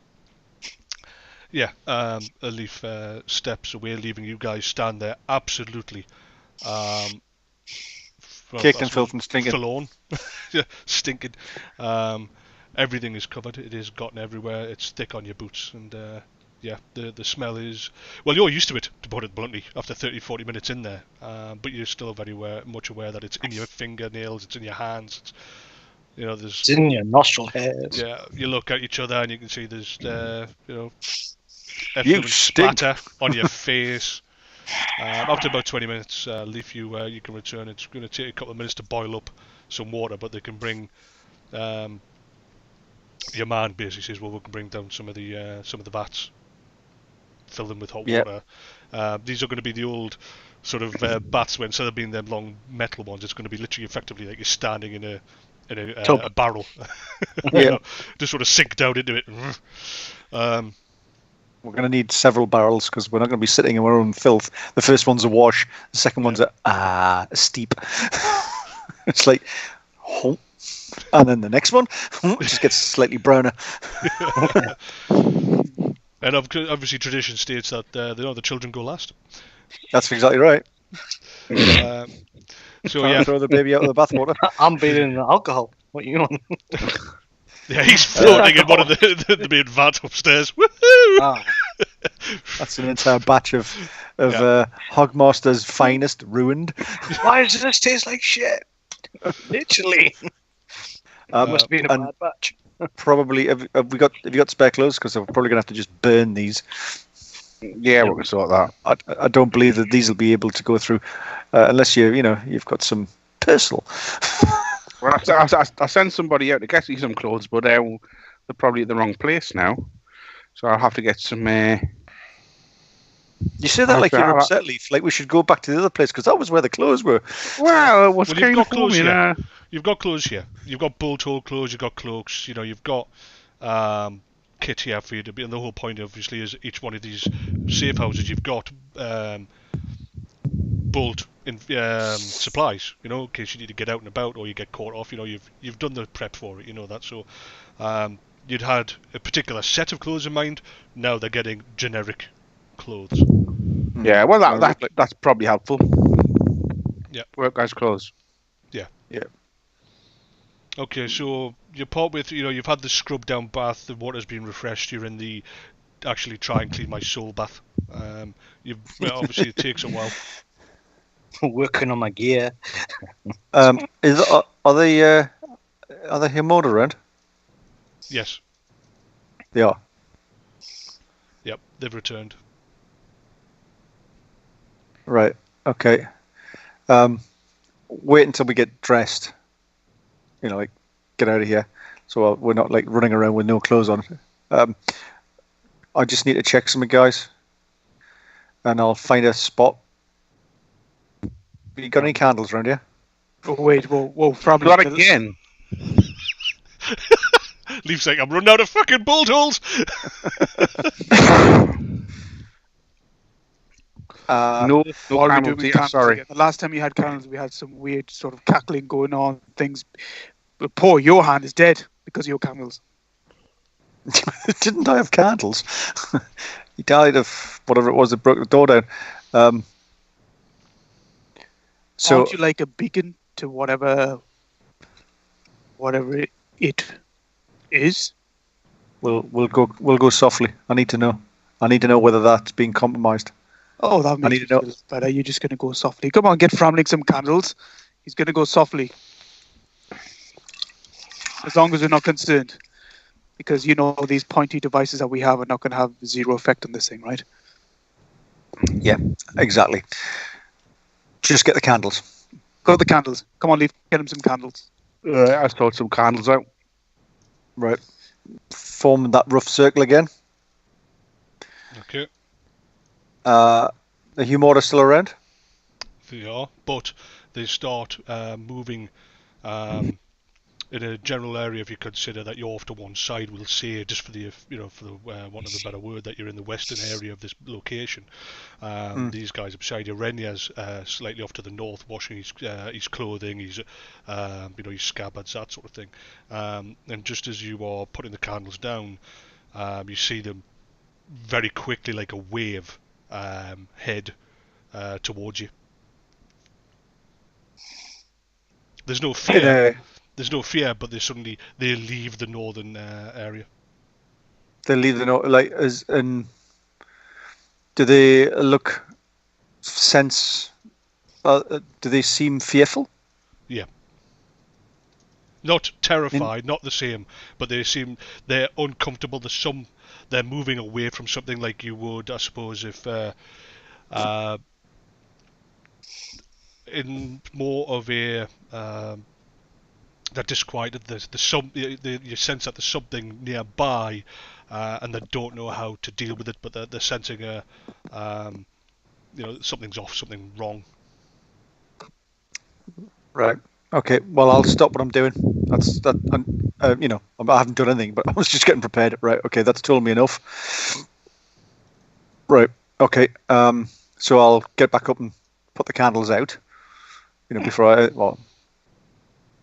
Leaf steps away, leaving you guys stand there absolutely caked in filth and stinking. Forlorn. Yeah, stinking. Everything is covered. It is gotten everywhere. It's thick on your boots, and the smell is... Well, you're used to it, to put it bluntly, after 30-40 minutes in there, but you're still very much aware that it's in your fingernails, it's in your hands, it's in your nostril hairs. Yeah, you look at each other and you can see there's You splatter on your face. After about 20 minutes, Leaf, you can return. It's going to take a couple of minutes to boil up some water, but they can bring... your man basically says, well, we can bring down some of the vats, fill them with hot water. These are going to be the old sort of vats, where instead of being them long metal ones, it's going to be literally effectively like you're standing in a barrel. Just sort of sink down into it. We're going to need several barrels because we're not going to be sitting in our own filth. The first one's a wash. The second one's a steep. It's like, and then the next one just gets slightly browner. And obviously tradition states that the children go last. That's exactly right. So Trying yeah, to throw the baby out of the bathwater. I'm beating the alcohol. What you on? yeah, he's floating in one of the main vats upstairs. Woohoo! Ah, That's an entire batch of Hogmaster's finest ruined. why does this taste like shit? Literally. Must have been a and bad batch. probably have you got spare clothes? Because I'm probably gonna have to just burn these. Yeah, we can sort that. I don't believe that these will be able to go through unless you've got some personal. Well, I sent somebody out to get you some clothes, but they're probably at the wrong place now. So I'll have to get some. You say that like you're upset, Leaf. Like we should go back to the other place because that was where the clothes were. Well, it was Well, kind you've of got clothes cool, here. You've got clothes here. You've got bolt-hole clothes. You've got cloaks. You've got kit here for you to be. And the whole point, obviously, is each one of these safe houses you've got bolt in supplies. In case you need to get out and about or you get caught off. You've done the prep for it. You know that. So you'd had a particular set of clothes in mind. Now they're getting generic clothes. Yeah, well, that's probably helpful. Yeah. Work guys' clothes. Yeah. Okay, so you part with, you've had the scrub down bath, the water's been refreshed, you're in the actually try and clean my soul bath. Obviously it takes a while. Working on my gear. Are they here mode around? Yes. They are. Yep, they've returned. Right. Okay. Wait until we get dressed. Get out of here. So we're not like running around with no clothes on. I just need to check some guys, and I'll find a spot. You got any candles around here? Oh wait, whoa, Framling. Not again. Leaf's like, I'm running out of fucking bolt holes. No What are we candles doing with here, candles sorry. again? The last time you had candles, we had some weird sort of cackling going on. Things. But poor Johan is dead because of your candles. Didn't I have candles? He died of whatever it was that broke the door down. So Aren't you like a beacon to whatever it is? we'll go softly. I need to know whether that's being compromised. Oh, that makes need me to know- feel better. You're just going to go softly. Come on, get Framling some candles. He's going to go softly. As long as we're not concerned. Because, these pointy devices that we have are not going to have zero effect on this thing, right? Yeah, exactly. Just get the candles. Go with the candles. Come on, Leaf. Get him some candles. I sorted some candles out. Right. Form that rough circle again. Okay, The Humora still around? they are, but they start moving in a general area. If you consider that you're off to one side, we'll say, just for the want of a better word, that you're in the western area of this location. These guys are beside you. Renya's slightly off to the north, washing his clothing, his scabbards, that sort of thing. And just as you are putting the candles down, you see them very quickly, like a wave, head towards you. There's no fear. There's no fear, but they leave the northern area. They leave the note do they do they seem fearful? Yeah. Not terrified, not the same, but they're uncomfortable. They're moving away from something, like you would, I suppose, if in more of a they're disquieted. You sense that there's something nearby, and they don't know how to deal with it. But they're sensing something's off, something wrong. Right. Okay. Well, I'll stop what I'm doing. That's that. I haven't done anything, but I was just getting prepared. Right. Okay. That's told me enough. Right. Okay. So I'll get back up and put the candles out.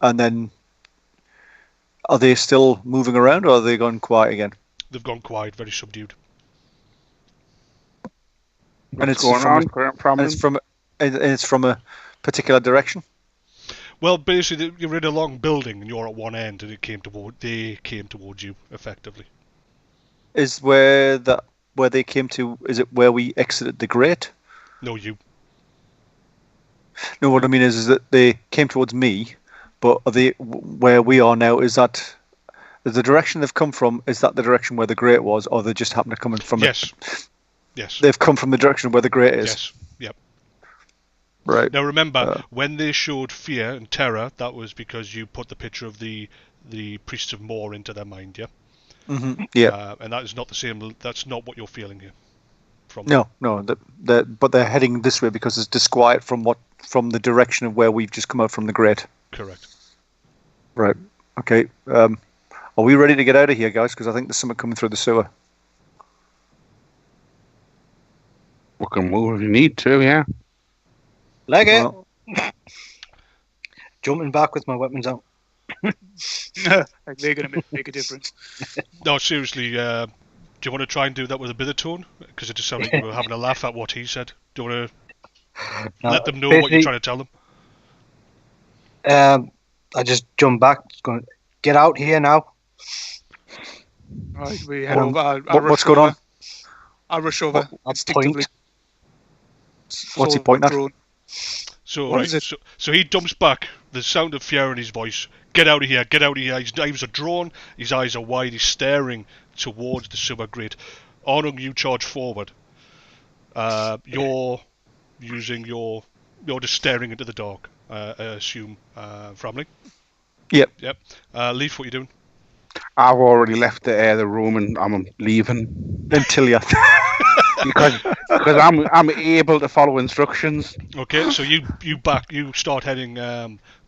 And then, are they still moving around, or are they gone quiet again? They've gone quiet, very subdued. What's going on, and it's from a particular direction. Well, basically, you're in a long building and you're at one end, and they came towards you effectively. Is where they came to? Is it where we exited the grate? No, you. No, what I mean is that they came towards me, but are they where we are now? Is that the direction they've come from? Is that the direction where the grate was, or they just happen to come in from? Yes. Yes. They've come from the direction where the grate is. Yes. Yep. Right. Now remember, when they showed fear and terror, that was because you put the picture of the Priests of Morr into their mind, yeah? Mm-hmm. Yeah. And that is not the same. That's not what you're feeling here. No. But they're heading this way because it's disquiet from the direction of where we've just come out from the grate. Correct. Right. Okay. Are we ready to get out of here, guys? Because I think there's something coming through the sewer. We can move if you need to, yeah. Leg it. Well, jumping back with my weapons out. Like they're going to make a difference. No, seriously, do you want to try and do that with a bit of tone? Because it just sounded like you were having a laugh at what he said. Do you want to let them know what you're trying to tell them? I just jump back, going, get out here now. Right, we head over. What's going on? I'll rush over. Point. What's he pointing at? So he dumps back, the sound of fear in his voice. Get out of here, get out of here. His knives are drawn, his eyes are wide, he's staring towards the sewer grate. Arnung, you charge forward. You're just staring into the dark, I assume, Framling? Yep. Leaf, what are you doing? I've already left the room and I'm leaving. Until you... because I'm able to follow instructions. Okay, so you start heading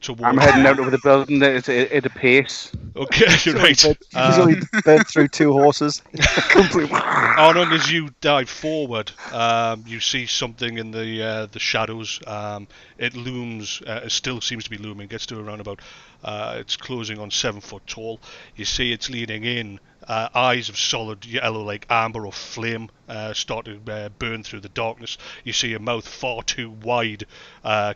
towards... I'm heading out of the building at a pace. Okay, you're right. He's only bent through two horses. Arnon, as you dive forward, you see something in the shadows. It looms, it still seems to be looming, gets to around about, it's closing on 7 foot tall. You see it's leaning in. Eyes of solid yellow like amber or flame start to burn through the darkness. You see a mouth far too wide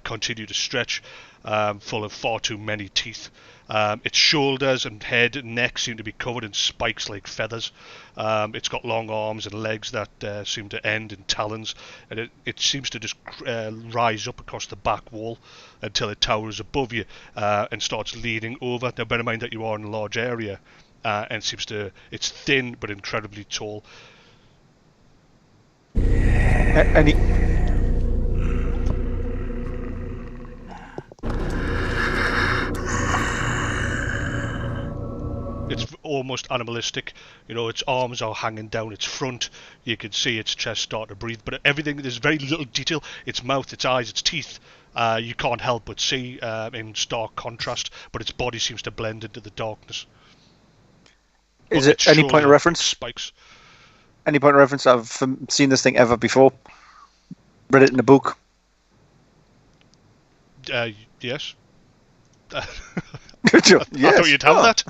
continue to stretch, full of far too many teeth. Its shoulders and head and neck seem to be covered in spikes like feathers. It's got long arms and legs that seem to end in talons, and it seems to just rise up across the back wall until it towers above you and starts leaning over. Now bear in mind that you are in a large area. And it's thin but incredibly tall. It's almost animalistic. Its arms are hanging down its front. You can see its chest start to breathe, but everything, there's very little detail. Its mouth, its eyes, its teeth, you can't help but see in stark contrast, but its body seems to blend into the darkness. Is it any point of reference? Spikes. Any point of reference? I've seen this thing ever before. Read it in a book. Yes. Good job. I thought you'd have that.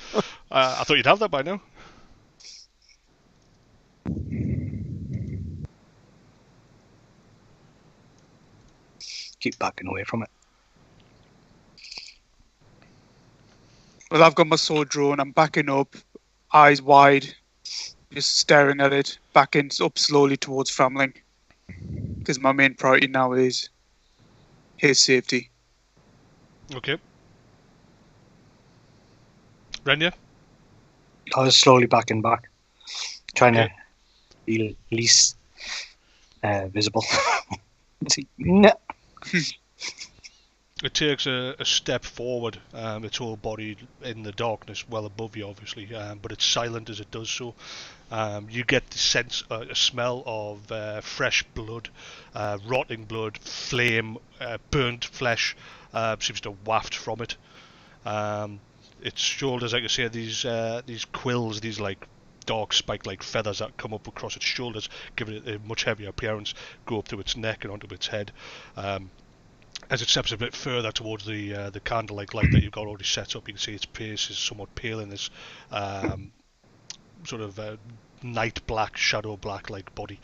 I thought you'd have that by now. Keep backing away from it. Well, I've got my sword drawn. I'm backing up. Eyes wide, just staring at it, backing up slowly towards Framling. Because my main priority now is his safety. Okay. Renya? I was slowly backing back, trying to be least visible. No. It takes a step forward, its whole body in the darkness, well above you obviously, but it's silent as it does so. You get the sense, a smell of fresh blood, rotting blood, flame, burnt flesh seems to waft from it. Its shoulders, like I say, these quills, these like dark spike-like feathers that come up across its shoulders, giving it a much heavier appearance, go up to its neck and onto its head. As it steps a bit further towards the candle-like light that you've got already set up, you can see its face is somewhat pale in this sort of night black, shadow black like body.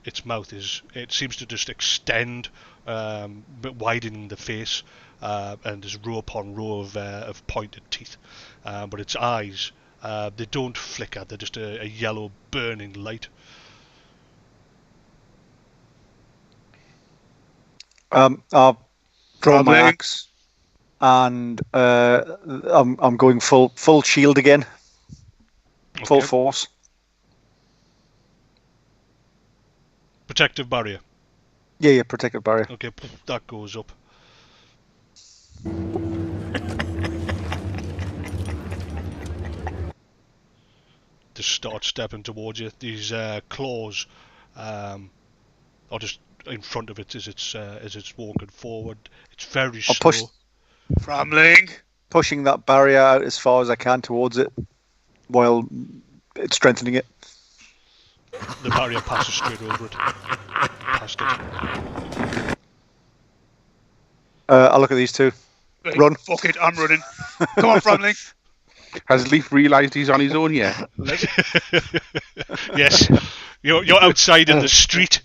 Its mouth seems to just extend, but widening the face, and there's row upon row of pointed teeth. But its eyes, they don't flicker; they're just a yellow burning light. I'll draw my Framling. axe, and I'm going full shield again, full Okay. force. Protective barrier. Yeah, protected barrier. Okay, that goes up. Just start stepping towards you. These claws are just in front of it as it's walking forward. It's very I'll slow. push- Framling. Pushing that barrier out as far as I can towards it, while it's strengthening it. The barrier passes straight over it. Past it. I'll look at these two. Right, Run. Fuck it, I'm running. Come on, Framling. Has Leaf realised he's on his own yet? Yes, you're outside in the street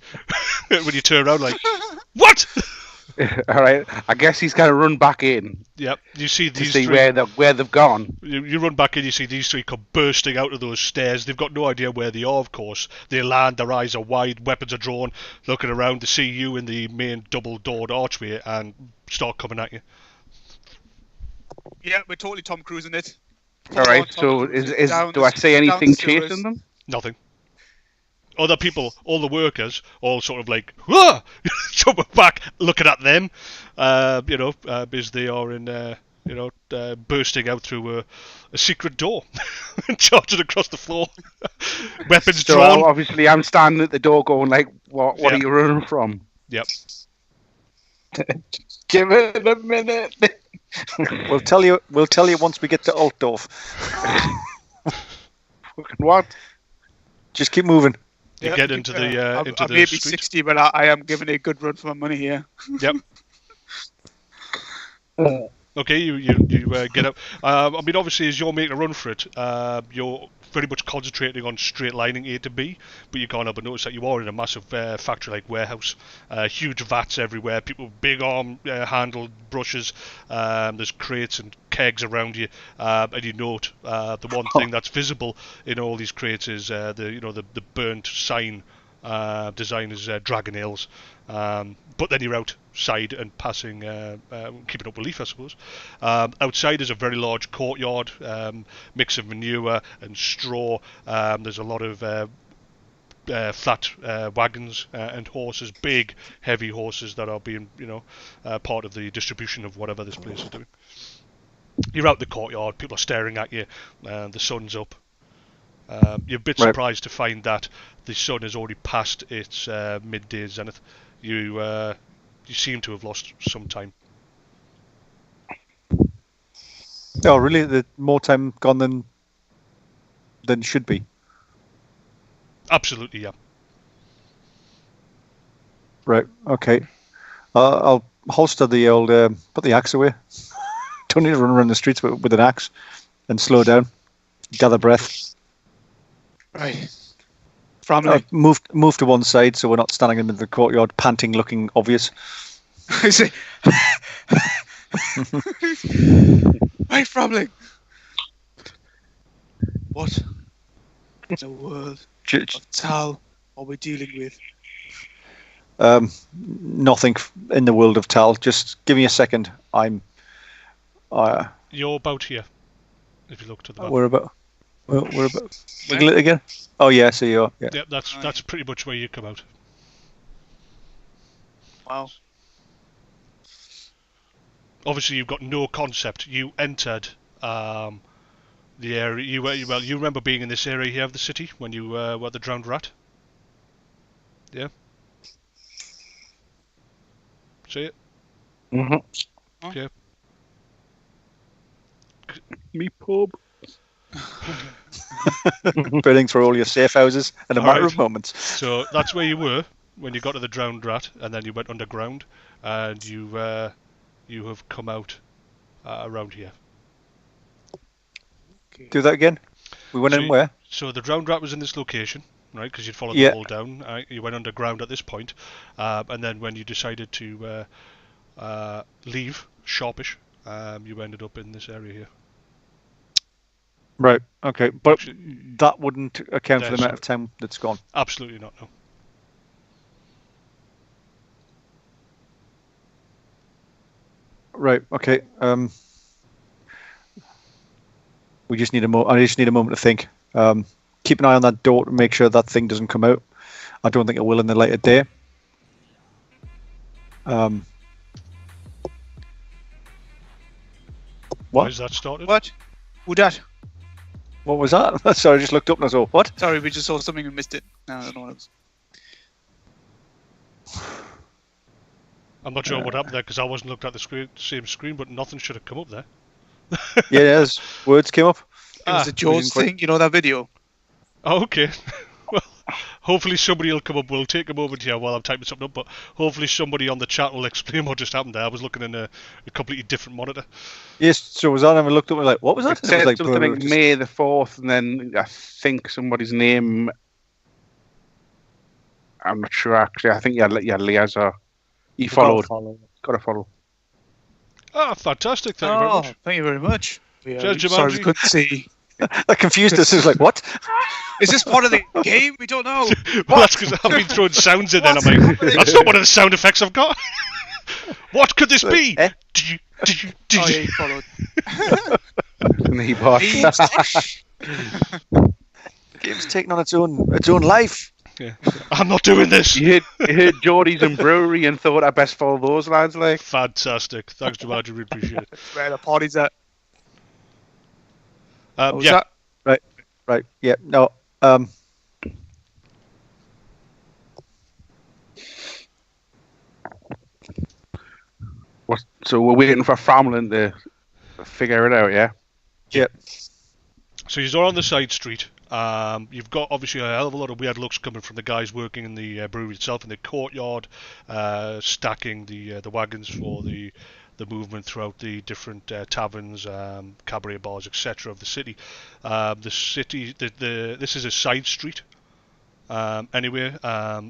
when you turn around like, what? All right. I guess he's going to run back in Yep. You see to these see three. where they've gone. You run back in, you see these three come bursting out of those stairs. They've got no idea where they are, of course. They land, their eyes are wide, weapons are drawn, looking around to see you in the main double-doored archway and start coming at you. Yeah, we're totally Tom Cruise in it. All right. So do I say anything chasing them? Nothing. Other people, all the workers, all sort of like, "Whoa!" jumping back, looking at them, as they are in, bursting out through a secret door, and charging across the floor, weapons So drawn. obviously I'm standing at the door going like, what Yeah. are you running from? Yep. Give it a minute. We'll tell you once we get to Altdorf. What? Just keep moving. You get into the I may be street. 60, but I am giving it a good run for my money here. Yep. Okay, you get up. Obviously, as you're making a run for it, you're very much concentrating on straight lining A to B, but you can't help but notice that you are in a massive factory-like warehouse. Huge vats everywhere, people with big arm-handled brushes. There's crates and kegs around you, and you note the one thing that's visible in all these crates is the burnt sign. Design is dragon ales, but then you're outside and passing, keeping up with Leaf, I suppose. Outside is a very large courtyard, mix of manure and straw. There's a lot of flat wagons and horses, big, heavy horses that are being, part of the distribution of whatever this place is doing. You're out the courtyard, people are staring at you, the sun's up. You're a bit Right. surprised to find that the sun has already passed its midday zenith. You seem to have lost some time. Oh, really? The more time gone than should be. Absolutely, yeah. Right. Okay. I'll holster the old. Put the axe away. Don't need to run around the streets with an axe, and slow down. Gather breath. Right. Framling. Move to one side so we're not standing in the courtyard, panting, looking obvious. I say, right, Framling. What in the world of Tal are we dealing with? Nothing in the world of Tal. Just give me a second. You're about here, if you look to the map. We're about. Wiggle it again. Oh yeah, so you are. Yeah. Yeah, that's pretty much where you come out. Wow. Obviously, you've got no concept. You entered the area. You remember being in this area here of the city when you were the drowned rat. Yeah. See it? Mm-hmm. Okay. Me pub. Burning through all your safe houses in a All matter right. of moments. So that's where you were when you got to the drowned rat, and then you went underground, and you have come out around here. Do that again. We went So in where? So the drowned rat was in this location, right? Because you'd followed Yeah. the hole down. You went underground at this point, and then when you decided to leave Sharpish, you ended up in this area here. Right. Okay. But Actually, that wouldn't account for the There's- amount of time that's gone. Absolutely not. No. Right. Okay. We just need I just need a moment to think. Keep an eye on that door to make sure that thing doesn't come out. I don't think it will in the light of day. Why What? is that started? What? Who that? What was that? Sorry, I just looked up and I saw what? Sorry, we just saw something and missed it. No, I don't know what it was. I'm not sure what happened there because I wasn't looking at the same screen, but nothing should have come up there. Yeah, there's words came up. It was the Jaws quite- thing, you know that video? Oh, okay. Well, hopefully somebody will come up. We'll take a moment here while I'm typing something up, but hopefully somebody on the chat will explain what just happened there. I was looking in a completely different monitor. Yes, so was that? And we looked up and like, what was that? It said was something like just- May the 4th, and then I think somebody's name. I'm not sure actually. I think yeah, Liazar. He followed. Got to follow. Ah, fantastic. Thank you very much. Thank you very much. Yeah, Judge sorry, we Jumangi. couldn't see. That confused us. It was like, what? Is this part of the game? We don't know. Well, that's because I've been throwing sounds in, and I'm like, that's not one of the sound effects I've got. What could this be? Eh? Did you? Oh, yeah, he followed. And he bought. Game's taking on its own life. Yeah. I'm not doing this. You heard Geordie's and Brewery and thought I best follow those lads. Like, Fantastic. Thanks, Jumangi. Really appreciate it. Where the party's at. What was Yeah. that? Right. Yeah. No. so we're waiting for Framling to figure it out. Yeah. Yeah. So you're on the side street. You've got obviously a hell of a lot of weird looks coming from the guys working in the brewery itself in the courtyard, stacking the wagons for the movement throughout the different taverns, cabaret bars, etc. of the city. This is a side street. Anyway,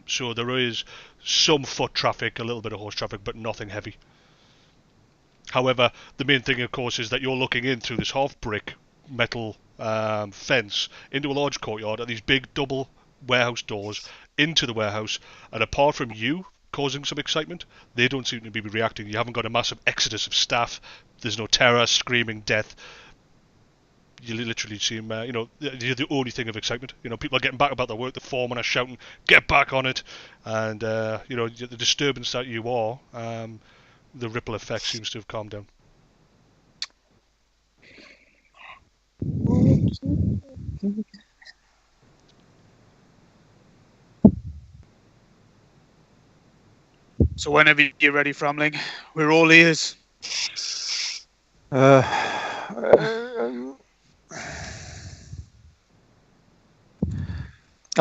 so there is some foot traffic, a little bit of horse traffic, but nothing heavy. However, the main thing, of course, is that you're looking in through this half-brick metal fence into a large courtyard and these big double warehouse doors into the warehouse. And apart from you causing some excitement, they don't seem to be reacting. You haven't got a massive exodus of staff. There's no terror, screaming, death. You literally seem, you're the only thing of excitement. People are getting back about their work. The foremen are shouting, "Get back on it!" And the disturbance that you are, the ripple effect seems to have calmed down. So whenever you're ready, Framling, we're all ears. I'm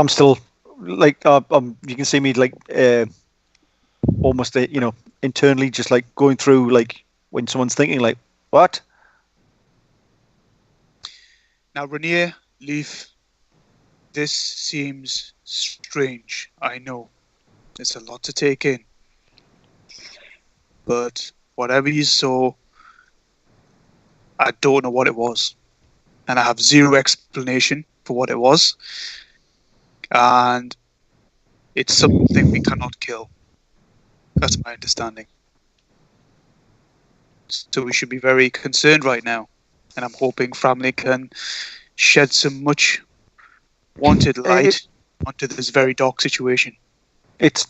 still like you can see me like almost internally just like going through like when someone's thinking like what. Now, Rainier, Leaf, this seems strange. I know. It's a lot to take in. But whatever you saw, I don't know what it was. And I have zero explanation for what it was. And it's something we cannot kill. That's my understanding. So we should be very concerned right now. And I'm hoping Framling can shed some much wanted light onto this very dark situation. It's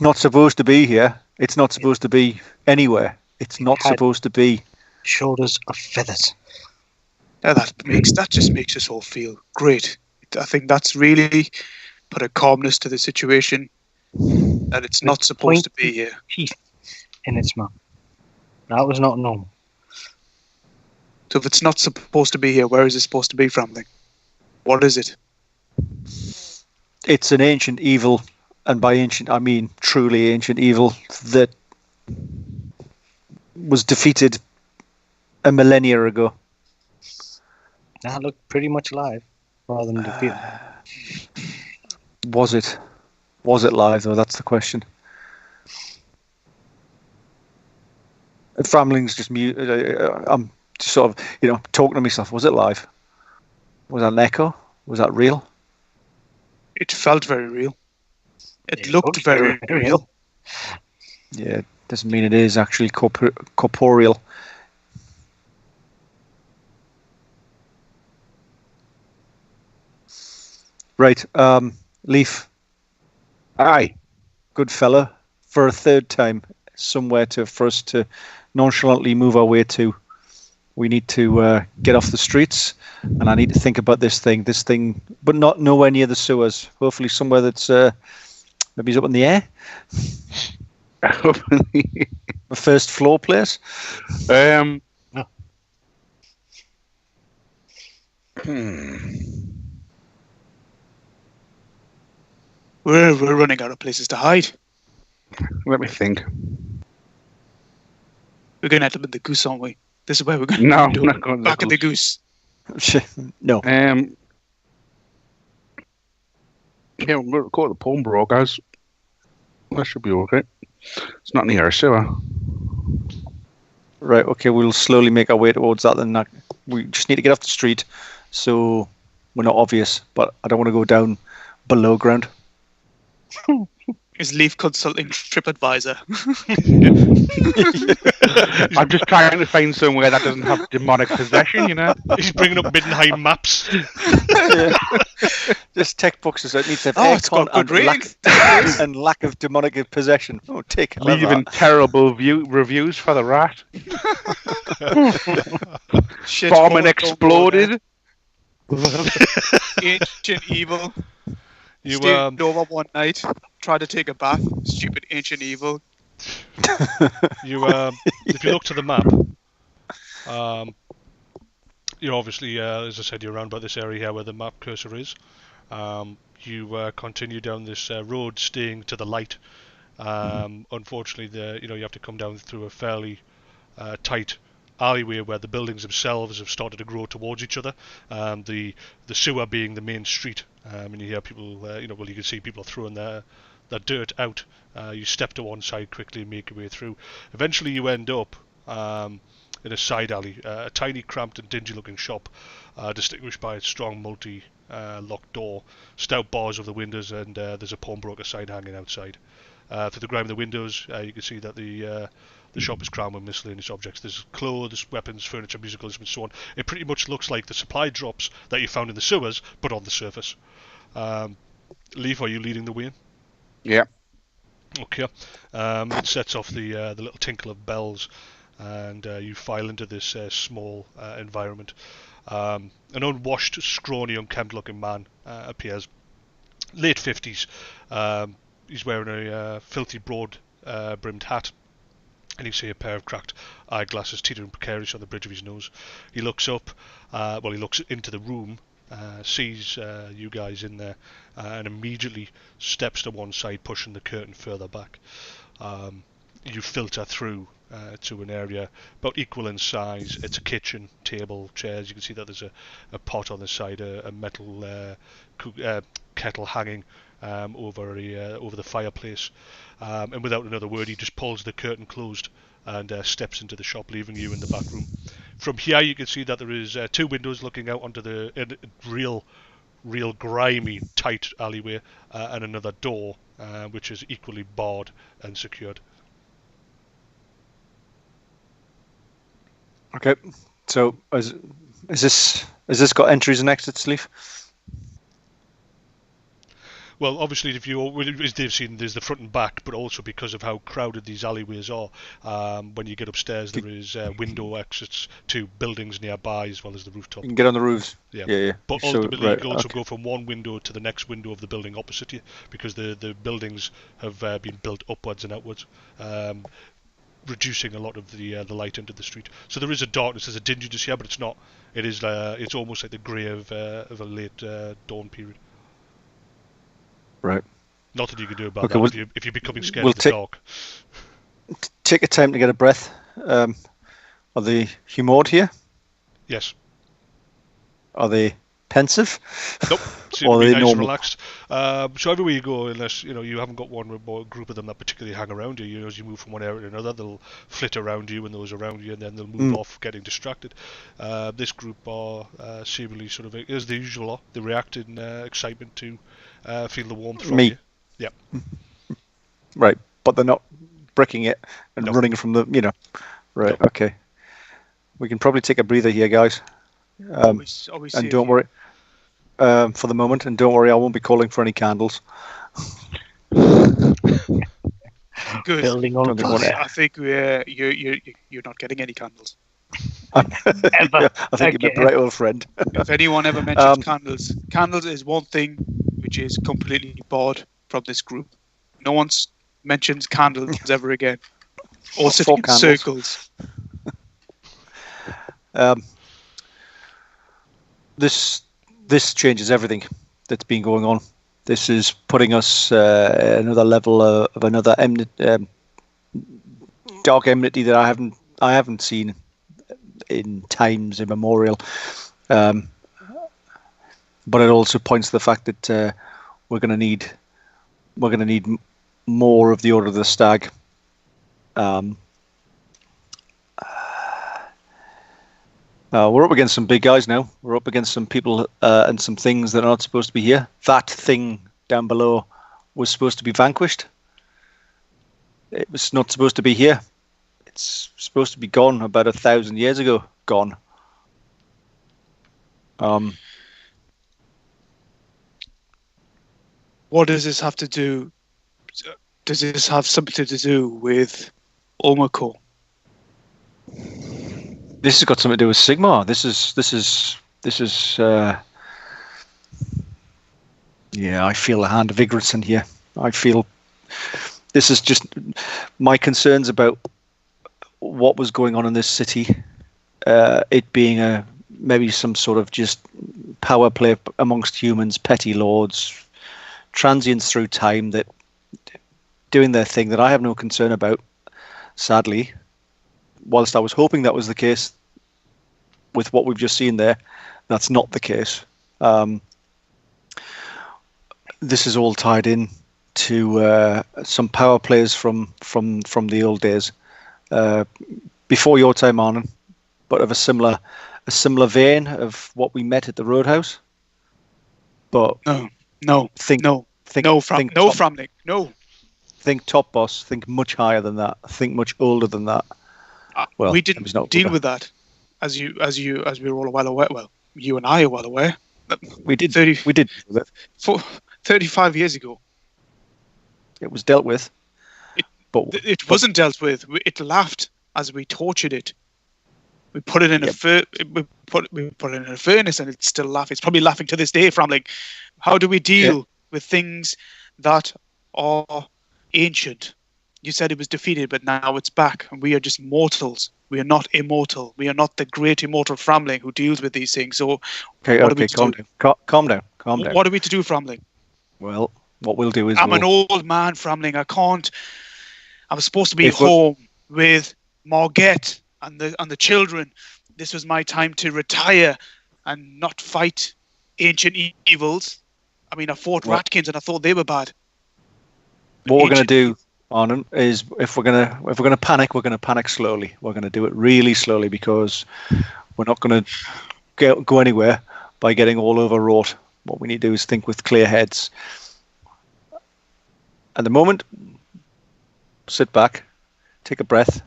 not supposed to be here. It's not supposed to be anywhere. It's not supposed to be. Shoulders of feathers. Now that just makes us all feel great. I think that's really put a calmness to the situation. That it's not supposed to be here. Teeth in its mouth. That was not normal. So if it's not supposed to be here, where is it supposed to be, Framling? What is it? It's an ancient evil, and by ancient I mean truly ancient evil that was defeated a millennia ago. That looked pretty much alive, rather than defeated. Was it? Was it live though? That's the question. Framling's just mute. I'm just sort of, talking to myself. Was it live? Was that an echo? Was that real? It felt very real. It looked very real. Yeah, doesn't mean it is actually corporeal. Right, Leaf. Aye. Good fella. For a third time, somewhere for us to nonchalantly move our way to. We need to get off the streets, and I need to think about this thing, but not nowhere near the sewers. Hopefully somewhere that's maybe it's up in the air. A first floor place. No. We're running out of places to hide. Let me think. We're going to end up in the Goose, aren't we? This is where we're going No, to I'm not going to back in the Goose. No. Yeah, we'll go to the pawnbrokers. That should be okay. It's not near a sewer. Right, okay, we'll slowly make our way towards that then. We just need to get off the street so we're not obvious, but I don't want to go down below ground. Is Leaf consulting TripAdvisor? I'm just trying to find somewhere that doesn't have demonic possession, He's bringing up Middenheim maps. Yeah. Just tech boxes that need to have Oh, it's aircon got good and lack of demonic possession. Oh, take it. Leaving terrible reviews for the rat. Shit, Bombing exploded. Ancient evil. You Stayed over one night. Tried to take a bath. Stupid ancient evil. If you look to the map, you're obviously, as I said, you're around about this area here where the map cursor is. You continue down this road, staying to the light. Unfortunately, you have to come down through a fairly tight alleyway where the buildings themselves have started to grow towards each other. The sewer being the main street, and you hear people, you can see people throwing their dirt out. You step to one side quickly and make your way through. Eventually, you end up in a side alley, a tiny, cramped and dingy-looking shop, distinguished by a strong multi-locked door, stout bars over the windows, and there's a pawnbroker sign hanging outside. Through the grime of the windows, you can see that the shop is crammed with miscellaneous objects. There's clothes, weapons, furniture, musical instruments, so on. It pretty much looks like the supply drops that you found in the sewers, but on the surface. Leaf, are you leading the way? Yeah. Okay. It sets off the little tinkle of bells, and you file into this small environment. An unwashed, scrawny, unkempt-looking man appears. Late 50s. He's wearing a filthy, broad-brimmed hat, and you see a pair of cracked eyeglasses teetering precarious on the bridge of his nose. He looks up. He looks into the room. Sees you guys in there, and immediately steps to one side, pushing the curtain further back. You filter through to an area about equal in size. It's a kitchen, table, chairs. You can see that there's a pot on the side, a metal kettle hanging over the fireplace. And without another word, he just pulls the curtain closed and steps into the shop, leaving you in the back room. From here, you can see that there is two windows looking out onto the real grimy, tight alleyway, and another door, which is equally barred and secured. Okay, so is this got entries and exits, Leaf? Well, obviously, as they've seen, there's the front and back, but also because of how crowded these alleyways are, when you get upstairs, there is window exits to buildings nearby as well as the rooftop. You can get on the roofs. Yeah. But ultimately, you can also go from one window to the next window of the building opposite you, because the buildings have been built upwards and outwards, reducing a lot of the light into the street. So there is a darkness, there's a dinginess here, but it's not. It is. It's almost like the grey of a late dawn period. Right. Nothing you can do about that if you're becoming scared of the dark. Take a time to get a breath. Are the humid here? Yes. Are they pensive? Nope. Seem Or to are be they nice and normal? relaxed. So everywhere you go, unless you haven't got one group of them that particularly hang around you. As you move from one area to another, they'll flit around you and those around you, and then they'll move off, getting distracted. This group are seemingly sort of as the usual. They react in excitement to feel the warmth from Me. you. Yeah. Right, but they're not bricking it and No. running from the, Right, No. okay. We can probably take a breather here, guys. Always And save don't you. worry, for the moment, and don't worry, I won't be calling for any candles. Good. Building on Don't get one. fire. I think you're not getting any candles. Ever. I think you're my Again. bright old friend. If anyone ever mentions candles is one thing which is completely barred from this group. No one mentions candles ever again. Or sitting in candles. circles. This changes everything that's been going on. This is putting us another level of another dark enmity that I haven't seen in times immemorial. But it also points to the fact that we're going to need more of the Order of the Stag. We're up against some big guys now. We're up against some people and some things that are not supposed to be here. That thing down below was supposed to be vanquished. It was not supposed to be here. It's supposed to be gone about 1,000 years ago. Gone. What does this have to do? Does this have something to do with Omako? This has got something to do with Sigmar. This is. Yeah, I feel the hand of ignorance in here. I feel this is just my concerns about what was going on in this city. It being maybe some sort of just power play amongst humans, petty lords, transients through time that doing their thing that I have no concern about. Sadly, whilst I was hoping that was the case with what we've just seen there, that's not the case. This is all tied in to some power players from the old days, before your time, Arnon, but of a similar vein of what we met at the Roadhouse. But No, Framling, no. Think top boss. Think much higher than that. Think much older than that. Well, we didn't deal with that, as we were all well aware. Well, you and I are well aware. We did. We did. 35 years ago. It was dealt with. It wasn't dealt with. It laughed as we tortured it. We put it in we put it in a furnace, and it's still laughing. It's probably laughing to this day. Framling, how do we deal with things that are ancient? You said it was defeated, but now it's back, and we are just mortals. We are not immortal. We are not the great immortal Framling who deals with these things. So, calm down. What are we to do, Framling? Well, what we'll do is I'm an old man, Framling. I can't. I was supposed to be home with Margette and the children. This was my time to retire and not fight ancient evils. I mean, I fought Ratkins and I thought they were bad. What we're going to do, Arnon, is if we're gonna panic, we're going to panic slowly. We're going to do it really slowly because we're not going to go anywhere by getting all overwrought. What we need to do is think with clear heads. At the moment, sit back, take a breath.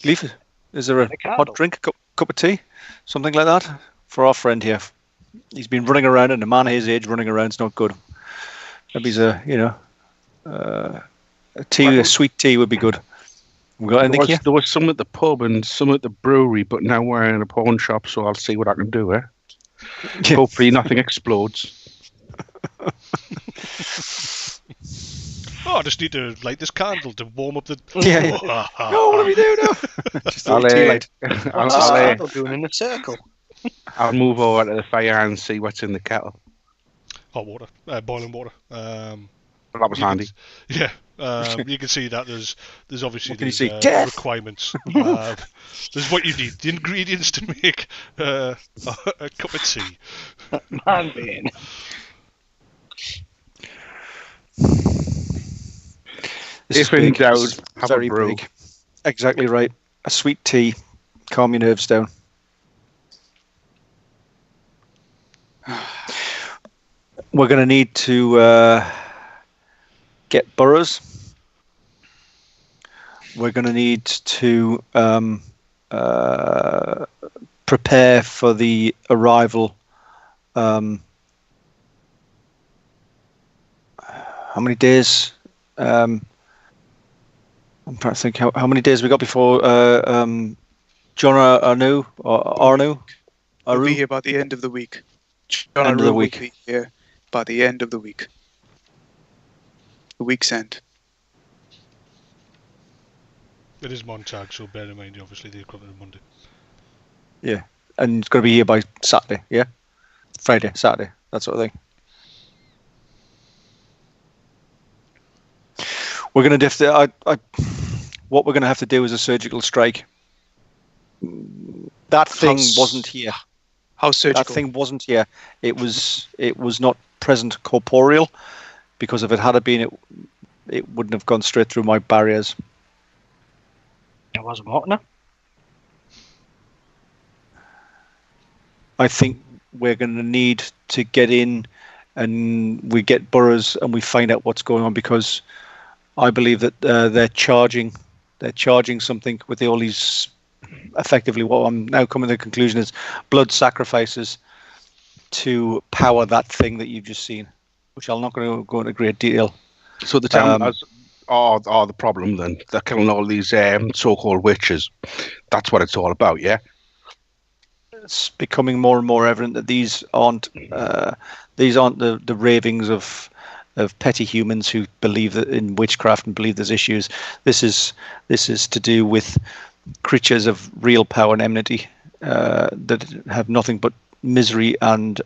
Leaf, is there a hot drink, cup of tea, something like that for our friend here? He's been running around, and a man his age running around is not good. Maybe a sweet tea would be good. We got anything here? There was some at the pub and some at the brewery, but now we're in a pawn shop, so I'll see what I can do. Hopefully nothing explodes. I just need to light this candle to warm up the. No, what do we do now? Just I'll doing in a circle. I'll move over to the fire and see what's in the kettle. Hot water, boiling water. But that was handy. Yeah, you can see that there's obviously What can you these see? Death! requirements. There's what you need, the ingredients to make a cup of tea. Man, being. If in doubt, have a very brew. big. Exactly right. A sweet tea, calm your nerves down. We're going to need to get burrows. We're going to need to prepare for the arrival. How many days? I'm trying to think how many days we got before John Arnu or Arnu. We'll be Aru? here by the end of the week. End of the week. Will be here by the end of the week. The week's end. It is Montag, so bear in mind, obviously, the equivalent of Monday. Yeah, and it's going to be here by Saturday. Yeah, Friday, Saturday, that sort of thing. We're going to what we're going to have to do is a surgical strike. That thing wasn't here. How surgical? That thing wasn't here. It was not present corporeal, because if it had been, it wouldn't have gone straight through my barriers. It wasn't what now? I think we're going to need to get in, and we get Burrows and we find out what's going on, because I believe that they're charging something with all these. Effectively, what I'm now coming to the conclusion is blood sacrifices to power that thing that you've just seen, which I'm not going to go into great detail. So the Templars are the problem then. They're killing all these so-called witches. That's what it's all about, yeah? It's becoming more and more evident that these aren't the ravings of petty humans who believe that in witchcraft and believe there's issues. This is to do with creatures of real power and enmity that have nothing but misery and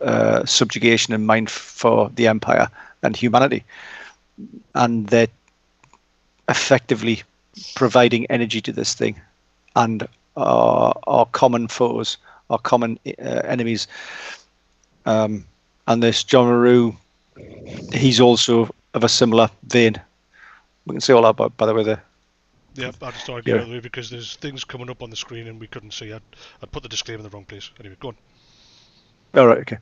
subjugation in mind for the Empire and humanity, and they're effectively providing energy to this thing, and our common foes, our common enemies. And this John Maru, he's also of a similar vein. We can see all that by the way there. Yeah, I just thought I'd get out of the way because there's things coming up on the screen and we couldn't see. I'd put the disclaimer in the wrong place. Anyway, go on. All right, okay.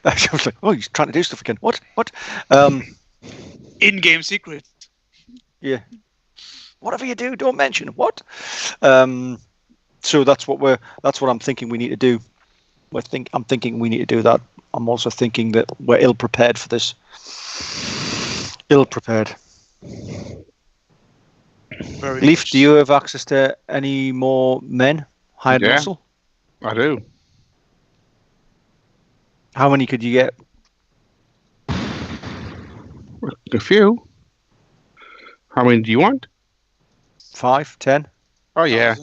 I was like, oh, he's trying to do stuff again. What? In-game secret. Yeah. Whatever you do, don't mention what. So that's what I'm thinking we need to do. I'm thinking we need to do that. I'm also thinking that we're ill prepared for this. Ill prepared. Leaf, do you have access to any more men? Hired muscle? I do. How many could you get? A few. How many do you want? 5, 10? Oh, yeah.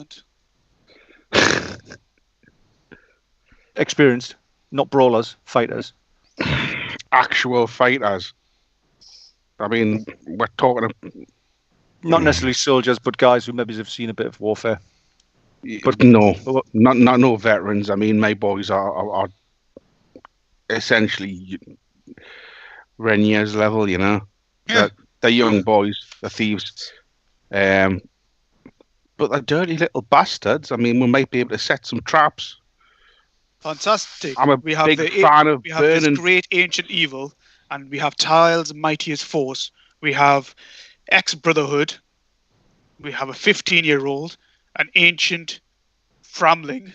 Experienced, not brawlers, fighters. Actual fighters. I mean, we're talking... Not necessarily soldiers, but guys who maybe have seen a bit of warfare. But no, not no veterans. I mean, my boys are essentially Renier's level, you know. Yeah. They're young boys, they're thieves. But they're dirty little bastards. I mean, we might be able to set some traps. Fantastic. I'm a big fan of this great ancient evil, and we have Tile's mightiest force. We have ex-Brotherhood. We have a 15-year-old, an ancient Framling,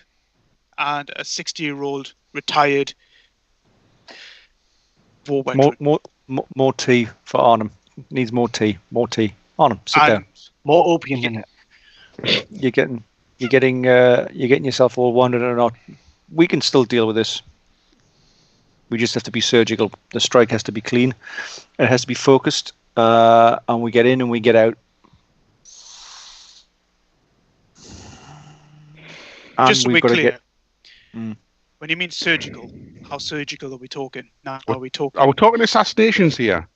and a 60-year-old retired war veteran. More tea for Arnhem. Needs more tea. More tea. Arnhem, sit down. More opium in it. You're getting yourself all wondered or not. We can still deal with this. We just have to be surgical. The strike has to be clean. It has to be focused. And we get in and we get out. And just to be clear, when you mean surgical, how surgical are we talking? Now are we talking? Are we talking assassinations here?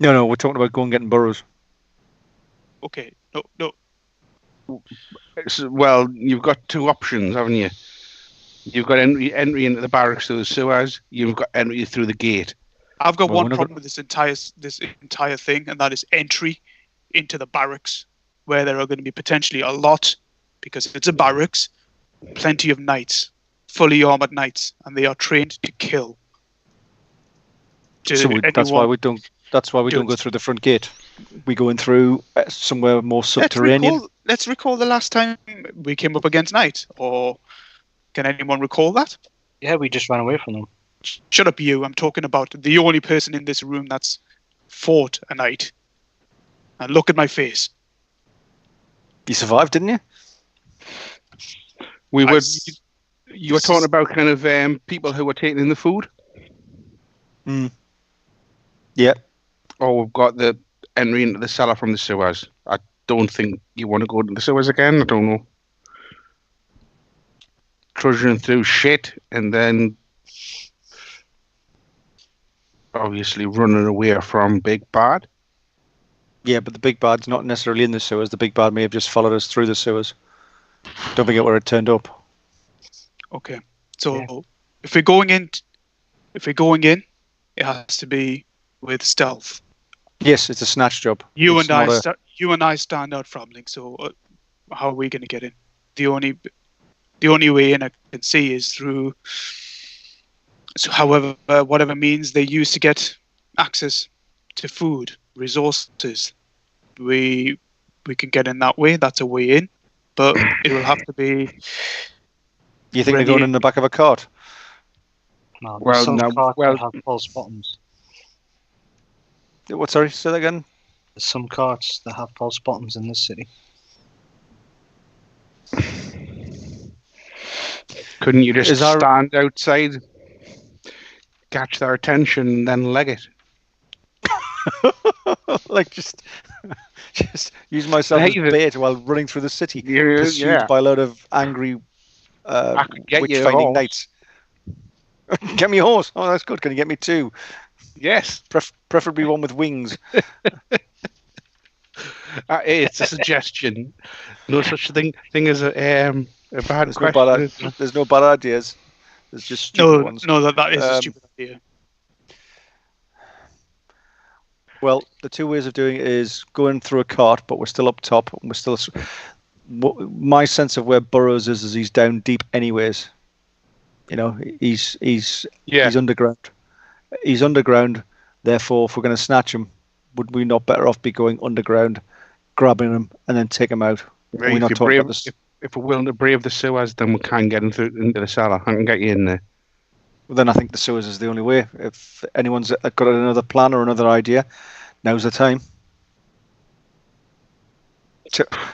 No, we're talking about going and getting burrows. Okay, no. Well, you've got two options, haven't you? You've got entry into the barracks through the sewers. You've got entry through the gate. I've got Well, one we're not problem with this entire thing, and that is entry into the barracks, where there are going to be potentially a lot, because it's a barracks, plenty of knights, fully armored knights, and they are trained to kill. That's why we don't. That's why we don't go through the front gate. We go in through somewhere more subterranean. Let's recall the last time we came up against knight, or can anyone recall that? Yeah, we just ran away from them. Shut up, you. I'm talking about the only person in this room that's fought a knight. And look at my face. You survived, didn't you? You were talking about kind of people who were taking in the food? Yeah. Oh, we've got the entry into the cellar from the sewers. I don't think you want to go to the sewers again. I don't know. Trudging through shit and then obviously running away from Big Bad. Yeah, but the Big Bad's not necessarily in the sewers. The Big Bad may have just followed us through the sewers. Don't forget where it turned up. Okay. So if we're going in, it has to be with stealth. Yes, it's a snatch job. You and I stand out, Framling. So how are we going to get in? The only way in I can see is through. So, however, whatever means they use to get access to food, resources, we can get in that way. That's a way in, but it will have to be. You think they're going in the back of a cart? No, Well, some no, carts well- that have false bottoms. What? Sorry, say that again. There's some carts that have false bottoms in this city. Couldn't you just Is our- stand outside, catch their attention, and then leg it? Like just use myself as bait while running through the city, pursued by a load of angry I could get you a witch-finding horse. knights. Get me a horse. Oh, that's good. Can you get me two? Yes. Preferably one with wings. It's a suggestion. No such thing as a bad There's question. there's no bad ideas. There's just stupid ones. No, that is a stupid idea. Well, the two ways of doing it is going through a cart, but we're still up top, and we're still. My sense of where Burrows is he's down deep, anyways. You know, he's underground. He's underground. Therefore, if we're going to snatch him, would we not better off be going underground, grabbing him, and then take him out? Right, if we're willing to brave the sewers, then we can get into the cellar. I can get you in there. Well, then I think the sewers is the only way. If anyone's got another plan or another idea, now's the time.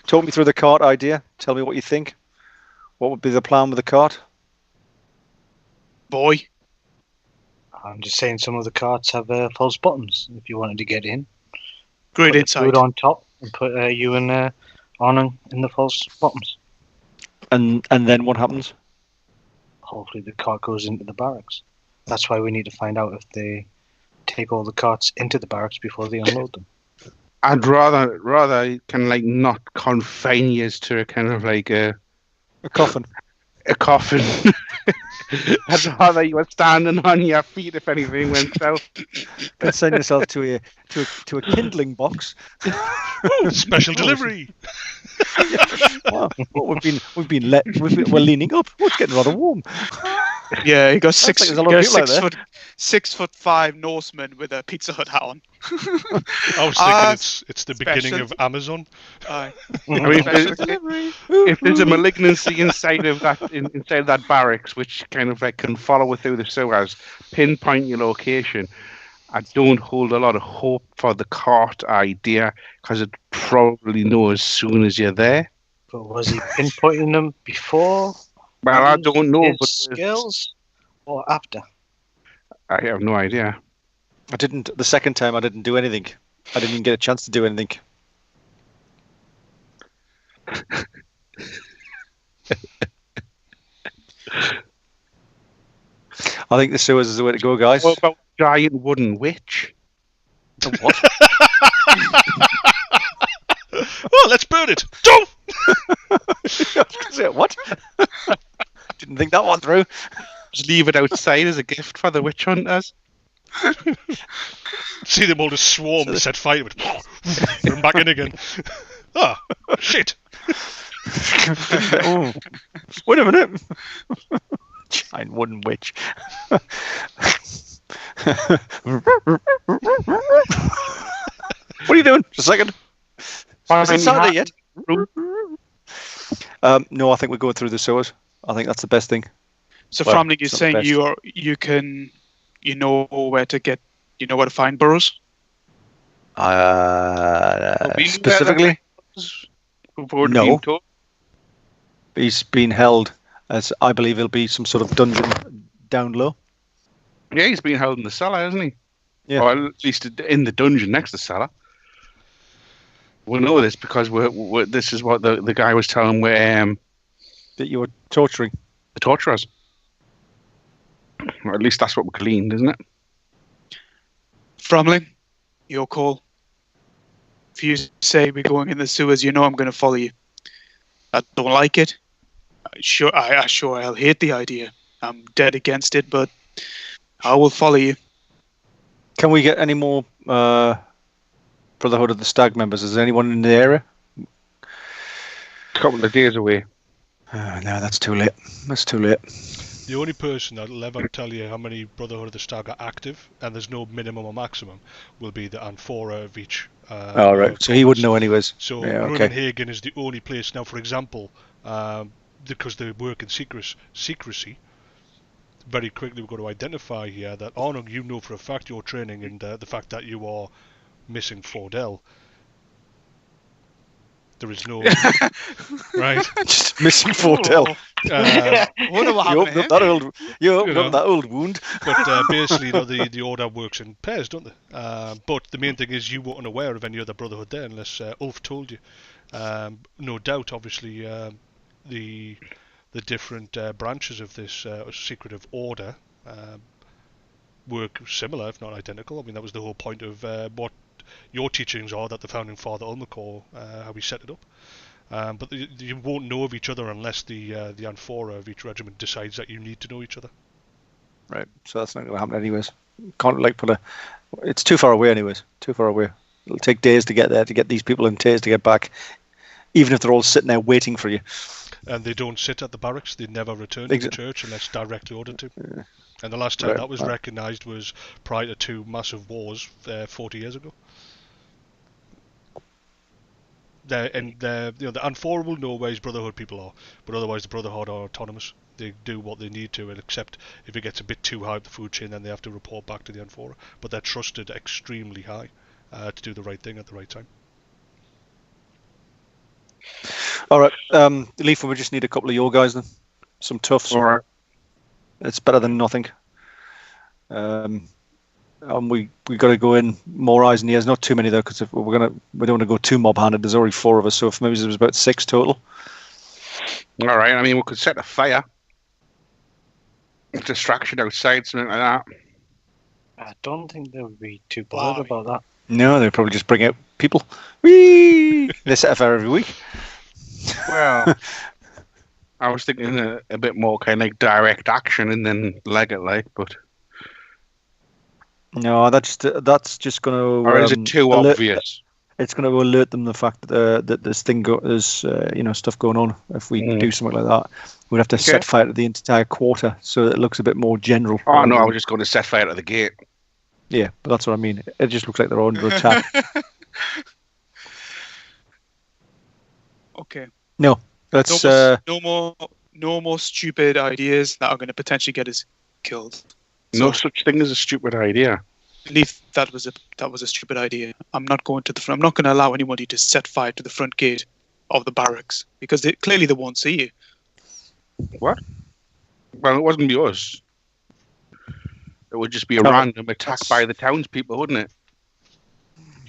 Talk me through the cart idea. Tell me what you think. What would be the plan with the cart? Boy. I'm just saying some of the carts have false bottoms if you wanted to get in. Great put insight. Put on top and put you and on in the false bottoms. And then what happens? Hopefully the cart goes into the barracks. That's why we need to find out if they take all the carts into the barracks before they unload them. I'd rather kind of like not confine you to a kind of like a coffin. A coffin. I'd rather you were standing on your feet if anything went south. Send yourself to a kindling box. Special delivery. Wow. We're leaning up. Oh, it's getting rather warm. Yeah, he got Like there's a lot of people out there. 6'5" Norseman with a Pizza Hut hat on. I was thinking it's the beginning of Amazon. I mean, if there's a malignancy inside of that barracks, which kind of like can follow it through the sewers, pinpoint your location, I don't hold a lot of hope for the cart idea because it probably knows as soon as you're there. But was he pinpointing them before? Well, I don't know. His But skills or after? I have no idea. The second time I didn't do anything. I didn't even get a chance to do anything. I think the sewers is the way to go, guys. What about giant wooden witch? What? burn it! Don't! What? Didn't think that one through. Just leave it outside as a gift for the witch hunters. See them all just swarm and set fire to it. Put them back in again. Ah, shit. Oh, wait a minute. Giant wooden witch. What are you doing? Just a second. Is it Saturday yet? No, I think we're going through the sewers. I think that's the best thing. So Well, Framling is it's not the saying best. you know where to find burrows. Specifically, no. He's been held as, I believe, it'll be some sort of dungeon down low. Yeah, he's been held in the cellar, hasn't he? Yeah. Or at least in the dungeon next to the cellar. We'll know this because this is what the guy was telling where That you were torturing. the torturers. Or at least that's what we gleaned, isn't it? Framling, your call. If you say we're going in the sewers, you know I'm going to follow you. I don't like it. I'll hate the idea. I'm dead against it, but I will follow you. Can we get any more Brotherhood of the Stag members? Is there anyone in the area? A couple of days away. No, that's too late. That's too late. The only person that'll ever tell you how many Brotherhood of the Stag are active, and there's no minimum or maximum, will be the Amphora of each. Right. So he would know anyways. So Yeah, okay. Runenhagen is the only place now. For example, because they work in secrecy. Very quickly, we're going to identify here that Arnung, you know for a fact your training and the fact that you are missing Fordell. There is no right. Just missing Fordell. Wonder what You happened opened up that old wound. But basically, the order works in pairs, don't they? But the main thing is you weren't aware of any other brotherhood there unless Ulf told you. No doubt, obviously, the different branches of this secretive order work similar, if not identical. I mean, that was the whole point of what your teachings are, that the founding father Ulmacor, how he set it up. But you won't know of each other unless the Amphora of each regiment decides that you need to know each other. Right. So that's not going to happen anyways. Can't it's too far away anyways. Too far away. It'll take days to get there, to get these people, and days to get back, even if they're all sitting there waiting for you. And they don't sit at the barracks. They never return to the church unless directly ordered to. Yeah. And the last time that was recognised was prior to two massive wars 40 years ago. The Amphora will know where his Brotherhood people are, but otherwise the Brotherhood are autonomous. They do what they need to, and except if it gets a bit too high up the food chain, then they have to report back to the Amphora. But they're trusted extremely high to do the right thing at the right time. All right, Leaf, we just need a couple of your guys then. Some toughs. All right. It's better than nothing. We got to go in more eyes and ears. Not too many though, because we don't want to go too mob-handed. There's already 4 of us, so if maybe there was about 6 total. All right. I mean, we could set a fire, a distraction outside, something like that. I don't think they would be too bothered about that. No, they'd probably just bring out people. Whee! They set a fire every week. Well, I was thinking a bit more kind of like direct action and then leg it like, but no, that's just going to. Or is it too obvious? It's going to alert them the fact that this thing there's stuff going on. If we do something like that, we'd have to set fire to the entire quarter so that it looks a bit more general. Oh no, I was just going to set fire to the gate. Yeah, but that's what I mean. It just looks like they're under attack. Okay. No, let's no more stupid ideas that are going to potentially get us killed. No such thing as a stupid idea. I believe that was a stupid idea. I'm not going to the front. I'm not going to allow anybody to set fire to the front gate of the barracks because clearly they won't see you. What? Well, it wasn't us. It would just be a random attack by the townspeople, wouldn't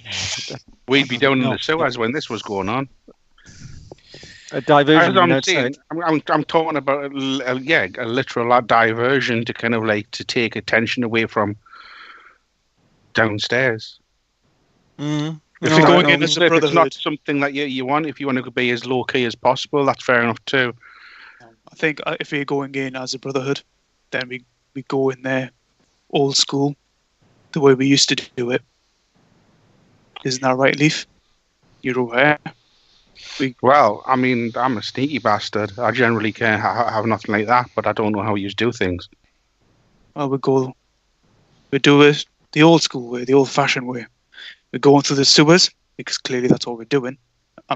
it? We'd be down in the sewers when this was going on. A diversion. I'm talking about a literal diversion to kind of like to take attention away from downstairs. Mm. If, We're it's going not- in as a if it's not brotherhood. something that you want, if you want to be as low key as possible, that's fair enough too. I think if we're going in as a brotherhood, then we go in there old school, the way we used to do it. Isn't that right, Leaf? You're aware? Well, I mean, I'm a sneaky bastard. I generally can't have nothing like that, but I don't know how you do things. Well, we do it the old school way, the old fashioned way. We're going through the sewers because clearly that's all we're doing. I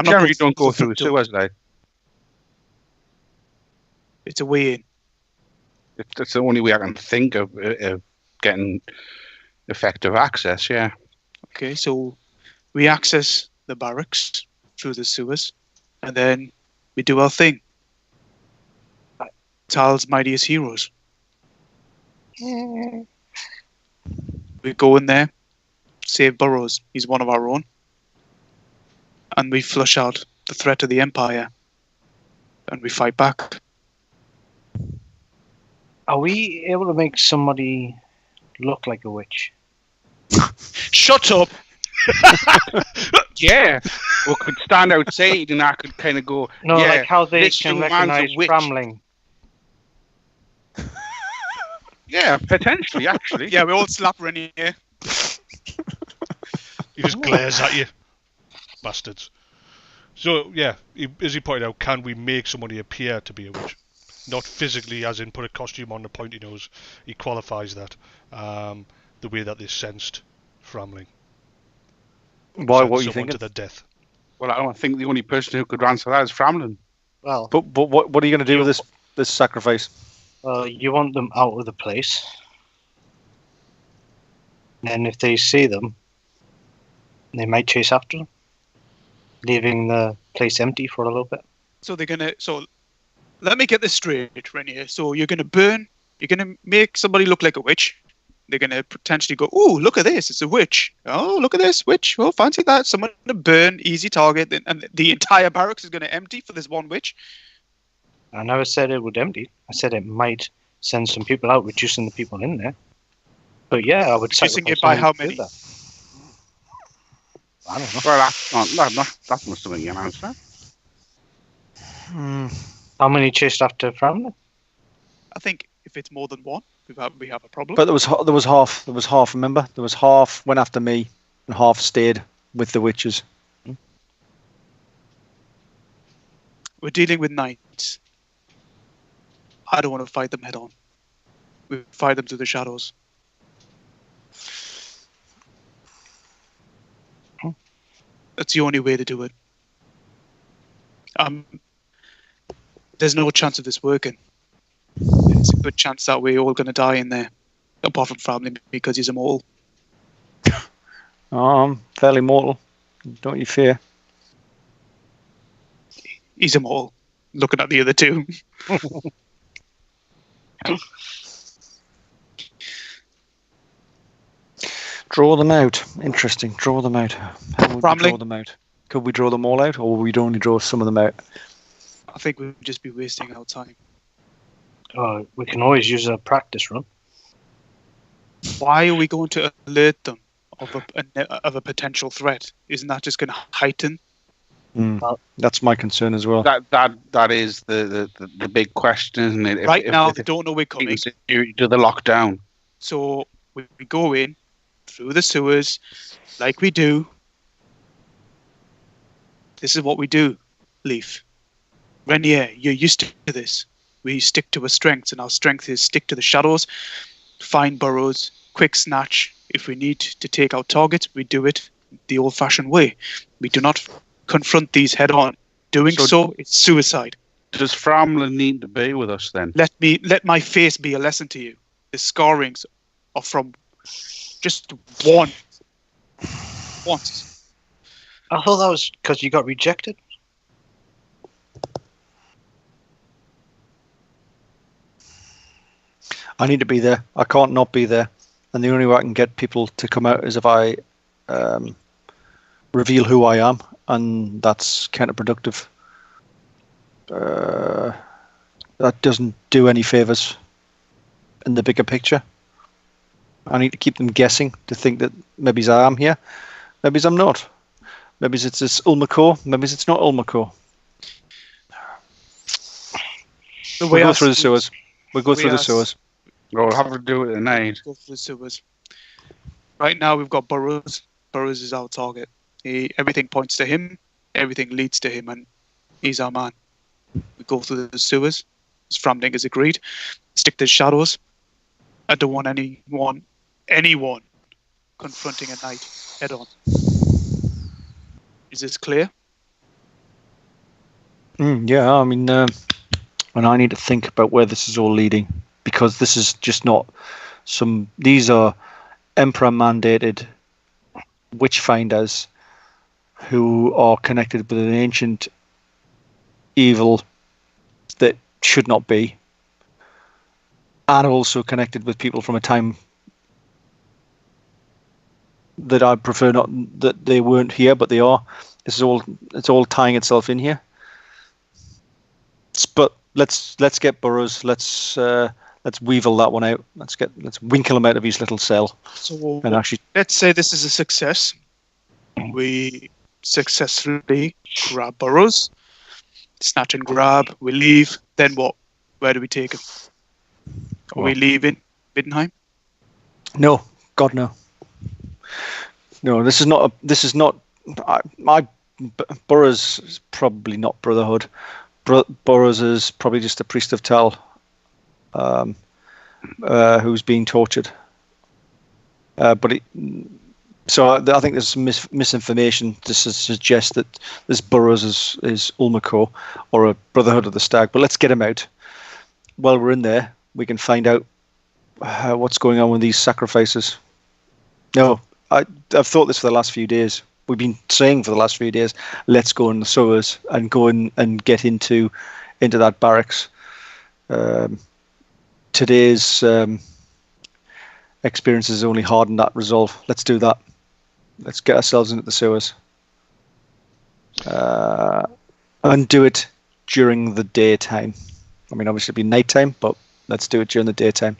Generally don't go through sewers, like. It's a way in. It's the only way I can think of getting effective access, yeah. Okay, so we access the barracks through the sewers, and then we do our thing. Tal's mightiest heroes. We go in there, save Burrows. He's one of our own. And we flush out the threat of the Empire. And we fight back. Are we able to make somebody look like a witch? Shut up! Yeah. We could stand outside and I could kind of go, No, yeah, like how they this can young man's a recognise witch. Framling. Yeah, potentially, actually. Yeah, we all slap Rennie here. He just glares at you, bastards. So yeah, as he pointed out, can we make somebody appear to be a witch? Not physically, as in put a costume on the pointy nose. He qualifies that the way that they sensed Framling. Why? Sent What are you someone thinking? to their death. Well, I don't think the only person who could answer that is Framlin. Well, But what are you going to do with this sacrifice? you want them out of the place. And if they see them, they might chase after them, leaving the place empty for a little bit. So let me get this straight, Rennie. So you're gonna make somebody look like a witch. They're gonna potentially go, "Oh, look at this! It's a witch! Oh, look at this witch! Oh, fancy that! Someone to burn, easy target, and the entire barracks is gonna empty for this one witch." I never said it would empty. I said it might send some people out, reducing the people in there. But yeah, I would Reducing sacrifice it by someone how to do many? that. I don't know. Well, that must have been your answer. How many chased after Framling? I think if it's more than one, we have a problem. But there was half. There was half. Remember, there was half went after me, and half stayed with the witches. We're dealing with knights. I don't want to fight them head on. We fight them through the shadows. That's the only way to do it. There's no chance of this working. It's a good chance that we're all going to die in there, apart from Framling because he's immortal. I'm fairly mortal. Don't you fear? He's immortal. Looking at the other two. Draw them out. Interesting. Draw them out. How would we Framling? draw them out? Could we draw them all out, or would we only draw some of them out? I think we'd just be wasting our time. We can always use a practice run. Why are we going to alert them of a potential threat? Isn't that just going to heighten? That's my concern as well. That is the big question, isn't it? Right now, they don't know we're coming. You do the lockdown. So we go in through the sewers like we do. This is what we do, Leaf. Renier, you're used to this. We stick to our strengths, and our strength is stick to the shadows, find burrows, quick snatch. If we need to take out targets, we do it the old-fashioned way. We do not confront these head-on. Doing so, it's suicide. Does Framlin need to be with us then? Let my face be a lesson to you. The scarrings are from just once. I thought that was because you got rejected. I need to be there. I can't not be there. And the only way I can get people to come out is if I reveal who I am, and that's counterproductive. That doesn't do any favors in the bigger picture. I need to keep them guessing to think that maybe I am here, maybe I'm not. Maybe it's this Ulmacore, maybe it's not Ulmacore. We'll go through the sewers. We'll go through the sewers. We'll have to do it at night. Go through the sewers. Right now we've got Burrows. Burrows is our target. Everything points to him. Everything leads to him, and he's our man. We go through the sewers, as Framling has agreed. Stick to the shadows. I don't want anyone confronting a knight head on. Is this clear? Yeah, I mean, and I need to think about where this is all leading, because this is just not some. These are Emperor mandated witchfinders who are connected with an ancient evil that should not be, and also connected with people from a time that I prefer not that they weren't here, but they are. It's all tying itself in here. But let's get Burrows. Let's weevil that one out. Let's winkle him out of his little cell. So and actually, let's say this is a success. We successfully grab Burrows, snatch and grab. We leave. Then what? Where do we take him? Are we leaving Middenheim? No, God no. No, this is not. My Burrows is probably not Brotherhood. Burrows is probably just a priest of Tal, who's being tortured. I think there's some misinformation to suggest that this Burrows is Ulmacore or a Brotherhood of the Stag. But let's get him out. While we're in there, we can find out what's going on with these sacrifices. No, I've thought this for the last few days. We've been saying for the last few days, let's go in the sewers and go in and get into that barracks. Today's experiences only hardened that resolve. Let's do that. Let's get ourselves into the sewers. And do it during the daytime. I mean, obviously it'll be nighttime, but let's do it during the daytime.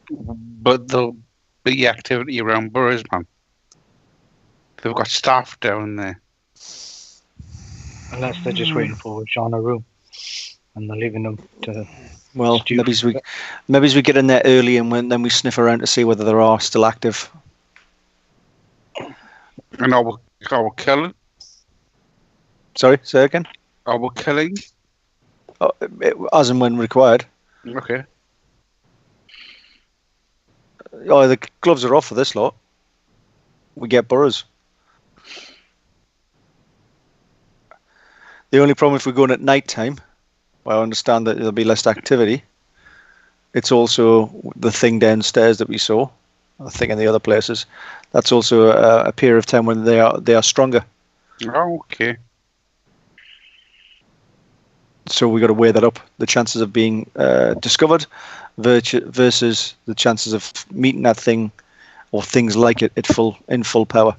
But there'll be activity around Burrows, man. They've got staff down there. Unless they're just waiting for Sean a room, and they're leaving them to. Well, maybe we get in there early, and then we sniff around to see whether they are still active. And I will kill it. Sorry, say again. I will killing. As and when required. Okay. Oh, the gloves are off for this lot. We get Burrows. The only problem if we're going at night time, well, I understand that there'll be less activity. It's also the thing downstairs that we saw. I think in the other places, that's also a period of time when they are stronger. Oh, okay. So we got to weigh that up: the chances of being discovered versus the chances of meeting that thing or things like it in full power.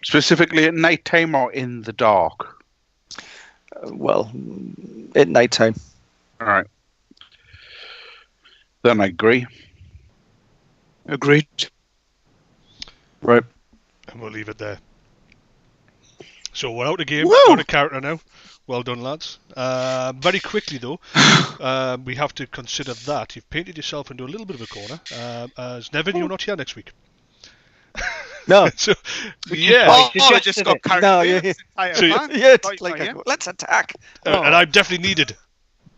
Specifically at night time or in the dark? Well, at night time. All right. Then I agree. Agreed. Right. And we'll leave it there. So we're out of game, Woo! out of character now. Well done, lads. Very quickly, though, we have to consider that you've painted yourself into a little bit of a corner. As Nevin, you're not here next week. No. So, yeah. I just got carried away this entire plan. It's Right, like let's attack. And I'm definitely needed.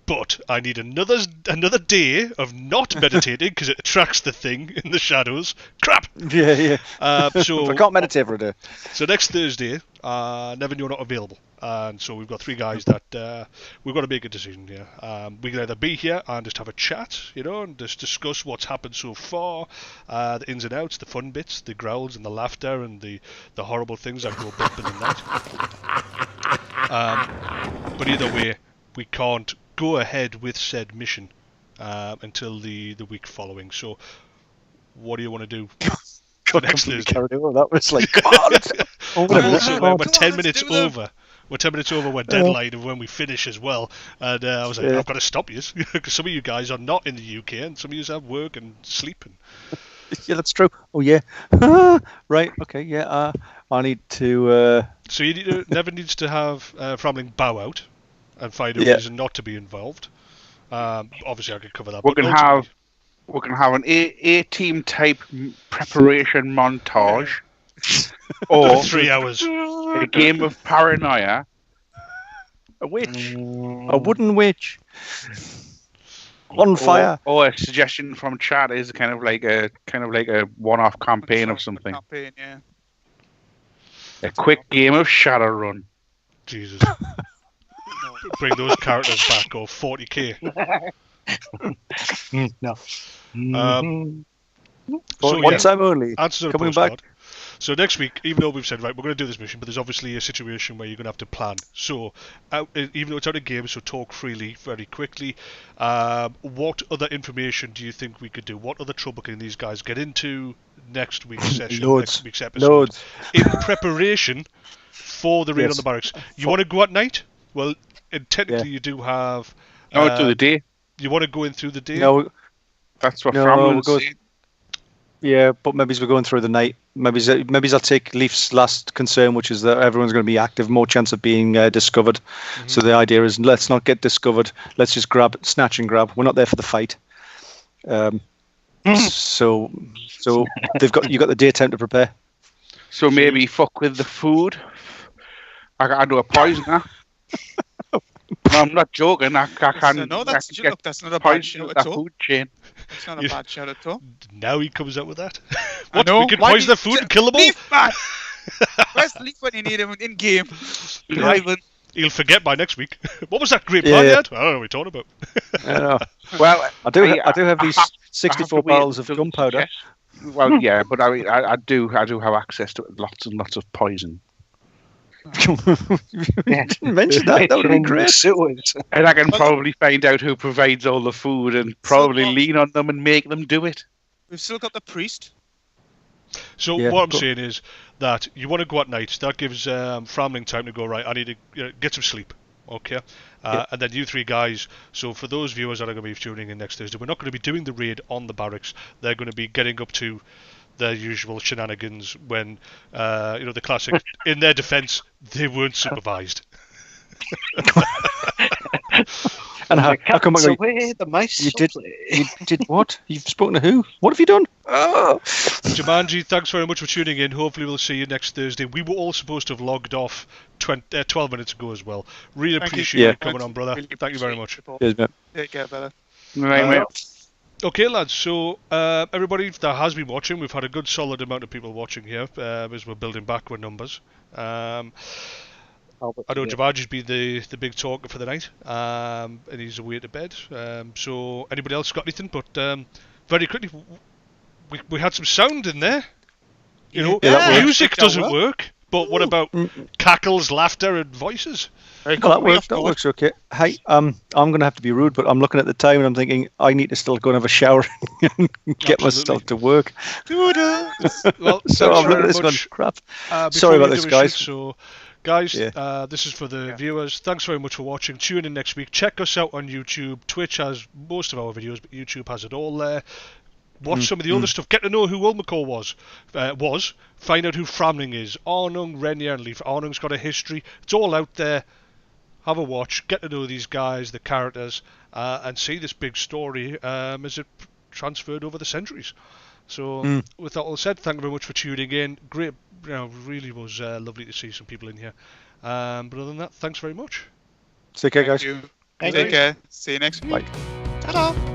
But I need another day of not meditating because it attracts the thing in the shadows. Crap! Yeah. So I can't meditate for a day. So next Thursday, Nevin, you're not available. And so we've got three guys that we've got to make a decision here. We can either be here and just have a chat, and just discuss what's happened so far, the ins and outs, the fun bits, the growls and the laughter and the horrible things that go bump in the night. But either way, we can't go ahead with said mission until the week following. So what do you want to do? God, next Thursday. That was like, come on. We're 10 minutes over. we're 10 minutes over we're deadline of when we finish as well. And I was like, I've got to stop you because some of you guys are not in the UK and some of you have work and sleeping. Yeah, that's true. Oh, yeah. Right, okay, yeah. I need to... So you never needs to have Framling bow out and find a Yeah. reason not to be involved. Obviously, I could cover that. We're but gonna have an A-team type preparation montage, or 3 hours. a game of paranoia. A witch. A wooden witch. On fire. Or a suggestion from chat is kind of like a one-off campaign of something. Campaign, yeah. A quick game of Shadowrun. Jesus. Bring those characters back, or 40k. No. So, One time only. Answers on a Coming postcard. back. So next week, even though we've said, right, we're going to do this mission, but there's obviously a situation where you're going to have to plan. So, even though it's out of game, so talk freely, very quickly. What other information do you think we could do? What other trouble can these guys get into next week's session, Loads. next week's episode? Loads. In preparation for the raid Yes. on the barracks. You want to go at night? Well, technically you do have... No, do the day. You want to go in through the day? No, That's what No, Framling we'll go- said. yeah, but maybe we're going through the night. Maybe I'll take Leaf's last concern, which is that everyone's going to be active, more chance of being discovered. So the idea is, let's not get discovered. Let's just snatch and grab. We're not there for the fight. So you got the daytime to prepare. So maybe fuck with the food. I do a poisoner. No, I'm not joking. I can. No, I can get that's not a bad poison shout with at the all. food chain. It's not a bad shout at all. Now he comes out with that. I What? know. We can Why poison do their food and kill them all? Leaf, man! Where's Leaf when you need him in game? Driving. He'll forget by next week. What was that great Yeah, plan yeah. you had? I don't know what you're talking about. I know. Well, I do have these I have 64 to wait barrels of until gunpowder. success. Well, yeah, but I mean, I do have access to lots and lots of poison, You didn't mention that. That would be great. and I can probably find out who provides all the food and probably lean on them and make them do it. We've still got the priest. So Yeah, what I'm but- saying is that you want to go at night. That gives Framling time to go, right, I need to get some sleep. Okay? And then you three guys, so for those viewers that are going to be tuning in next Thursday, we're not going to be doing the raid on the barracks. They're going to be getting up to their usual shenanigans when, the classic, in their defence, they weren't supervised. And how come I away, the mice you did- play. you did what? You've spoken to who? What have you done? Oh. Jumangi, thanks very much for tuning in. Hopefully we'll see you next Thursday. We were all supposed to have logged off 12 minutes ago as well. Really Thank you. appreciate you Yeah. coming on, brother. Really Thank you very appreciate much. your support. Cheers, mate. Take care, brother. Right, mate. Okay, lads, so everybody that has been watching, we've had a good solid amount of people watching here as we're building back with numbers. I know Jumanji's been the big talker for the night, and he's away to bed. So anybody else got anything? But very quickly, we had some sound in there. You know, Yeah, that works. music That doesn't well. work, but what about cackles, laughter, and voices? Well, that works okay. Hey, I'm going to have to be rude, but I'm looking at the time and I'm thinking I need to still go and have a shower and get myself to work. Well, So thanks I'm looking very at this one. much. Crap. Before Sorry we about do this, a guys. shit, so, guys, Yeah. this is for the viewers. Thanks very much for watching. Tune in next week. Check us out on YouTube. Twitch has most of our videos, but YouTube has it all there. Watch some of the other stuff. Get to know who Ulmacore was. Find out who Framling is. Arnung, Renya, and Leaf. Arnung's got a history. It's all out there. Have a watch. Get to know these guys, the characters, and see this big story as it transferred over the centuries. So, with that all said, thank you very much for tuning in. Great, really was lovely to see some people in here. But other than that, thanks very much. Take care, guys. Thank you. Take care. See you next week. Bye. Ta-da.